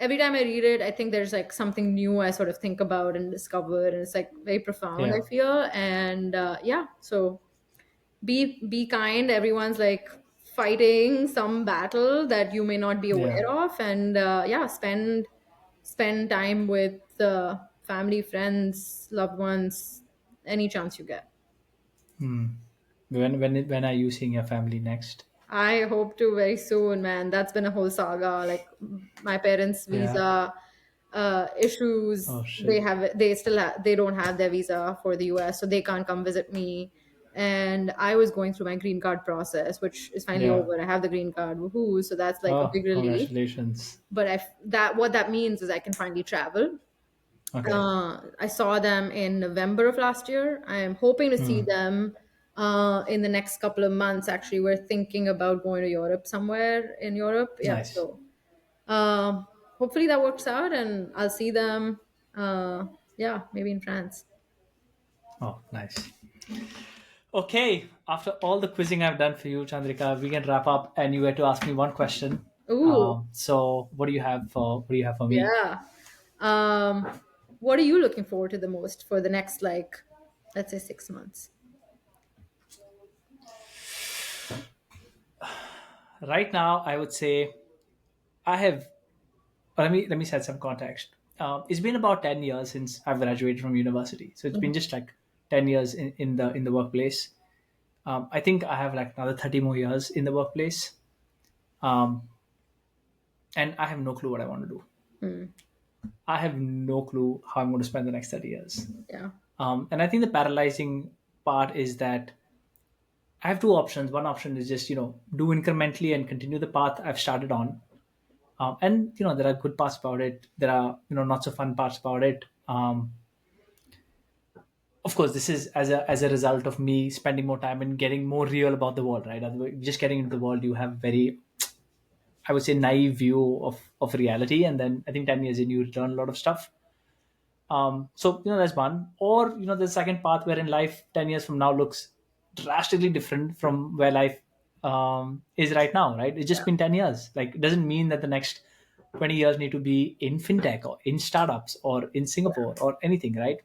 every time I read it, I think there's like something new I sort of think about and discover. And it's like very profound, I Yeah. feel. And yeah, so be kind. Everyone's like fighting some battle that you may not be Yeah. aware of. And yeah, spend time with family, friends, loved ones, any chance you get. Hmm. When are you seeing your family next? I hope to very soon, man. That's been a whole saga. Like, my parents' Yeah. visa issues. Oh shit. They don't have their visa for the US, so they can't come visit me. And I was going through my green card process, which is finally Yeah. over. I have the green card, woohoo! So that's like a Oh, big relief. congratulations. But that what that means is I can finally travel. Okay. I saw them in November of last year. I am hoping to see Hmm. them in the next couple of months. Actually, we're thinking about going to Europe, somewhere in Europe. Yeah, Nice. so hopefully that works out, and I'll see them. Yeah, maybe in France. Oh, nice. Okay. After all the quizzing I've done for you, Chandrika, we can wrap up. And you had to ask me one question. Ooh, So what do you have for me? yeah. Um, what are you looking forward to the most for the next, like, let's say, 6 months? Right now, I would say I have. Let me set some context. It's been about 10 years since I've graduated from university, so it's been Mhm. just like 10 years in the workplace. I think I have like another 30 more years in the workplace, um, and I have no clue what I want to do. Hmm. I have no clue how I'm going to spend the next 30 years. Yeah. And I think the paralyzing part is that I have two options. One option is just do incrementally and continue the path I've started on, and there are good parts about it. There are not so fun parts about it. Of course, this is as a result of me spending more time and getting more real about the world, right? Otherwise, just getting into the world, you have very, I would say, naive view of reality, and then I think 10 years in, you learn a lot of stuff. So that's one, or the second path where in life 10 years from now looks drastically different from where life is right now, right? It's just been 10 years. Like, it doesn't mean that the next 20 years need to be in fintech or in startups or in Singapore or anything, right?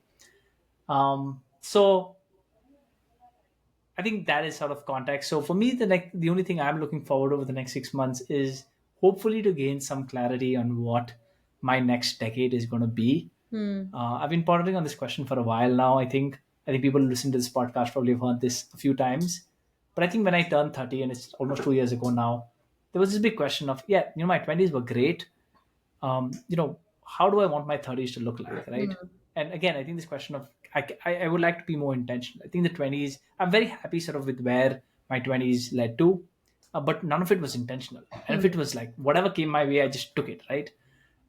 So I think that is sort of context. So for me, the only thing I'm looking forward over the next 6 months is hopefully to gain some clarity on what my next decade is going to be. Hmm. I've been pondering on this question for a while now. I think people who listen to this podcast probably have heard this a few times. But I think when I turned 30, and it's almost 2 years ago now, there was this big question of, yeah, my 20s were great. How do I want my 30s to look like, right? Hmm. And again, I think this question of, I would like to be more intentional. I think the 20s, I'm very happy sort of with where my 20s led to, but none of it was intentional. And if Hmm. it was like whatever came my way, I just took it, right?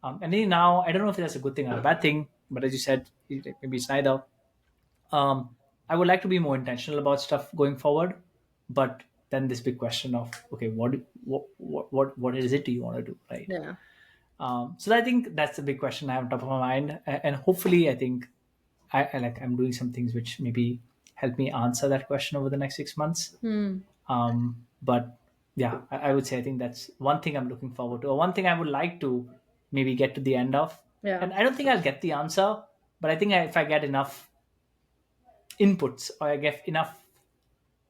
And then now, I don't know if that's a good thing or a bad thing, but as you said, maybe it's neither. I would like to be more intentional about stuff going forward, but then this big question of, okay, what is it you want to do, right? Yeah. So I think that's the big question I have on top of my mind, and hopefully, I think I'm doing some things which maybe help me answer that question over the next 6 months. Hmm. But yeah, I would say I think that's one thing I'm looking forward to, or one thing I would like to maybe get to the end of. Yeah. And I don't think I'll get the answer, but I think if I get enough inputs, or I get enough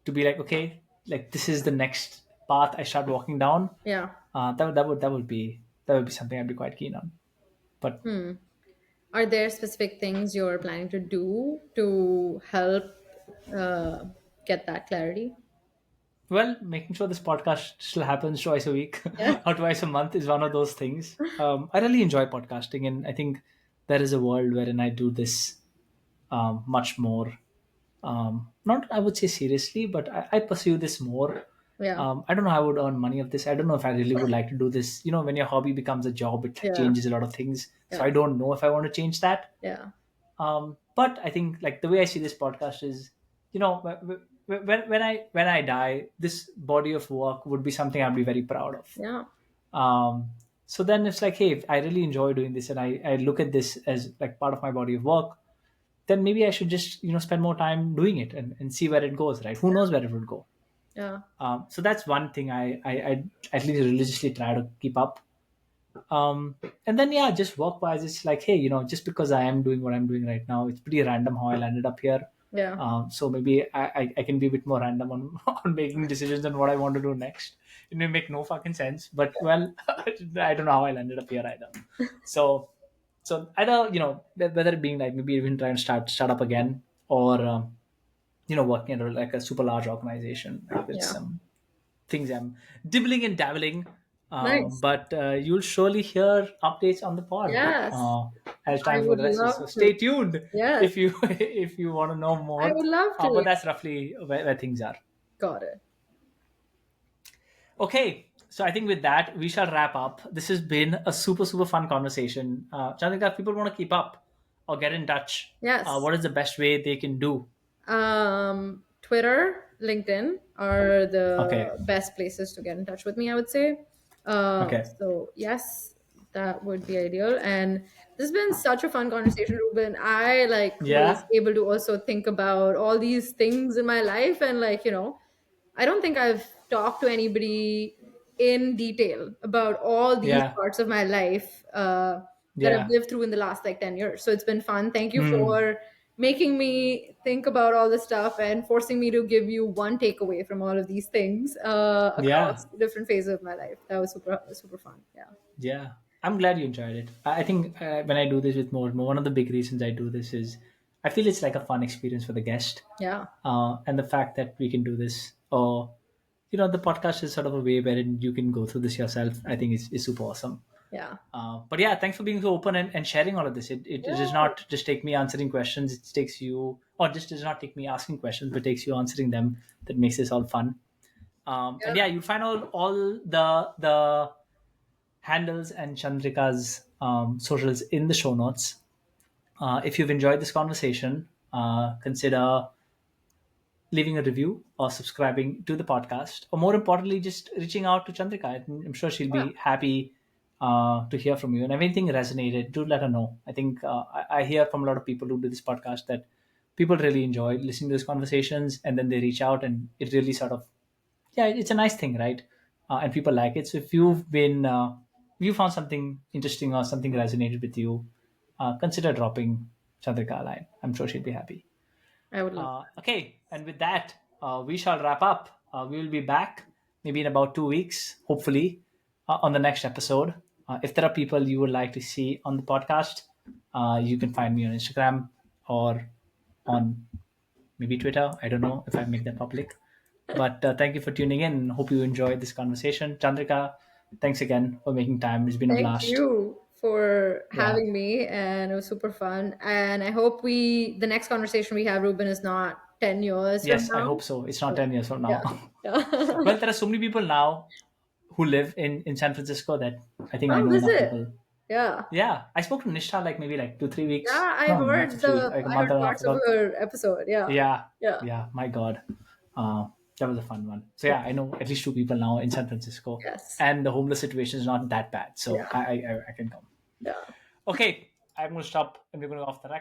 to be like, okay, like this is the next path I start walking down. Yeah. That would be something I'd be quite keen on. But Hmm. Are there specific things you're planning to do to help uh, get that clarity? well, making sure this podcast still happens twice a week Yeah. or twice a month is one of those things. I really enjoy podcasting, and I think there is a world wherein I do this much more. Not, I would say, seriously, but I pursue this more. Yeah. I don't know how I would earn money of this. I don't know if I really would like to do this. When your hobby becomes a job, it Yeah. changes a lot of things. So Yeah. I don't know if I want to change that. Yeah. But I think, like, the way I see this podcast is, when I die, this body of work would be something I'd be very proud of. Yeah. So then it's like, hey, if I really enjoy doing this, and I look at this as like part of my body of work, then maybe I should just spend more time doing it, and see where it goes. Right? Who knows where it would go? Yeah. So that's one thing I at least religiously try to keep up. um and then, yeah, just work wise, it's like, hey, just because I am doing what I'm doing right now, it's pretty random how I landed up here. Yeah. So maybe I can be a bit more random on on making decisions on what I want to do next. It may make no fucking sense, but, well, I don't know how I landed up here either. So so either, whether it being like maybe even trying to start up again, or working at like a super large organization, like there's Yeah. some things I'm dibbling and dabbling. Nice. But you'll surely hear updates on the pod Yes. as I time would progresses. love So to. stay tuned Yes. if you if you want to know I more. would love But to. that's roughly where things are. Got it. Okay, so I think with that we shall wrap up. This has been a super super fun conversation. Chandrika, if people want to keep up or get in touch, Yes. what is the best way they can do? Twitter, LinkedIn are Okay, the best places to get in touch with me, I would say. okay, So yes, that would be ideal. And this has been such a fun conversation, Ruben. I was yeah, able to also think about all these things in my life, and I don't think I've talked to anybody in detail about all these yeah, parts of my life that I've yeah. lived through in the last 10 years. So it's been fun. Thank you Hmm. for making me think about all this stuff and forcing me to give you one takeaway from all of these things Yeah, across different phases of my life. That was super, super fun. Yeah. yeah, I'm glad you enjoyed it. I think when I do this with more and more, one of the big reasons I do this is I feel it's like a fun experience for the guest, Yeah. and the fact that we can do this, or the podcast is sort of a way wherein you can go through this yourself. I think is super awesome. Yeah. But yeah, thanks for being so open and sharing all of this. It does Yeah. not just take me answering questions. It takes you, or just does not take me asking questions, but takes you answering them. That makes this all fun. And Yeah. yeah, you'll find all the handles and Chandrika's socials in the show notes. If you've enjoyed this conversation, consider leaving a review or subscribing to the podcast, or more importantly, just reaching out to Chandrika. I'm sure she'll Yeah. be happy to hear from you. And if anything resonated, do let her know. I think I hear from a lot of people who do this podcast that people really enjoy listening to these conversations, and then they reach out, and it really sort of, yeah, it's a nice thing, right? And people like it. So if you found something interesting or something resonated with you, consider dropping Chandrika a line. I'm sure she'll be happy. I would love that. Okay, and with that, we shall wrap up. We will be back maybe in about 2 weeks, hopefully, on the next episode. If there are people you would like to see on the podcast, you can find me on Instagram or on maybe Twitter. I don't know if I make that public. But thank you for tuning in. Hope you enjoyed this conversation. Chandrika, thanks again for making time. It's been a Thank blast. you for Yeah. having me, and it was super fun. And I hope the next conversation we have, Ruben, is not 10 years from Yes, I now. hope so. It's not 10 years from Yeah. now. Yeah. Well, there are so many people now who live in San Francisco that I think I Come know enough visit. people. Yeah. Yeah, I spoke to Nishtha like maybe like 2 3 weeks. Yeah, I No, not a heard few weeks, like a I month heard and a half parts of ago. her episode. Yeah. Yeah, Yeah. yeah. My God, that was a fun one. So yeah, I know at least two people now in San Francisco, Yes. and the homeless situation is not that bad. So Yeah. I can come. Yeah. Okay, I'm going to stop and we're going to go off the record.